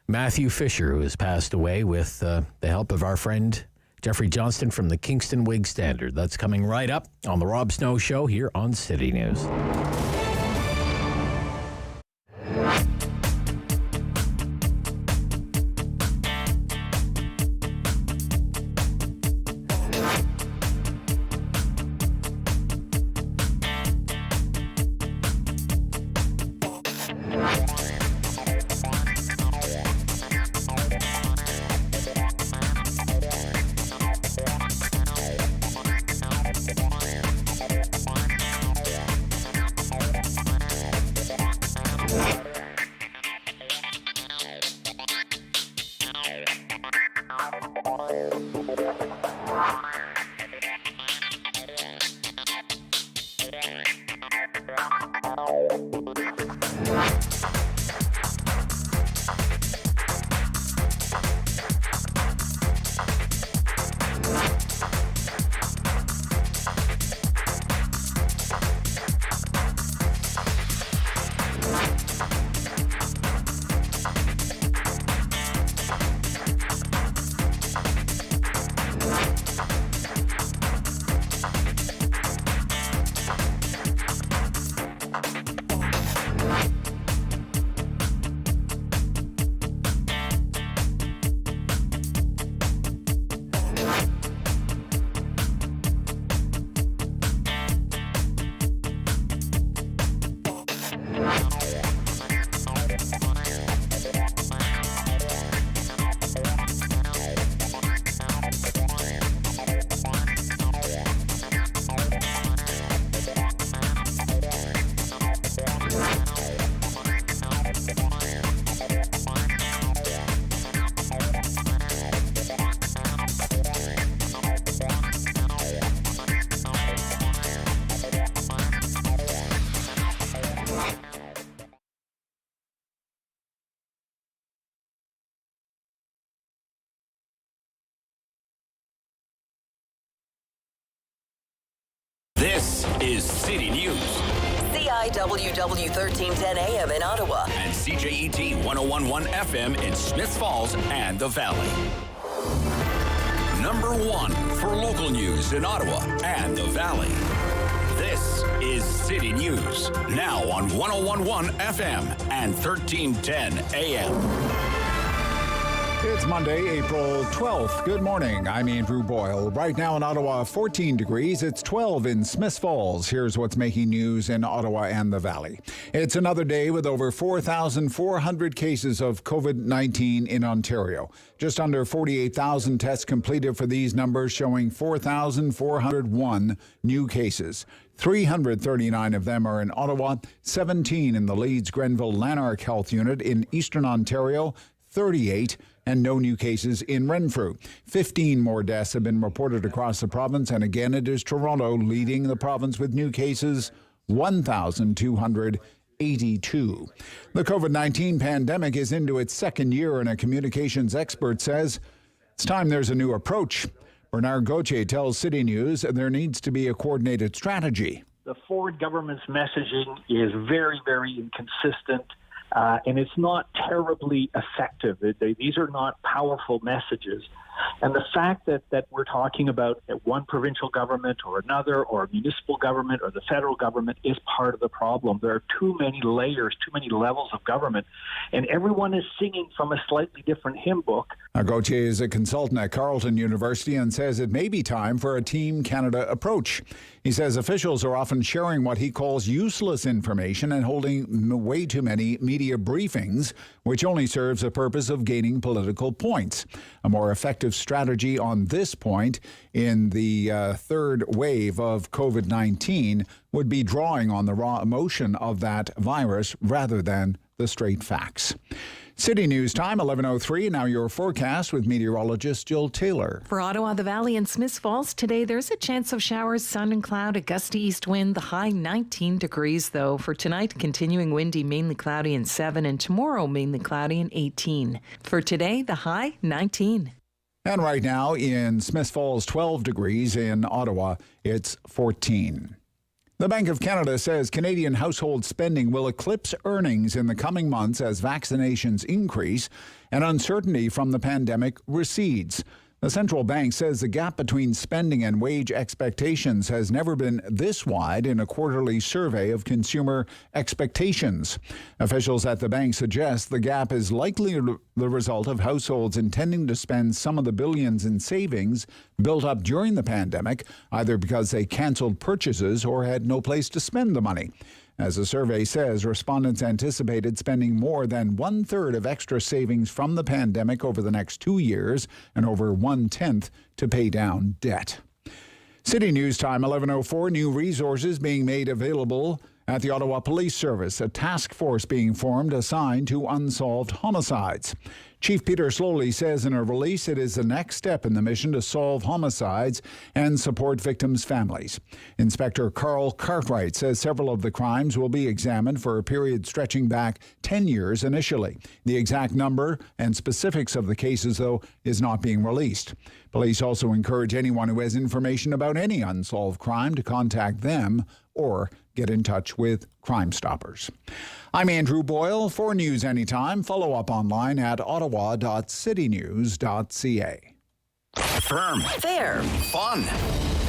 Matthew Fisher, who has passed away with the help of our friend Geoffrey Johnston from the Kingston Whig-Standard. That's coming right up on the Rob Snow Show here on City News. is City News. CIWW 1310 AM in Ottawa. And CJET 1011 FM in Smiths Falls and the Valley. Number 1 for local news in Ottawa and the Valley. This is City News, now on 1011 FM and 1310 AM. It's Monday, April 12th. Good morning. I'm Andrew Boyle. Right now in Ottawa, 14 degrees. It's 12 in Smiths Falls. Here's what's making news in Ottawa and the Valley. It's another day with over 4,400 cases of COVID-19 in Ontario. Just under 48,000 tests completed for these numbers, showing 4,401 new cases. 339 of them are in Ottawa, 17 in the Leeds Grenville Lanark Health Unit in Eastern Ontario, 38 and no new cases in Renfrew. 15 more deaths have been reported across the province, and again it is Toronto leading the province with new cases, 1,282. The COVID-19 pandemic is into its second year, and a communications expert says it's time there's a new approach. Bernard Gauthier tells City News there needs to be a coordinated strategy. The Ford government's messaging is very, very inconsistent. And it's not terribly effective. These are not powerful messages. And the fact that we're talking about one provincial government or another, or a municipal government or the federal government, is part of the problem. There are too many layers, too many levels of government, and everyone is singing from a slightly different hymn book. Gauthier is a consultant at Carleton University and says it may be time for a Team Canada approach. He says officials are often sharing what he calls useless information and holding way too many media briefings, which only serves the purpose of gaining political points. A more effective strategy on this point in the third wave of COVID-19 would be drawing on the raw emotion of that virus rather than the straight facts. City News Time, 11:03. Now your forecast with meteorologist Jill Taylor. For Ottawa, the Valley, and Smiths Falls today, there's a chance of showers, sun and cloud, a gusty east wind. The high 19 degrees, though. For tonight, continuing windy, mainly cloudy, and 7. And tomorrow, mainly cloudy and 18. For today, the high 19. And right now in Smiths Falls, 12 degrees. In Ottawa, it's 14. The Bank of Canada says Canadian household spending will eclipse earnings in the coming months as vaccinations increase and uncertainty from the pandemic recedes. The central bank says the gap between spending and wage expectations has never been this wide in a quarterly survey of consumer expectations. Officials at the bank suggest the gap is likely the result of households intending to spend some of the billions in savings built up during the pandemic, either because they canceled purchases or had no place to spend the money. As the survey says, respondents anticipated spending more than 1/3 of extra savings from the pandemic over the next 2 years and over 1/10 to pay down debt. City News Time, 11:04. New resources being made available at the Ottawa Police Service. A task force being formed assigned to unsolved homicides. Chief Peter Slowly says in a release it is the next step in the mission to solve homicides and support victims' families. Inspector Carl Cartwright says several of the crimes will be examined for a period stretching back 10 years initially. The exact number and specifics of the cases, though, is not being released. Police also encourage anyone who has information about any unsolved crime to contact them or get in touch with Crime Stoppers. I'm Andrew Boyle. For News Anytime, follow up online at ottawa.citynews.ca. Firm. Fair. Fun.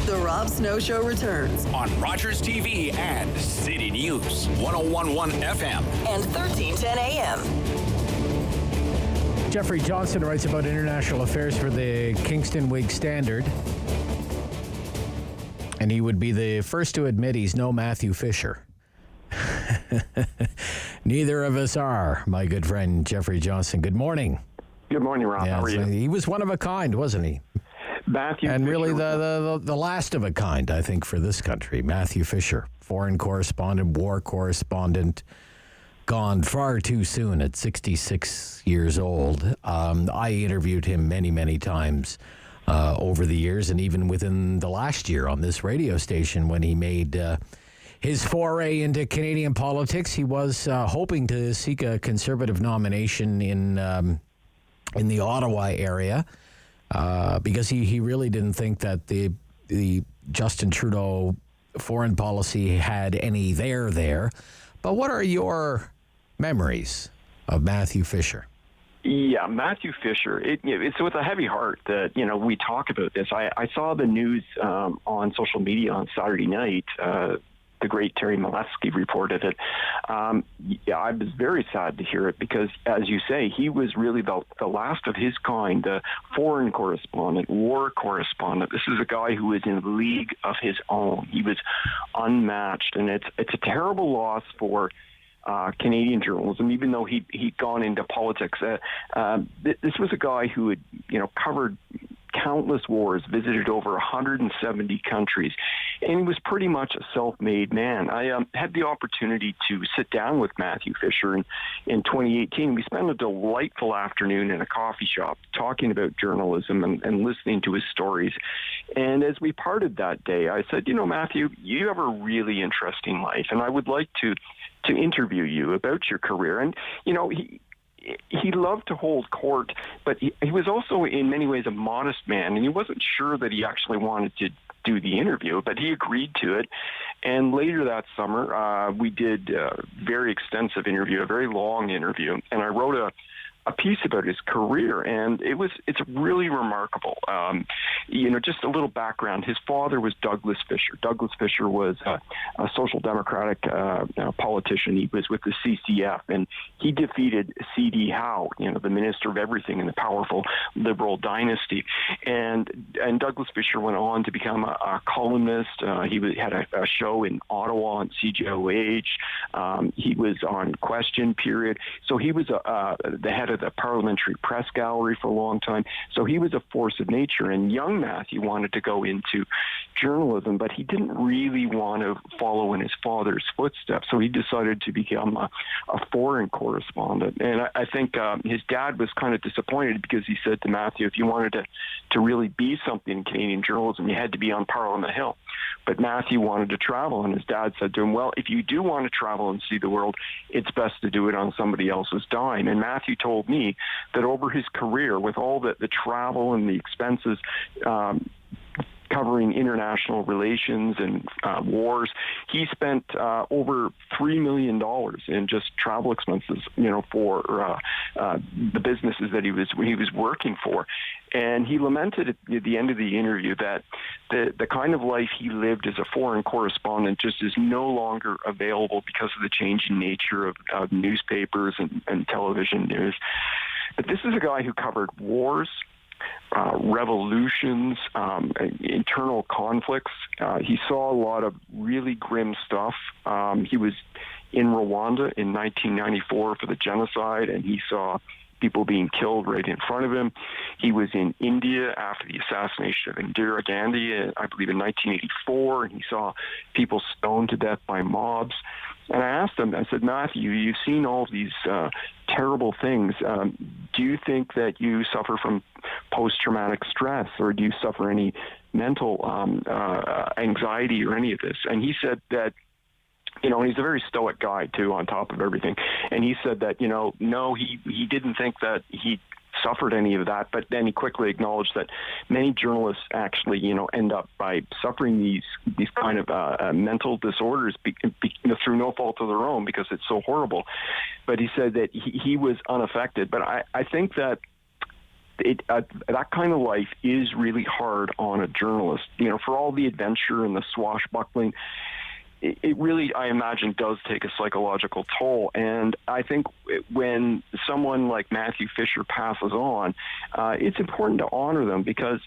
The Rob Snow Show returns on Rogers TV and City News 1011 FM and 1310 AM. Geoffrey Johnston writes about international affairs for the Kingston Whig-Standard. And he would be the first to admit he's no Matthew Fisher. Neither of us are, my good friend Geoffrey Johnston. Good morning. Good morning, Rob. How are you? He was one of a kind, wasn't he? Matthew and Fisher. Really the last of a kind, I think, for this country. Matthew Fisher, foreign correspondent, war correspondent, gone far too soon at 66 years old. I interviewed him many, many times over the years, and even within the last year on this radio station when he made his foray into Canadian politics. He was hoping to seek a Conservative nomination in the Ottawa area because he really didn't think that the Justin Trudeau foreign policy had any there. But what are your memories of Matthew Fisher? Yeah, Matthew Fisher. It's with a heavy heart that we talk about this. I saw the news on social media on Saturday night. The great Terry Malesky reported it. I was very sad to hear it because, as you say, he was really the last of his kind, the foreign correspondent, war correspondent. This is a guy who is in a league of his own. He was unmatched, and it's a terrible loss for Canadian journalism, even though he'd gone into politics. This was a guy who had, covered countless wars, visited over 170 countries, and he was pretty much a self-made man. I had the opportunity to sit down with Matthew Fisher in 2018. We spent a delightful afternoon in a coffee shop talking about journalism and listening to his stories. And as we parted that day, I said, Matthew, you have a really interesting life, and I would like to interview you about your career. And, he loved to hold court, but he was also in many ways a modest man, and he wasn't sure that he actually wanted to do the interview, but he agreed to it. And later that summer, we did a very extensive interview, a very long interview, and I wrote a piece about his career, and it's really remarkable. Just a little background. His father was Douglas Fisher. Douglas Fisher was a social democratic politician. He was with the CCF, and he defeated C.D. Howe, the minister of everything in the powerful Liberal dynasty. And Douglas Fisher went on to become a columnist. He had a show in Ottawa on CJOH. He was on Question Period. So he was the head of the Parliamentary Press Gallery for a long time. So he was a force of nature. And young Matthew wanted to go into journalism, but he didn't really want to follow in his father's footsteps. So he decided to become a foreign correspondent. And I think his dad was kind of disappointed because he said to Matthew, if you wanted to really be something in Canadian journalism, you had to be on Parliament Hill. But Matthew wanted to travel, and his dad said to him, well, if you do want to travel and see the world, it's best to do it on somebody else's dime. And Matthew told me that over his career, with all the travel and the expenses, covering international relations and wars, he spent over $3 million in just travel expenses, for the businesses that he was working for. And he lamented at the end of the interview that the kind of life he lived as a foreign correspondent just is no longer available because of the changing nature of newspapers and television news. But this is a guy who covered wars, revolutions, internal conflicts. He saw a lot of really grim stuff. He was in Rwanda in 1994 for the genocide, and he saw people being killed right in front of him. He was in India after the assassination of Indira Gandhi, I believe in 1984, and he saw people stoned to death by mobs. And I asked him, I said, Matthew, you've seen all these terrible things. Do you think that you suffer from post-traumatic stress, or do you suffer any mental anxiety or any of this? And he said that, and he's a very stoic guy, too, on top of everything. And he said that, no, he didn't think that he suffered any of that, but then he quickly acknowledged that many journalists actually, end up by suffering these kind of mental disorders through no fault of their own because it's so horrible. But he said that he was unaffected. But I think that that kind of life is really hard on a journalist, for all the adventure and the swashbuckling. It really, I imagine, does take a psychological toll. And I think when someone like Matthew Fisher passes on, it's important to honor them because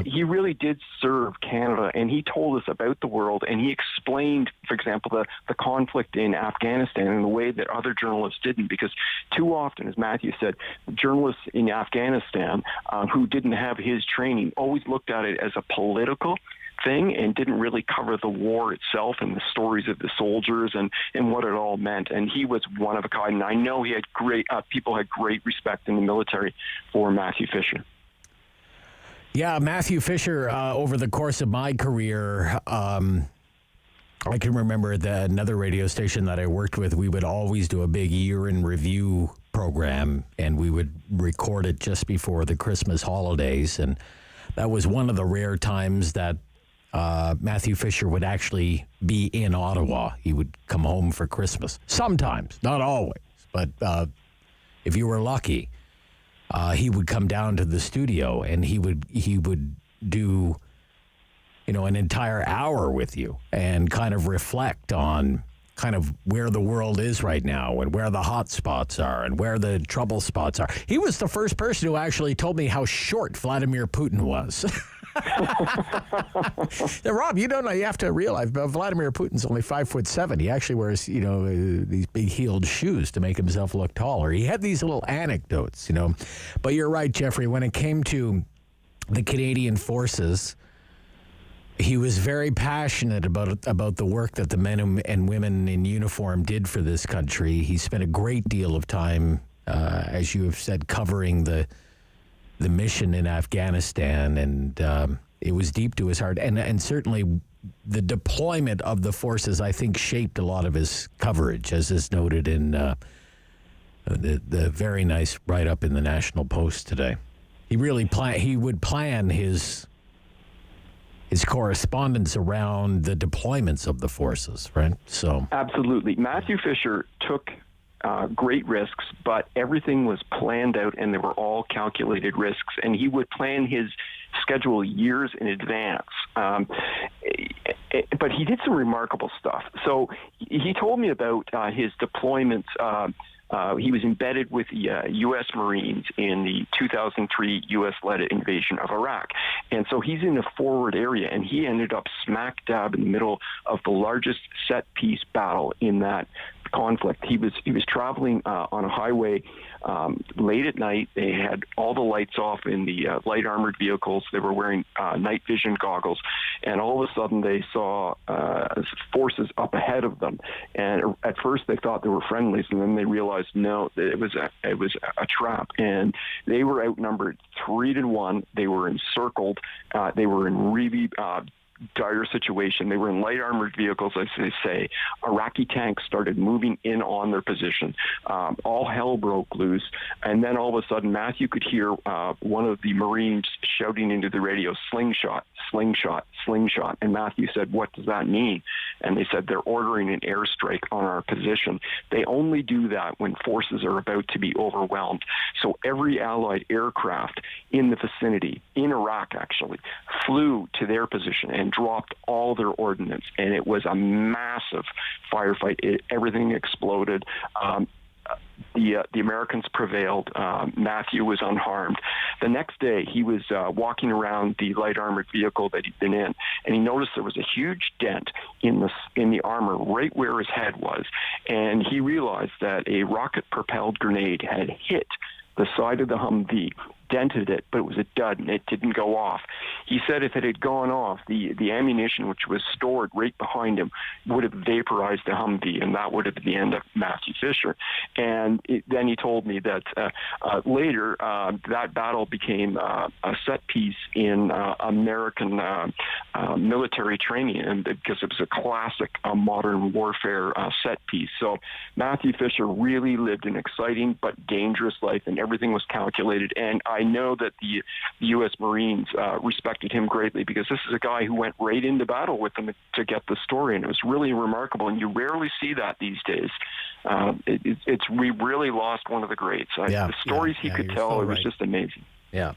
he really did serve Canada, and he told us about the world, and he explained, for example, the conflict in Afghanistan in a way that other journalists didn't, because too often, as Matthew said, journalists in Afghanistan who didn't have his training always looked at it as a political thing and didn't really cover the war itself and the stories of the soldiers and what it all meant. And he was one of a kind. And I know he had people had great respect in the military for Matthew Fisher. Yeah, Matthew Fisher, over the course of my career, I can remember another radio station that I worked with, we would always do a big year in review program, and we would record it just before the Christmas holidays. And that was one of the rare times that Matthew Fisher would actually be in Ottawa. He would come home for Christmas. Sometimes, not always, but if you were lucky, he would come down to the studio and he would do, an entire hour with you and kind of reflect on kind of where the world is right now and where the hot spots are and where the trouble spots are. He was the first person who actually told me how short Vladimir Putin was. Now, Rob, you don't know. You have to realize, but Vladimir Putin's only 5'7". He actually wears, these big heeled shoes to make himself look taller. He had these little anecdotes, But you're right, Geoffrey. When it came to the Canadian Forces, he was very passionate about the work that the men and women in uniform did for this country. He spent a great deal of time, as you have said, covering the mission in Afghanistan, and it was deep to his heart. And certainly the deployment of the forces, I think, shaped a lot of his coverage, as is noted in the very nice write-up in the National Post today. He really would plan his correspondence around the deployments of the forces, right? So absolutely. Matthew Fisher took great risks, but everything was planned out and they were all calculated risks, and he would plan his schedule years in advance. But he did some remarkable stuff. So he told me about his deployments. He was embedded with the U.S. Marines in the 2003 U.S.-led invasion of Iraq. And so he's in the forward area, and he ended up smack dab in the middle of the largest set-piece battle in that conflict. He was traveling on a highway late at night. They had all the lights off in the light armored vehicles. They were wearing night vision goggles, and all of a sudden they saw forces up ahead of them. And at first they thought they were friendlies, and then they realized no, it was a trap. And they were outnumbered 3-1. They were encircled. They were in really dire situation. They were in light armored vehicles, as they say. Iraqi tanks started moving in on their position. All hell broke loose. And then all of a sudden, Matthew could hear one of the Marines shouting into the radio, "Slingshot, slingshot, slingshot." And Matthew said, "What does that mean?" And they said, "They're ordering an airstrike on our position." They only do that when forces are about to be overwhelmed. So every Allied aircraft in the vicinity, in Iraq actually, flew to their position and dropped all their ordnance, and it was a massive firefight. Everything exploded. The Americans prevailed. Matthew was unharmed. The next day, he was walking around the light armored vehicle that he'd been in, and he noticed there was a huge dent in the armor right where his head was, and he realized that a rocket-propelled grenade had hit the side of the Humvee, dented it, but it was a dud and it didn't go off. He said if it had gone off, the ammunition which was stored right behind him would have vaporized the Humvee, and that would have been the end of Matthew Fisher. And then he told me that later that battle became a set piece in American military training, and because it was a classic modern warfare set piece. So Matthew Fisher really lived an exciting but dangerous life, and everything was calculated. And I know that the U.S. Marines respected him greatly, because this is a guy who went right into battle with them to get the story, and it was really remarkable, and you rarely see that these days. We really lost one of the greats. The stories he could tell, it was just amazing. Yeah.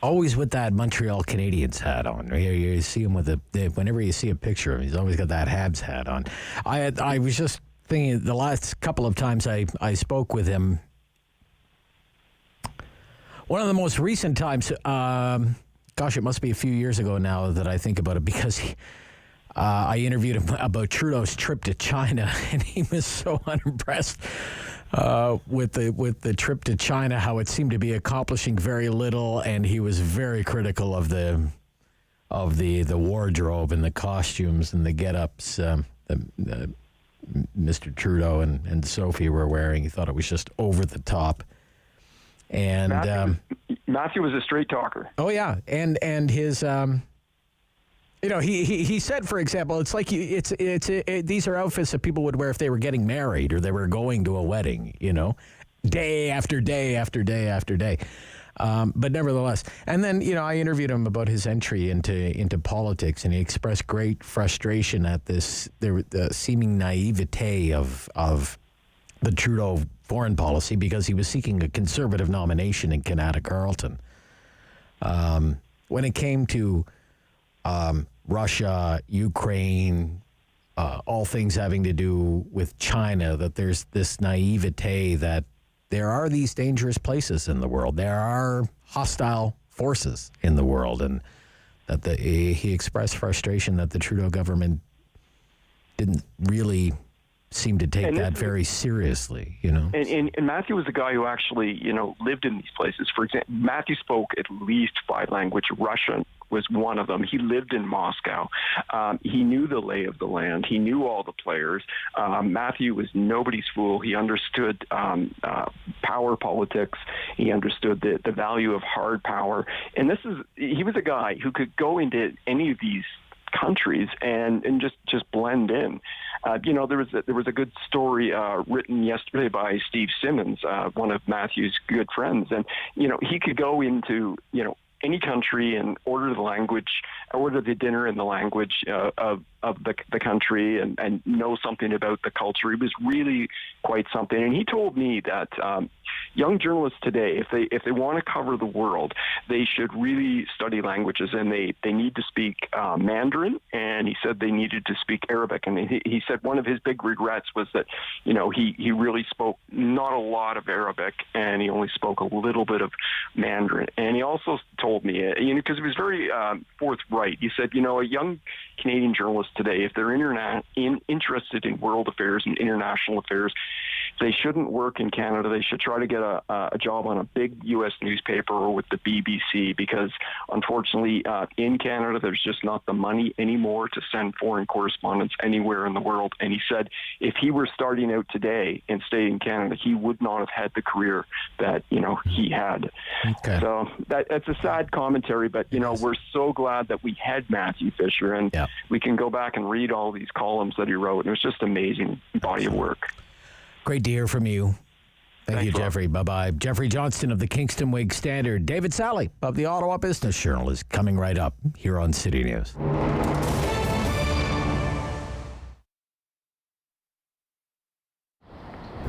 Always with that Montreal Canadiens hat on. You see him with whenever you see a picture of him, he's always got that Habs hat on. I was just thinking the last couple of times I spoke with him, one of the most recent times, it must be a few years ago now that I think about it, because I interviewed him about Trudeau's trip to China, and he was so unimpressed with the trip to China, how it seemed to be accomplishing very little, and he was very critical of the wardrobe and the costumes and the get-ups that Mr. Trudeau and Sophie were wearing. He thought it was just over the top. And Matthew was a straight talker. Oh yeah, and his he said, for example, it's like these are outfits that people would wear if they were getting married or they were going to a wedding. Day after day after day after day. But nevertheless, and then, I interviewed him about his entry into politics, and he expressed great frustration at the seeming naivete of the Trudeau foreign policy, because he was seeking a conservative nomination in Canada Carleton. When it came to Russia, Ukraine, all things having to do with China, that there's this naivete that there are these dangerous places in the world. There are hostile forces in the world, and that he expressed frustration that the Trudeau government didn't really seem to take that very seriously, And Matthew was a guy who actually, lived in these places. For example, Matthew spoke at least 5 languages. Russian was one of them. He lived in Moscow. He knew the lay of the land. He knew all the players. Matthew was nobody's fool. He understood power politics. He understood the value of hard power. And he was a guy who could go into any of these countries and just blend in. There was a good story written yesterday by Steve Simmons, one of Matthew's good friends, and he could go into any country and order the dinner in the language of the country and know something about the culture. He was really quite something. And he told me that young journalists today, if they want to cover the world, they should really study languages, and they need to speak Mandarin, and he said they needed to speak Arabic. And he said one of his big regrets was that, he really spoke not a lot of Arabic, and he only spoke a little bit of Mandarin. And he also told me, because he was very forthright, he said, a young Canadian journalist today, if they're interested in world affairs and international affairs, they shouldn't work in Canada. They should try to get a job on a big U.S. newspaper or with the BBC, because unfortunately in Canada there's just not the money anymore to send foreign correspondents anywhere in the world. And he said if he were starting out today and stayed in Canada, he would not have had the career that he had. Okay. So that's a sad commentary, but we're so glad that we had Matthew Fisher, and we can go back and read all these columns that he wrote. And it was just amazing body of work. Great to hear from you. Thank you, Geoffrey. Bye-bye. Geoffrey Johnston of the Kingston Whig-Standard. David Sali of the Ottawa Business Journal is coming right up here on City News.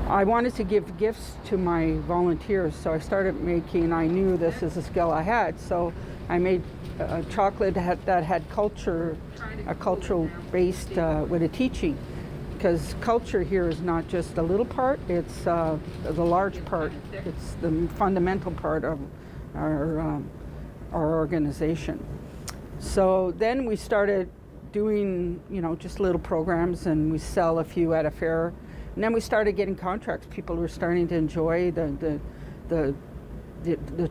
I wanted to give gifts to my volunteers, so I started making, I knew this is a skill I had, so I made chocolate that had culture, a cultural based with a teaching. Because culture here is not just a little part, it's the large part. It's the fundamental part of our organization. So then we started doing, just little programs, and we sell a few at a fair. And then we started getting contracts. People were starting to enjoy the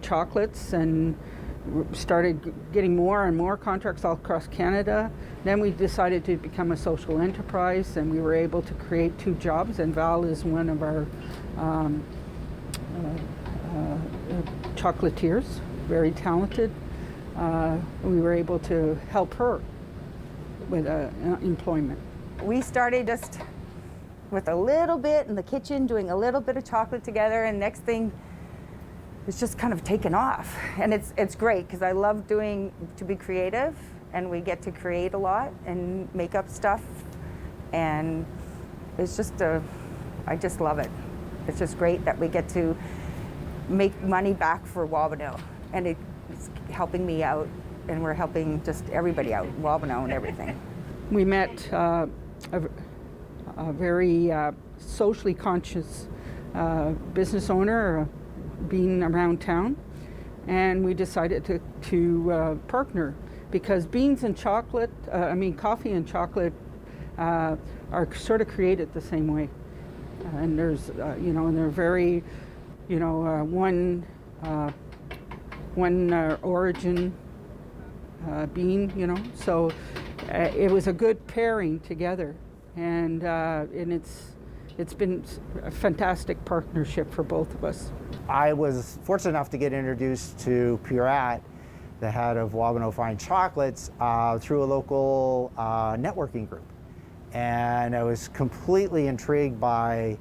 chocolates, and started getting more and more contracts all across Canada. Then we decided to become a social enterprise, and we were able to create 2 jobs, and Val is one of our chocolatiers, very talented. We were able to help her with employment. We started just with a little bit in the kitchen, doing a little bit of chocolate together, and next thing, it's just kind of taken off. And it's great, because I love to be creative, and we get to create a lot and make up stuff. And it's just I just love it. It's just great that we get to make money back for Wabano. And it's helping me out, and we're helping just everybody out, Wabano and everything. We met a very socially conscious business owner, being around town, and we decided to partner, because beans and chocolate, coffee and chocolate are sort of created the same way, and there's and they're very one origin bean, so it was a good pairing together, and it's been a fantastic partnership for both of us. I was fortunate enough to get introduced to Purat, the head of Wabano Fine Chocolates, through a local networking group. And I was completely intrigued by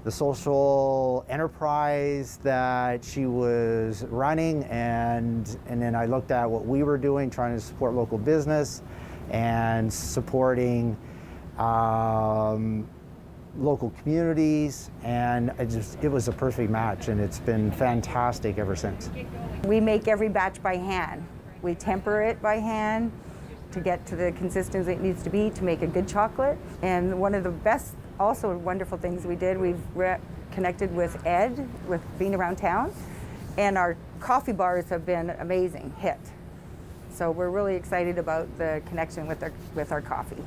the social enterprise that she was running, and then I looked at what we were doing, trying to support local business and supporting local communities, and it was a perfect match, and it's been fantastic ever since. We make every batch by hand. We temper it by hand to get to the consistency it needs to be to make a good chocolate. And one of the best, also wonderful things we did, we've connected with Ed, with being around town, and our coffee bars have been amazing hit. So we're really excited about the connection with our coffee.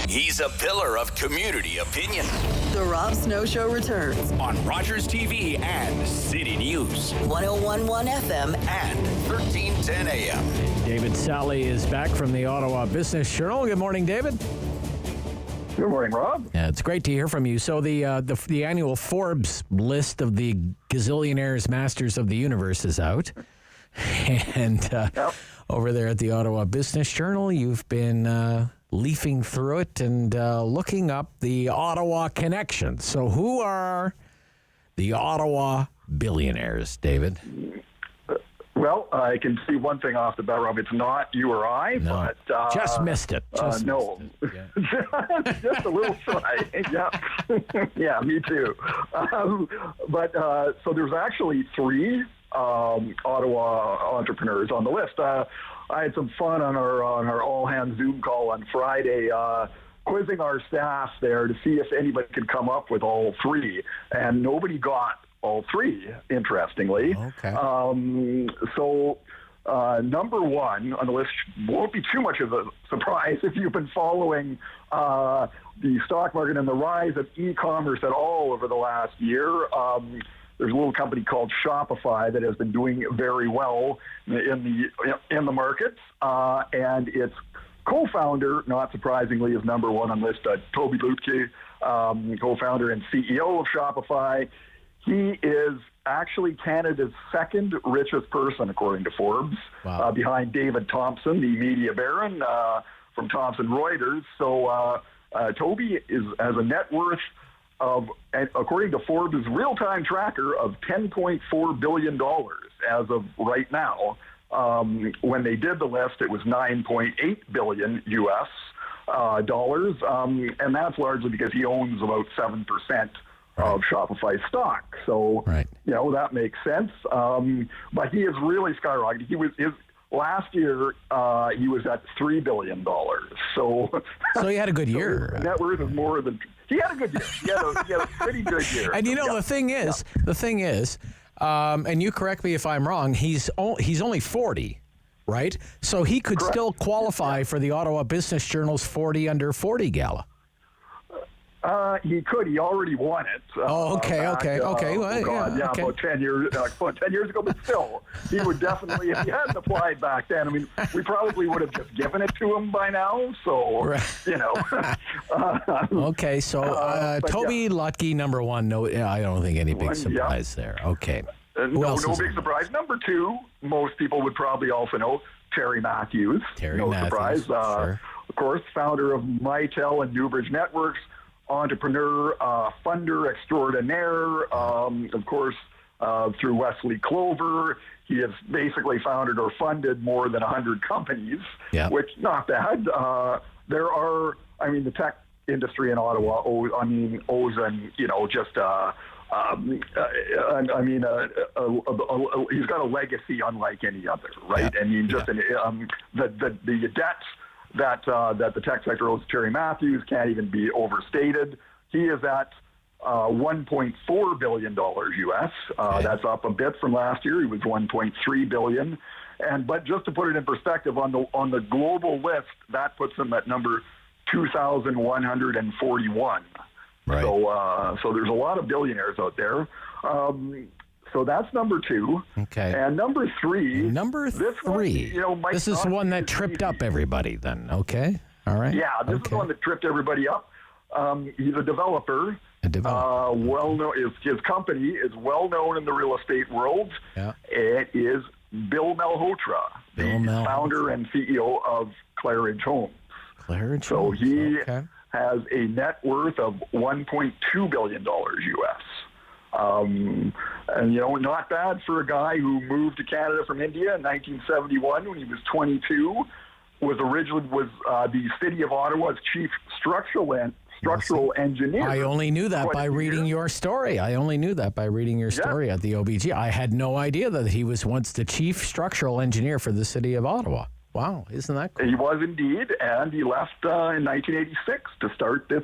He's a pillar of community opinion. The Rob Snow Show returns on Rogers TV and City News. 101.1 FM and 1310 AM. David Sali is back from the Ottawa Business Journal. Good morning, David. Good morning, Rob. Yeah, it's great to hear from you. So the annual Forbes list of the gazillionaires masters of the universe is out. And over there at the Ottawa Business Journal, you've been leafing through it and looking up the Ottawa connection. So who are the Ottawa billionaires, David? Well, I can see one thing off the bat, Rob. It's not you or I, no. but... just missed it. No. Missed it. Yeah. Just a little try. Yeah. Yeah, me too. So there's actually 3 Ottawa entrepreneurs on the list. I had some fun on our all-hands Zoom call on Friday, quizzing our staff there to see if anybody could come up with all 3, and nobody got all 3, interestingly. Okay. So number 1 on the list won't be too much of a surprise if you've been following the stock market and the rise of e-commerce at all over the last year. There's a little company called Shopify that has been doing very well in the markets, and its co-founder, not surprisingly, is number 1 on the list. Toby Lutke, co-founder and CEO of Shopify. He is actually Canada's 2nd richest person, according to Forbes, behind David Thompson, the media baron from Thomson Reuters. So Toby has a net worth of, according to Forbes' real-time tracker, of $10.4 billion as of right now. When they did the list, it was $9.8 billion US dollars, and that's largely because he owns about 7% of Shopify stock. So, that makes sense. But he has really skyrocketed. Last year, he was at $3 billion. So he had a good year. Net worth is more than... He had a good year. He had a pretty good year. And the thing is, and you correct me if I'm wrong, he's only 40, right? So he could still qualify for the Ottawa Business Journal's 40 under 40 gala. He could. He already won it. Okay. About 10 years ago. But still, he would definitely, if he hadn't applied back then, I mean, we probably would have just given it to him by now. So, Okay, so Toby Lutke, number 1. No, I don't think any big surprise there. Okay. No big surprise. Number 2, most people would probably also know, Terry Matthews. Surprise. Sure. Of course, founder of Mitel and Newbridge Networks, entrepreneur, funder extraordinaire, of course, through Wesley Clover. He has basically founded or funded more than 100 companies, which not bad. There are, the tech industry in Ottawa owes he's got a legacy unlike any other, right? The debt that the tech sector owes Terry Matthews can't even be overstated. He is at $1.4 billion US. That's up a bit from last year. He was $1.3 billion. But just to put it in perspective, on the global list, that puts him at number 2,141. Right. So there's a lot of billionaires out there. So that's number 2. Okay. And number 3. This is the one that tripped up everybody then. Okay. All right. Yeah, this is the one that tripped everybody up. He's a developer. Well known. His company is well known in the real estate world. Yeah. It is Bill Malhotra, the founder and CEO of Claridge Homes. Claire Jones. So he has a net worth of $1.2 billion U.S. And, not bad for a guy who moved to Canada from India in 1971 when he was 22, was the City of Ottawa's chief structural engineer. I only knew that by reading your story. At the OBG. I had no idea that he was once the chief structural engineer for the City of Ottawa. Wow, isn't that cool? He was indeed, and he left in 1986 to start this,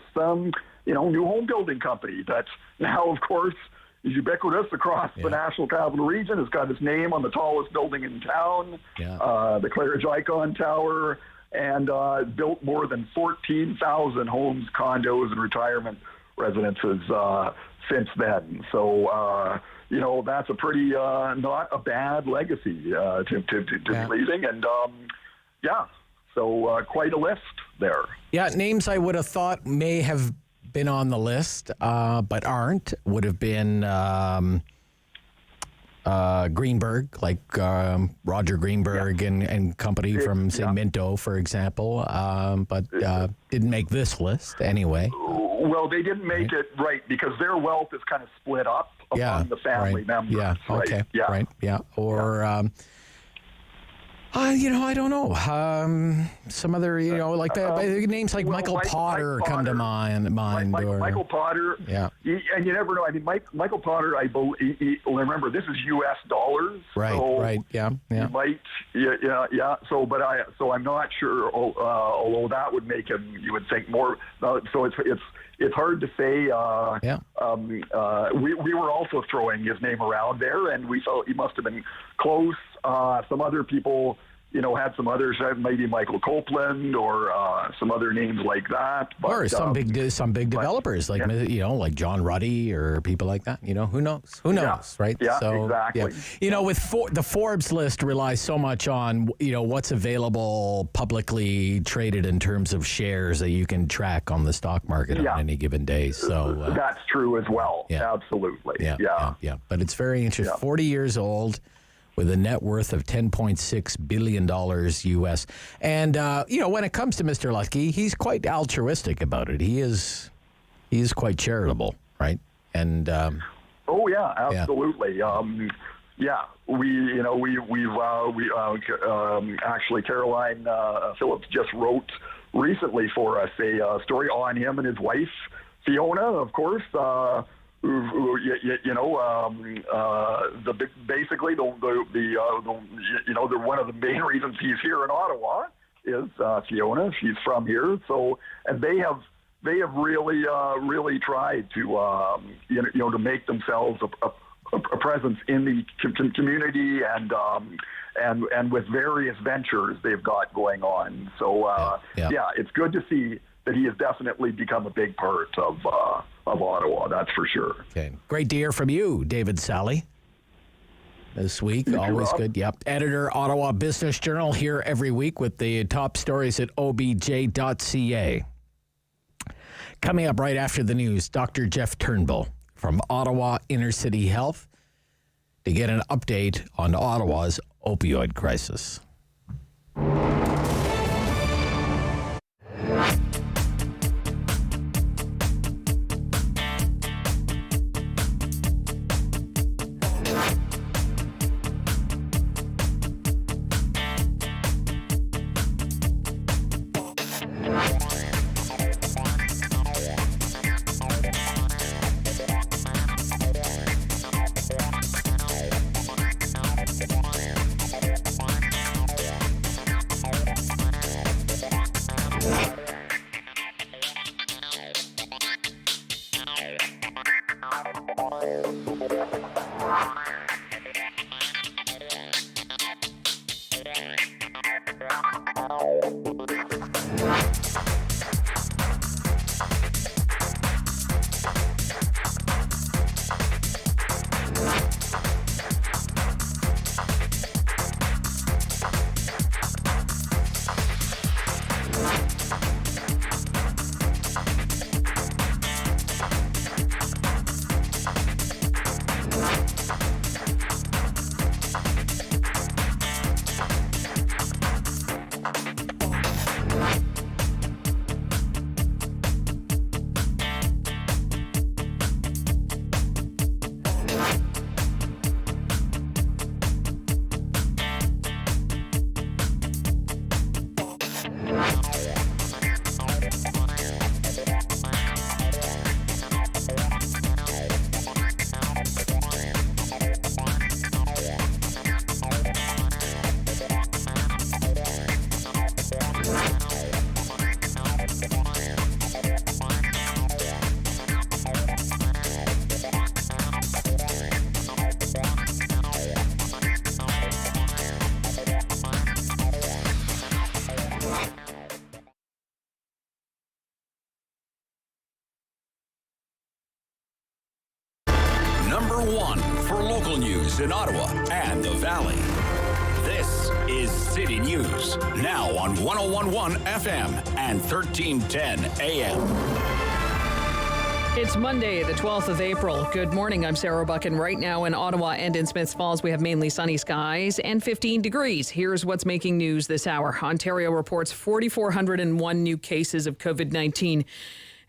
new home building company that now, of course, is ubiquitous across the National Capital Region. It's got its name on the tallest building in town, the Claridge Icon Tower, and built more than 14,000 homes, condos, and retirement residences since then. So, that's a pretty not a bad legacy to be leaving. And, so quite a list there. Yeah, names I would have thought may have been on the list, but aren't, would have been Greenberg, like Roger Greenberg and company from St. Minto, for example, but didn't make this list anyway. Well, they didn't make it right because their wealth is kind of split up among the family members. Yeah, okay, or... I don't know. Some other, like names like Michael Potter come to mind. Michael Potter. Yeah. And you never know. I mean, Michael Potter, I believe, remember, this is U.S. dollars. Right, so right. Yeah. He might, So, I'm not sure, although that would make him, you would think more. So it's hard to say. We were also throwing his name around there, and we felt he must have been close. Some other people, had some others, maybe Michael Copeland or some other names like that. But, or some big developers like like John Ruddy or people like that. Who knows? Right? Yeah, so, exactly. Yeah. With the Forbes list relies so much on what's available publicly traded in terms of shares that you can track on the stock market on any given day. So that's true as well. Yeah. Absolutely. Yeah. But it's very interesting. 40 years old, with a net worth of $10.6 billion U.S. And, when it comes to Mr. Lusky, he's quite altruistic about it. He is quite charitable, right? And absolutely. Actually Caroline Phillips just wrote recently for us a story on him and his wife, Fiona, of course, basically the one of the main reasons he's here in Ottawa is Fiona. She's from here, so and they have really tried to to make themselves a presence in the community and with various ventures they've got going on. So it's good to see that he has definitely become a big part of Ottawa, that's for sure. Okay. Great to hear from you, David Sali. This week, always good. Yep. Editor, Ottawa Business Journal, here every week with the top stories at obj.ca. Coming up right after the news, Dr. Jeff Turnbull from Ottawa Inner City Health to get an update on Ottawa's opioid crisis. one for local news in Ottawa and the Valley. This is City News, now on 101.1 FM and 1310 AM. It's Monday, the 12th of April. Good morning. I'm Sarah Buchan. Right now in Ottawa and in Smiths Falls, we have mainly sunny skies and 15 degrees. Here's what's making news this hour. Ontario reports 4,401 new cases of COVID-19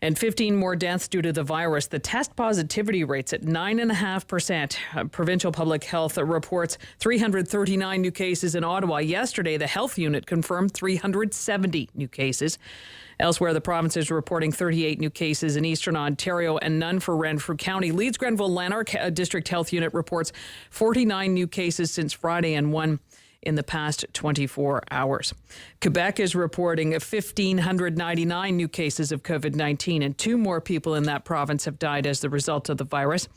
and 15 more deaths due to the virus. The test positivity rate's at 9.5%. Provincial Public Health reports 339 new cases in Ottawa. Yesterday, the health unit confirmed 370 new cases. Elsewhere, the province is reporting 38 new cases in Eastern Ontario and none for Renfrew County. Leeds Grenville Lanark District Health Unit reports 49 new cases since Friday and one in the past 24 hours. Quebec is reporting 1,599 new cases of COVID-19, and 2 more people in that province have died as the result of the virus.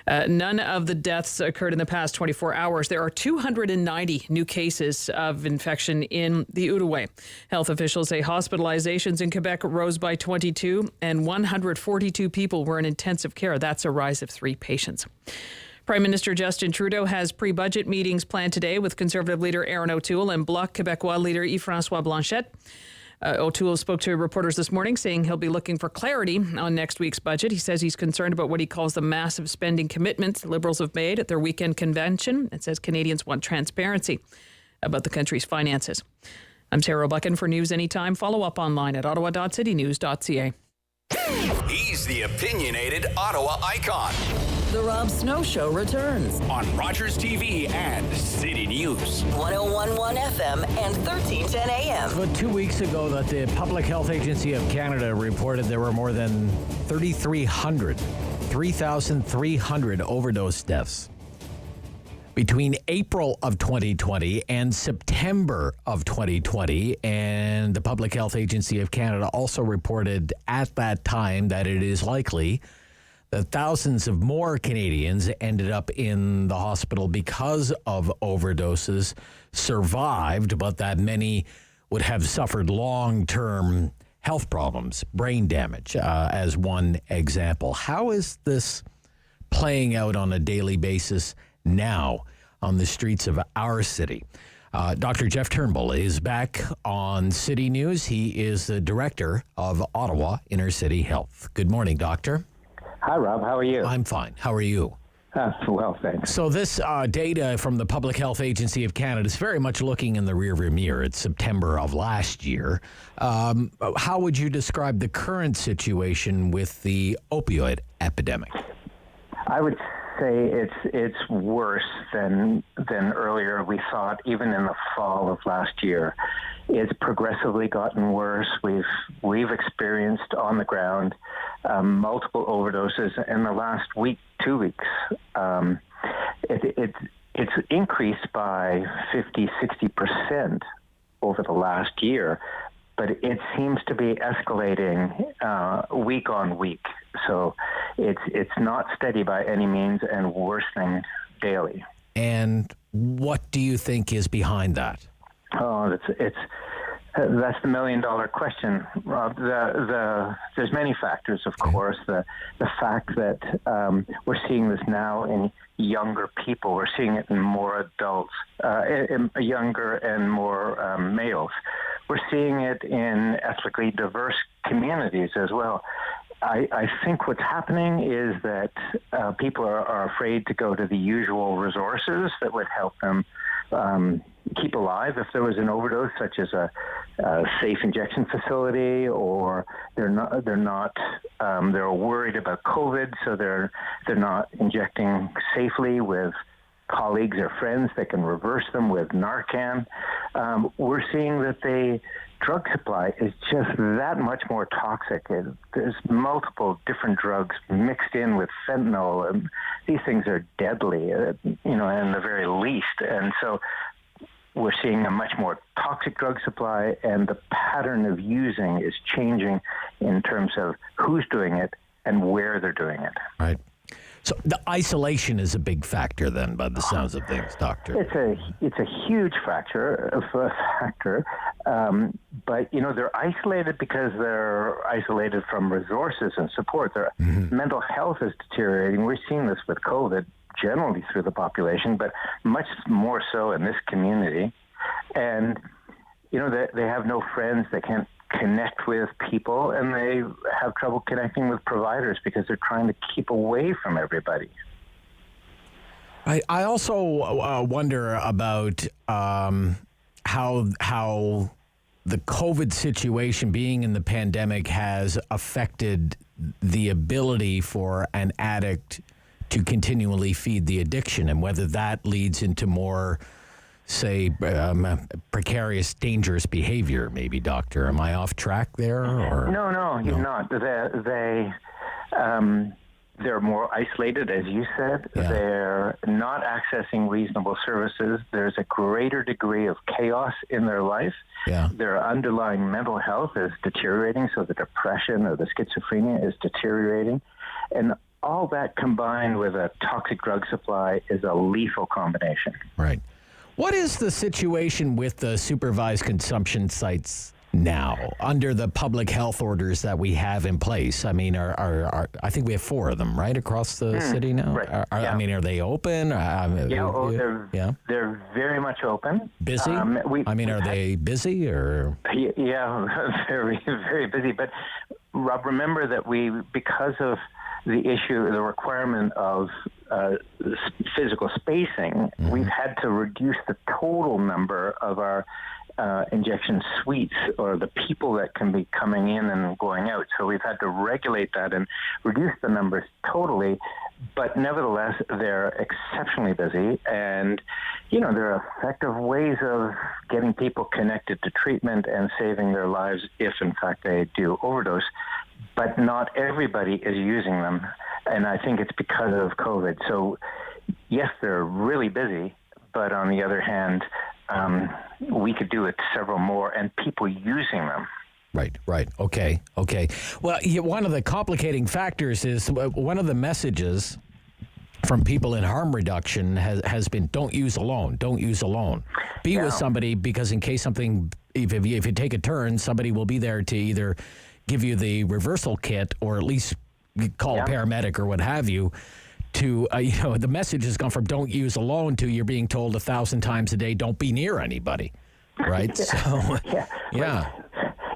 None of the deaths occurred in the past 24 hours. There are 290 new cases of infection in the Outaouais. Health officials say hospitalizations in Quebec rose by 22 and 142 people were in intensive care. That's a rise of 3 patients. Prime Minister Justin Trudeau has pre-budget meetings planned today with Conservative leader Aaron O'Toole and Bloc Québécois leader Yves-François Blanchet. O'Toole spoke to reporters this morning, saying he'll be looking for clarity on next week's budget. He says he's concerned about what he calls the massive spending commitments Liberals have made at their weekend convention, and says Canadians want transparency about the country's finances. I'm Sarah Buchan for News Anytime. Follow up online at ottawa.citynews.ca. He's the opinionated Ottawa icon. The Rob Snow Show returns on Rogers TV and City News. 101.1 FM and 1310 AM. About 2 weeks ago, that the Public Health Agency of Canada reported there were more than 3,300 overdose deaths between April of 2020 and September of 2020. And the Public Health Agency of Canada also reported at that time that it is likely that thousands of more Canadians ended up in the hospital because of overdoses, survived, but that many would have suffered long-term health problems, brain damage, as one example. How is this playing out on a daily basis now on the streets of our city? Dr. Jeff Turnbull is back on City News. He is the director of Ottawa Inner City Health. Good morning, Doctor. Hi, Rob. How are you? I'm fine. How are you? Well, thanks. So this data from the Public Health Agency of Canada is very much looking in the rearview mirror. It's September of last year. How would you describe the current situation with the opioid epidemic? I would say it's worse than earlier. We thought even in the fall of last year. It's progressively gotten worse. We've experienced on the ground multiple overdoses in the last week, 2 weeks. It's increased by 50-60% over the last year, but it seems to be escalating week on week. So it's not steady by any means and worsening daily. And what do you think is behind that? Oh, that's the million-dollar question, Rob. There's many factors, of course. The fact that we're seeing this now in younger people, we're seeing it in more adults, younger and more males. We're seeing it in ethnically diverse communities as well. I think what's happening is that people are afraid to go to the usual resources that would help them keep alive if there was an overdose, such as a safe injection facility, or they're worried about COVID, so they're not injecting safely with colleagues or friends that can reverse them with Narcan. We're seeing that the drug supply is just that much more toxic. There's multiple different drugs mixed in with fentanyl, and these things are deadly, in the very least. And so we're seeing a much more toxic drug supply, and the pattern of using is changing in terms of who's doing it and where they're doing it. Right. So the isolation is a big factor then, by the sounds of things, Doctor. It's a huge factor. But, they're isolated because they're isolated from resources and support. Their mental health is deteriorating. We're seeing this with COVID generally through the population, but much more so in this community. And, they have no friends. They can't connect with people, and they have trouble connecting with providers because they're trying to keep away from everybody. I also wonder about how the COVID situation, being in the pandemic, has affected the ability for an addict to continually feed the addiction, and whether that leads into more, say, precarious, dangerous behavior. Maybe, Doctor, am I off track there? Or No, you're not. They're more isolated, as you said. Yeah. They're not accessing reasonable services. There's a greater degree of chaos in their life. Yeah. Their underlying mental health is deteriorating, so the depression or the schizophrenia is deteriorating. And all that combined with a toxic drug supply is a lethal combination. Right. What is the situation with the supervised consumption sites now under the public health orders that we have in place? I mean, I think we have 4 of them, right, across the city now? Right. I mean, are they open? They're very much open. Busy? Are they busy or? Yeah, very, very busy. But Rob, remember that because of the issue, the requirement of physical spacing, we've had to reduce the total number of our injection suites, or the people that can be coming in and going out. So we've had to regulate that and reduce the numbers totally. But nevertheless, they're exceptionally busy, and there are effective ways of getting people connected to treatment and saving their lives if, in fact, they do overdose. But not everybody is using them, and I think it's because of COVID. So, yes, they're really busy, but on the other hand, we could do it several more, and people using them. Right. Okay. Well, one of the complicating factors is one of the messages from people in harm reduction has been, don't use alone. Be with somebody, because in case something, if you take a turn, somebody will be there to either give you the reversal kit or at least call a paramedic or what have you. To the message has gone from don't use alone to you're being told 1,000 times a day, don't be near anybody, right? So, yeah.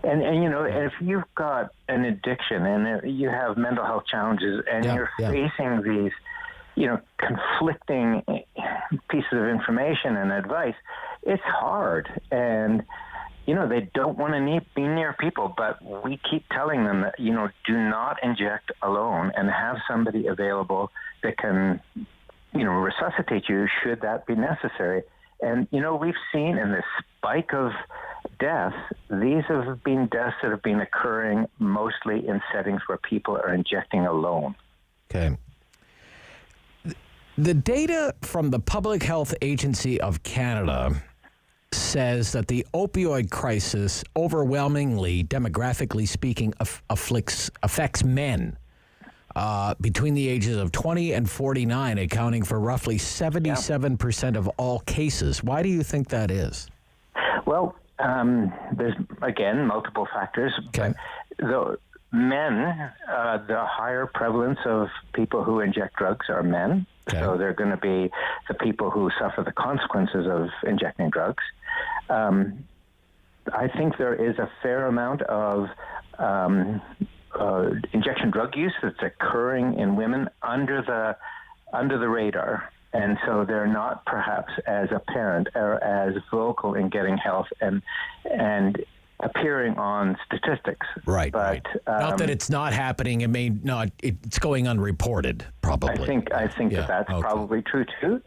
And if you've got an addiction and you have mental health challenges and you're facing these, conflicting pieces of information and advice, it's hard. And they don't want to be near people, but we keep telling them that, do not inject alone and have somebody available that can, resuscitate you should that be necessary. And, we've seen in this spike of deaths, these have been deaths that have been occurring mostly in settings where people are injecting alone. Okay. The data from the Public Health Agency of Canada says that the opioid crisis overwhelmingly, demographically speaking, affects men between the ages of 20 and 49, accounting for roughly 77% of all cases. Why do you think that is? Well, there's, again, multiple factors. Okay. The men, the higher prevalence of people who inject drugs are men. Okay. So they're going to be the people who suffer the consequences of injecting drugs. I think there is a fair amount of injection drug use that's occurring in women under the radar, and so they're not perhaps as apparent or as vocal in getting help and appearing on statistics. Right. Not that it's not happening. It may not. It's going unreported. Probably. I think that's probably true too.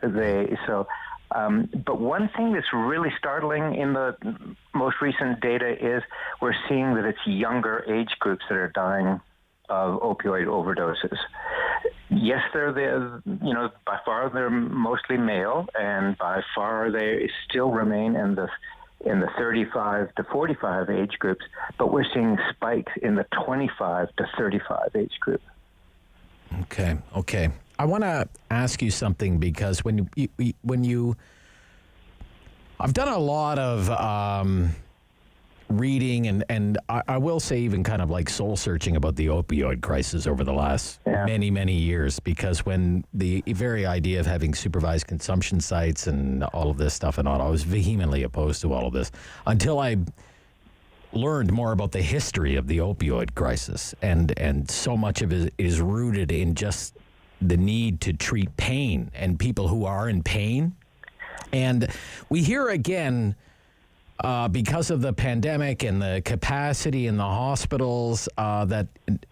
But one thing that's really startling in the most recent data is we're seeing that it's younger age groups that are dying of opioid overdoses. Yes, by far they're mostly male, and by far they still remain in the 35 to 45 age groups, but we're seeing spikes in the 25 to 35 age group. Okay. I want to ask you something, because when you I've done a lot of reading and I will say even kind of like soul searching about the opioid crisis over the last many years, because when the very idea of having supervised consumption sites and all of this stuff and all, I was vehemently opposed to all of this until I learned more about the history of the opioid crisis, and so much of it is rooted in just the need to treat pain and people who are in pain. And we hear again, because of the pandemic and the capacity in the hospitals, that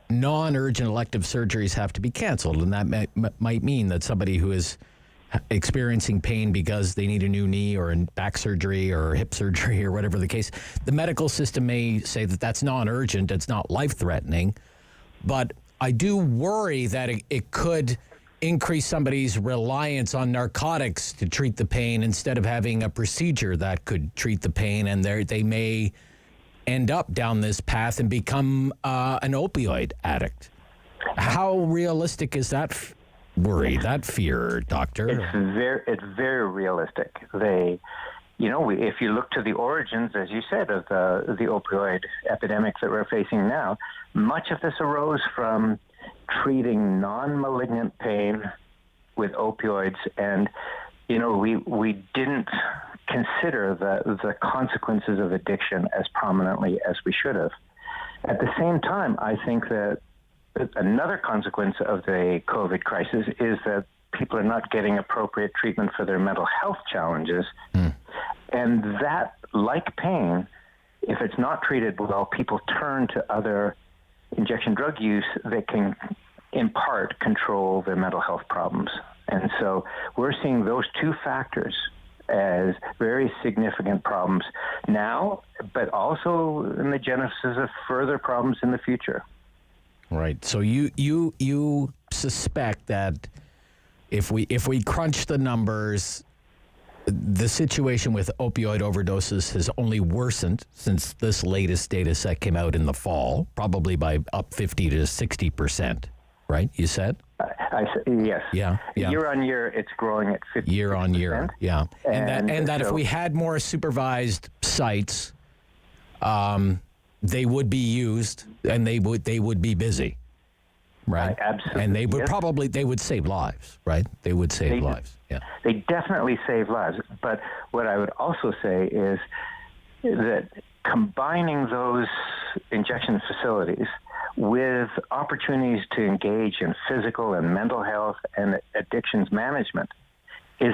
non-urgent elective surgeries have to be canceled. And that might mean that somebody who is experiencing pain because they need a new knee or back surgery or hip surgery or whatever the case, the medical system may say that that's non-urgent, it's not life-threatening. But I do worry that it could increase somebody's reliance on narcotics to treat the pain instead of having a procedure that could treat the pain, and they may end up down this path and become an opioid addict. How realistic is that worry, that fear, doctor? It's very realistic. If you look to the origins, as you said, of the opioid epidemic that we're facing now, much of this arose from treating non-malignant pain with opioids, and we didn't consider the consequences of addiction as prominently as we should have. At the same time, I think that another consequence of the COVID crisis is that people are not getting appropriate treatment for their mental health challenges, and that, like pain, if it's not treated well, people turn to other injection drug use that can, in part, control their mental health problems. And so we're seeing those two factors as very significant problems now, but also in the genesis of further problems in the future. Right. So you suspect that if we crunch the numbers, the situation with opioid overdoses has only worsened since this latest data set came out in the fall, probably by up 50 to 60%, right? You said? Yes. Yeah. Year on year, it's growing at 50%. Year on year, yeah. And that if we had more supervised sites, they would be used and they would be busy, right? Absolutely. And they would they would save lives, right? They would save lives. Yeah. They definitely save lives. But what I would also say is that combining those injection facilities with opportunities to engage in physical and mental health and addictions management is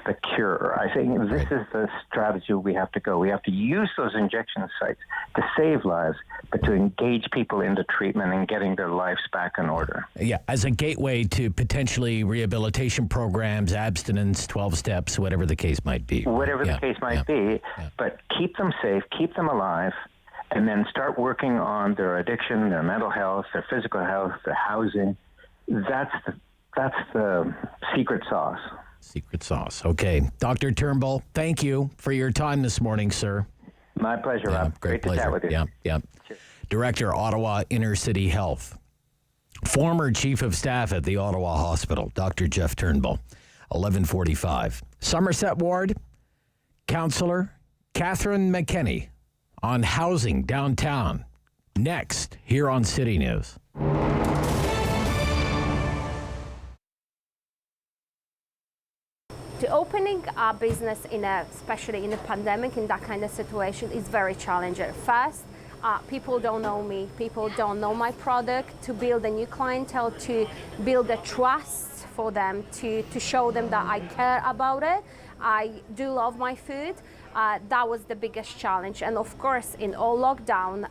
the cure. I think this is the strategy we have to go. We have to use those injection sites to save lives, but to engage people into treatment and getting their lives back in order. Yeah, as a gateway to potentially rehabilitation programs, abstinence, 12 steps, whatever the case might be. Whatever the case might be, but keep them safe, keep them alive, and then start working on their addiction, their mental health, their physical health, their housing. That's the secret sauce. Secret sauce. Okay. Dr. Turnbull, thank you for your time this morning, sir. My pleasure, Rob. Great pleasure. To chat with you. Yeah. Director, Ottawa Inner City Health. Former Chief of Staff at the Ottawa Hospital, Dr. Geoff Turnbull, 1145. Somerset Ward, Councillor Catherine McKenney on housing downtown. Next, here on City News. To opening a business especially in a pandemic, in that kind of situation, is very challenging. First, people don't know me, people don't know my product. To build a new clientele, to build a trust for them, to show them that I care about it. I do love my food. That was the biggest challenge. And of course, in all lockdown,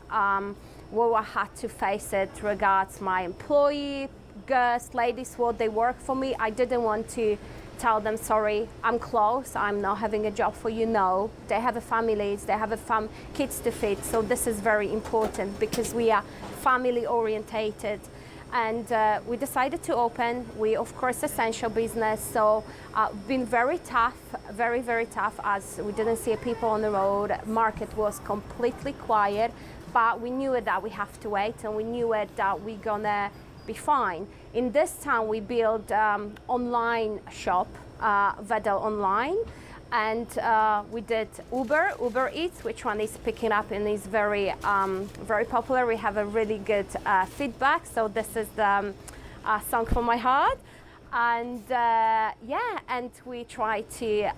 where I had to face it regards my employee, guests, ladies, what they work for me. I didn't want to tell them, sorry, I'm closed, I'm not having a job for you. No, they have families, they have kids to feed. So this is very important because we are family orientated. And we decided to open. We, of course, essential business. So been very tough, very, very tough, as we didn't see people on the road. Market was completely quiet, but we knew it that we have to wait, and we knew it that we're gonna be fine. In this town, we built online shop, Vedel Online, And we did Uber Eats, which one is picking up and is very, very popular. We have a really good feedback. So this is the song from my heart. And and we try to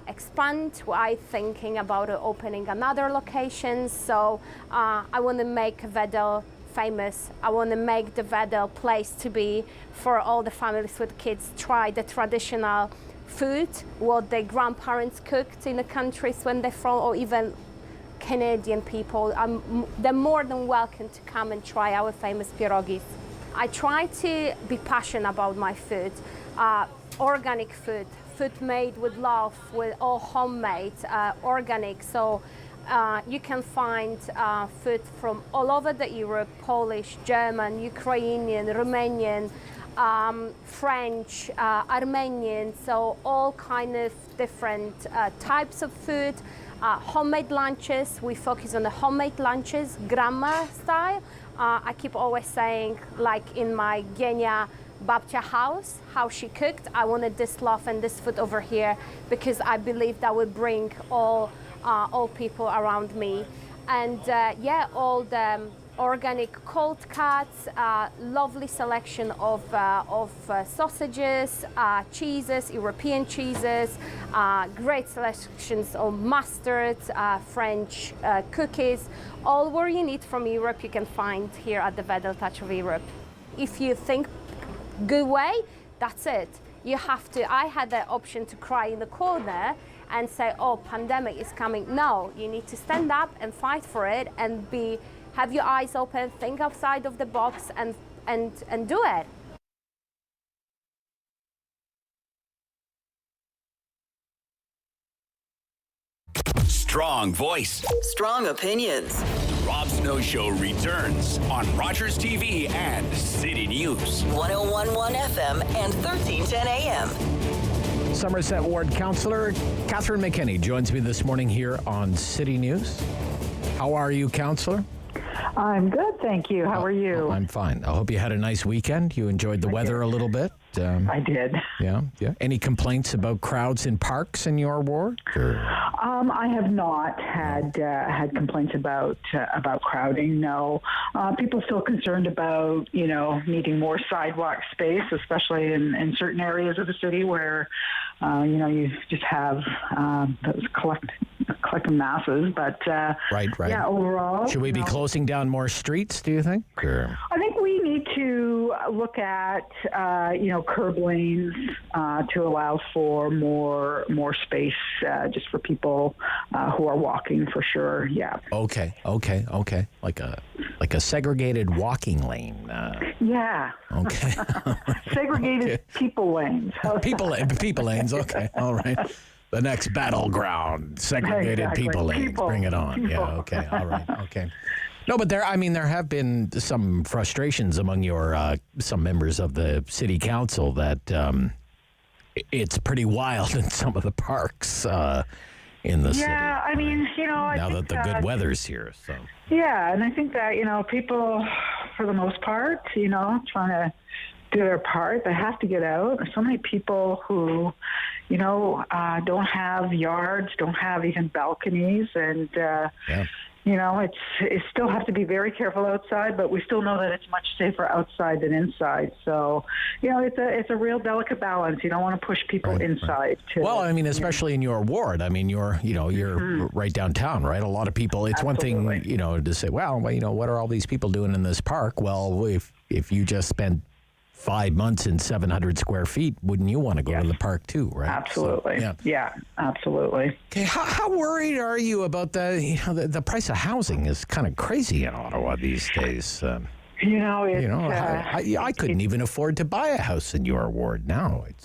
expand. We're thinking about opening another location. So I want to make Vedel famous. I want to make the Vedel place to be for all the families with kids. Try the traditional food, what their grandparents cooked in the countries when they're from, or even Canadian people. They're more than welcome to come and try our famous pierogis. I try to be passionate about my food, organic food made with love, with all homemade, organic. So you can find food from all over the Europe: Polish, German, Ukrainian, Romanian, French, Armenian. So all kind of different types of food. Homemade lunches. We focus on the homemade lunches, grandma style. I keep always saying, like in my Genia Babcia house, how she cooked. I wanted this love and this food over here because I believe that would bring all people around me. And all the organic cold cuts, lovely selection of sausages, cheeses, European cheeses, great selections of mustards, French cookies. All what you need from Europe you can find here at the Vedel Touch of Europe. If you think good way, that's it. You have to. I had the option to cry in the corner and say, oh, pandemic is coming. No, you need to stand up and fight for it and have your eyes open, think outside of the box and do it. Strong voice. Strong opinions. The Rob Snow Show returns on Rogers TV and City News. 101.1 FM and 1310 AM. Somerset Ward Councillor Catherine McKenney joins me this morning here on City News. How are you, Councillor? I'm good, thank you. How are you? I'm fine. I hope you had a nice weekend. You enjoyed the weather a little bit. I did. Yeah. Any complaints about crowds in parks in your ward? I have not had complaints about crowding. No, people still concerned about needing more sidewalk space, especially in certain areas of the city where you just have those collective masses. But right. Yeah, overall, should we be closing down more streets? Do you think? Or? I think we need to look at curb lanes to allow for more space just for people who are walking, for sure. Yeah. Okay. Like a segregated walking lane. Yeah. Okay. Segregated people lanes. People lanes. Okay. All right. The next battleground, segregated people lanes. Bring it on. People. Yeah. Okay. All right. Okay. No, but there have been some frustrations among some members of the city council that it's pretty wild in some of the parks in the city. Yeah, I mean, now that the good weather's here, so. Yeah, and I think that people, for the most part, trying to do their part, they have to get out. There's so many people who, don't have yards, don't have even balconies, and. It's still have to be very careful outside, but we still know that it's much safer outside than inside. So, it's a real delicate balance. You don't want to push people inside. Well, I mean, especially in your ward. I mean, you're right downtown, right? A lot of people. It's Absolutely. one thing, to say, well, what are all these people doing in this park? Well, if you just spent 5 months in 700 square feet, wouldn't you want to go to the park too, right? Absolutely. So, yeah, absolutely. Okay, how worried are you about the price of housing is kind of crazy in Ottawa these days? I couldn't even afford to buy a house in your ward now. It's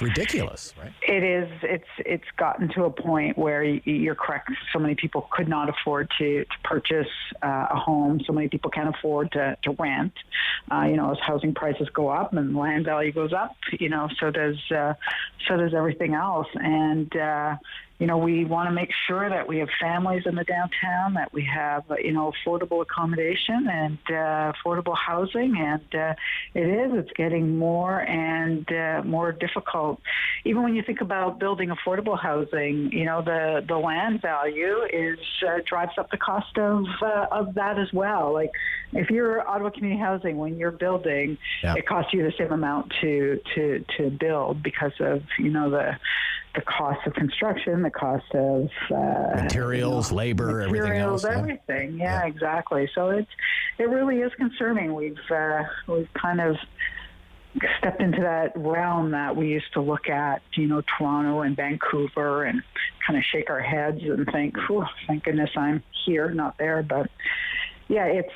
ridiculous, right? It is. It's gotten to a point where you're correct. So many people could not afford to purchase a home. So many people can't afford to rent. As housing prices go up and land value goes up, so does everything else. And we want to make sure that we have families in the downtown, that we have, affordable accommodation and affordable housing. And it's getting more and more difficult. Even when you think about building affordable housing, the land value drives up the cost of that as well. Like if you're Ottawa Community Housing, when you're building, it costs you the same amount to build because of, the cost of construction, the cost of materials, labor, everything else. Everything. Yeah, exactly. So it really is concerning. We've kind of stepped into that realm that we used to look at, Toronto and Vancouver, and kind of shake our heads and think, thank goodness I'm here, not there. But yeah, it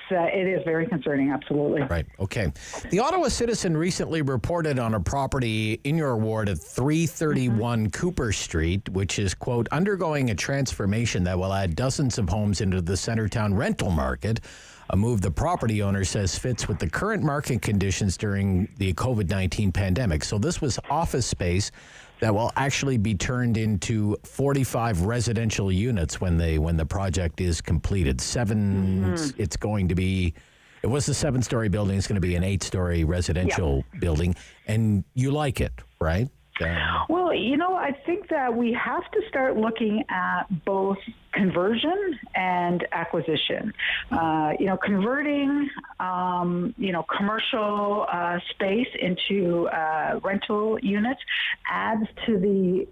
is very concerning, absolutely. Right, okay. The Ottawa Citizen recently reported on a property in your ward at 331 Cooper Street, which is, quote, undergoing a transformation that will add dozens of homes into the Centertown rental market, a move the property owner says fits with the current market conditions during the COVID-19 pandemic. So this was office space that will actually be turned into 45 residential units when the project is completed. It's going to be, it was a 7-story building. It's going to be an 8-story residential building. And you like it, right? Well, I think that we have to start looking at both conversion and acquisition. Converting, commercial space into rental units adds to the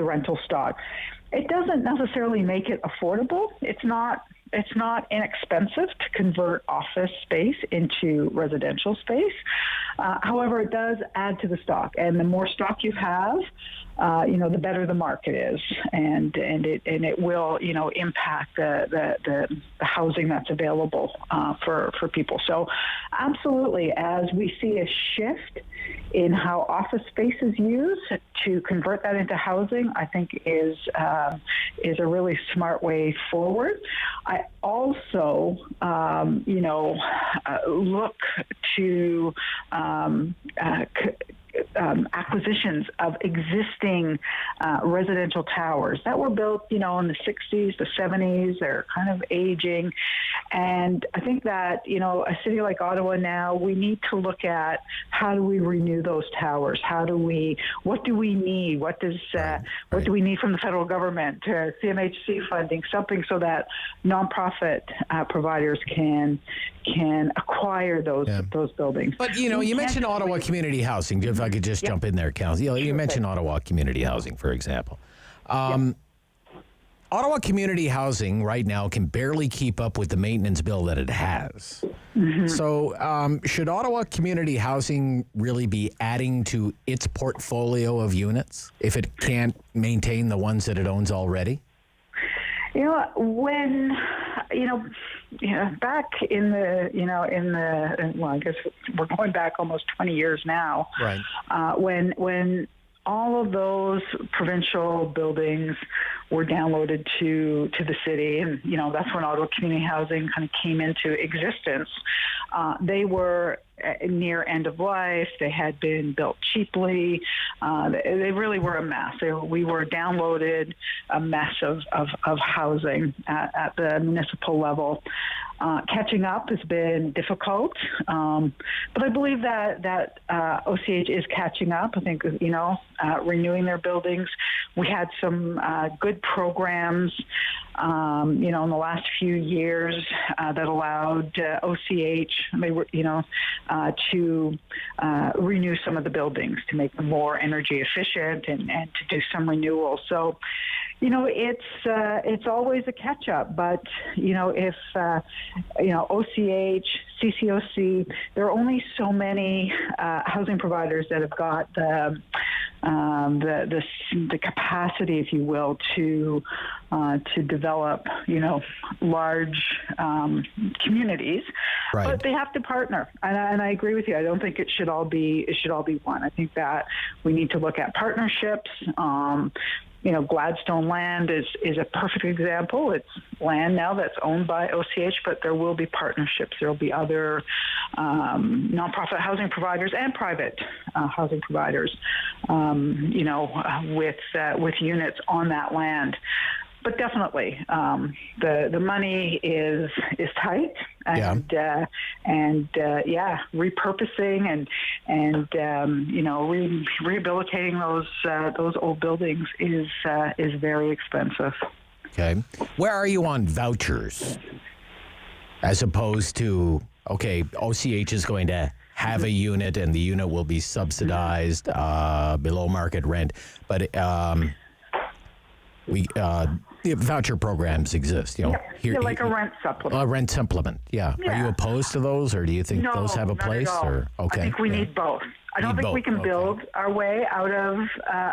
rental stock. It doesn't necessarily make it affordable. It's not inexpensive to convert office space into residential space. However, it does add to the stock, and the more stock you have, the better the market is, and it will impact the housing that's available for people. So, absolutely, as we see a shift in how office space is used, to convert that into housing, I think is a really smart way forward. I also, look to acquisitions of existing residential towers that were built, in the 60s, the 70s. They're kind of aging. And I think that, a city like Ottawa now, we need to look at how do we renew those towers? What do we need? What do we need from the federal government? CMHC funding, something so that nonprofit providers can acquire those buildings. But, you mentioned Ottawa Community Housing. If I could just jump in there, Councillor. You mentioned Ottawa Community Housing, for example. Ottawa Community Housing right now can barely keep up with the maintenance bill that it has. So should Ottawa Community Housing really be adding to its portfolio of units if it can't maintain the ones that it owns already? Back in I guess we're going back almost 20 years now. Right. When all of those provincial buildings were downloaded to the city, and that's when Ottawa Community Housing kind of came into existence. They were near end of life. They had been built cheaply. They really were a mess. We were downloaded a mess of housing at the municipal level. Catching up has been difficult, but I believe that OCH is catching up. I think, renewing their buildings. We had some good programs, in the last few years that allowed OCH, to renew some of the buildings to make them more energy efficient and to do some renewal. So, it's always a catch up, but if OCH, CCOC, there are only so many housing providers that have got the capacity, if you will, to to develop, large communities. Right. But they have to partner, and I agree with you. I don't think it should all be one. I think that we need to look at partnerships. Gladstone Land is a perfect example. It's land now that's owned by OCH, but there will be partnerships. There will be other nonprofit housing providers and private housing providers, with units on that land. But definitely, the money is tight, and repurposing and rehabilitating those old buildings is very expensive. Okay, where are you on vouchers, as opposed to OCH is going to have a unit and the unit will be subsidized below market rent, but voucher programs exist, like a rent supplement. A rent supplement, yeah. Are you opposed to those, or do you think those have a place? Not at all. I think we need both. I don't think we can build our way out of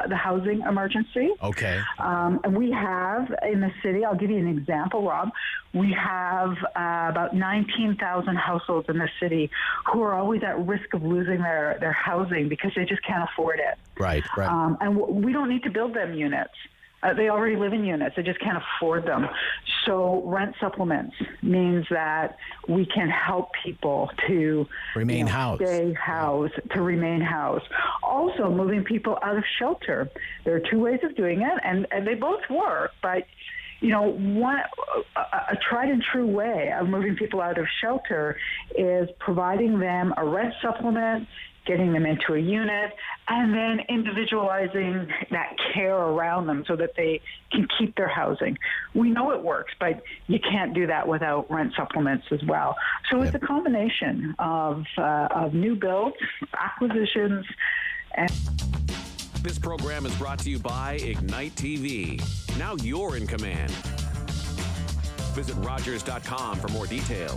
the housing emergency. Okay. And we have in the city, I'll give you an example, Rob. We have about 19,000 households in the city who are always at risk of losing their housing because they just can't afford it. Right. And we don't need to build them units. They already live in units. They just can't afford them. So rent supplements means that we can help people to remain housed. Stay housed, to remain housed. Also, moving people out of shelter. There are two ways of doing it, and they both work. But a tried and true way of moving people out of shelter is providing them a rent supplement, getting them into a unit, and then individualizing that care around them so that they can keep their housing. We know it works, but you can't do that without rent supplements as well. So it's a combination of new builds, acquisitions, and... This program is brought to you by Ignite TV. Now you're in command. Visit Rogers.com for more details.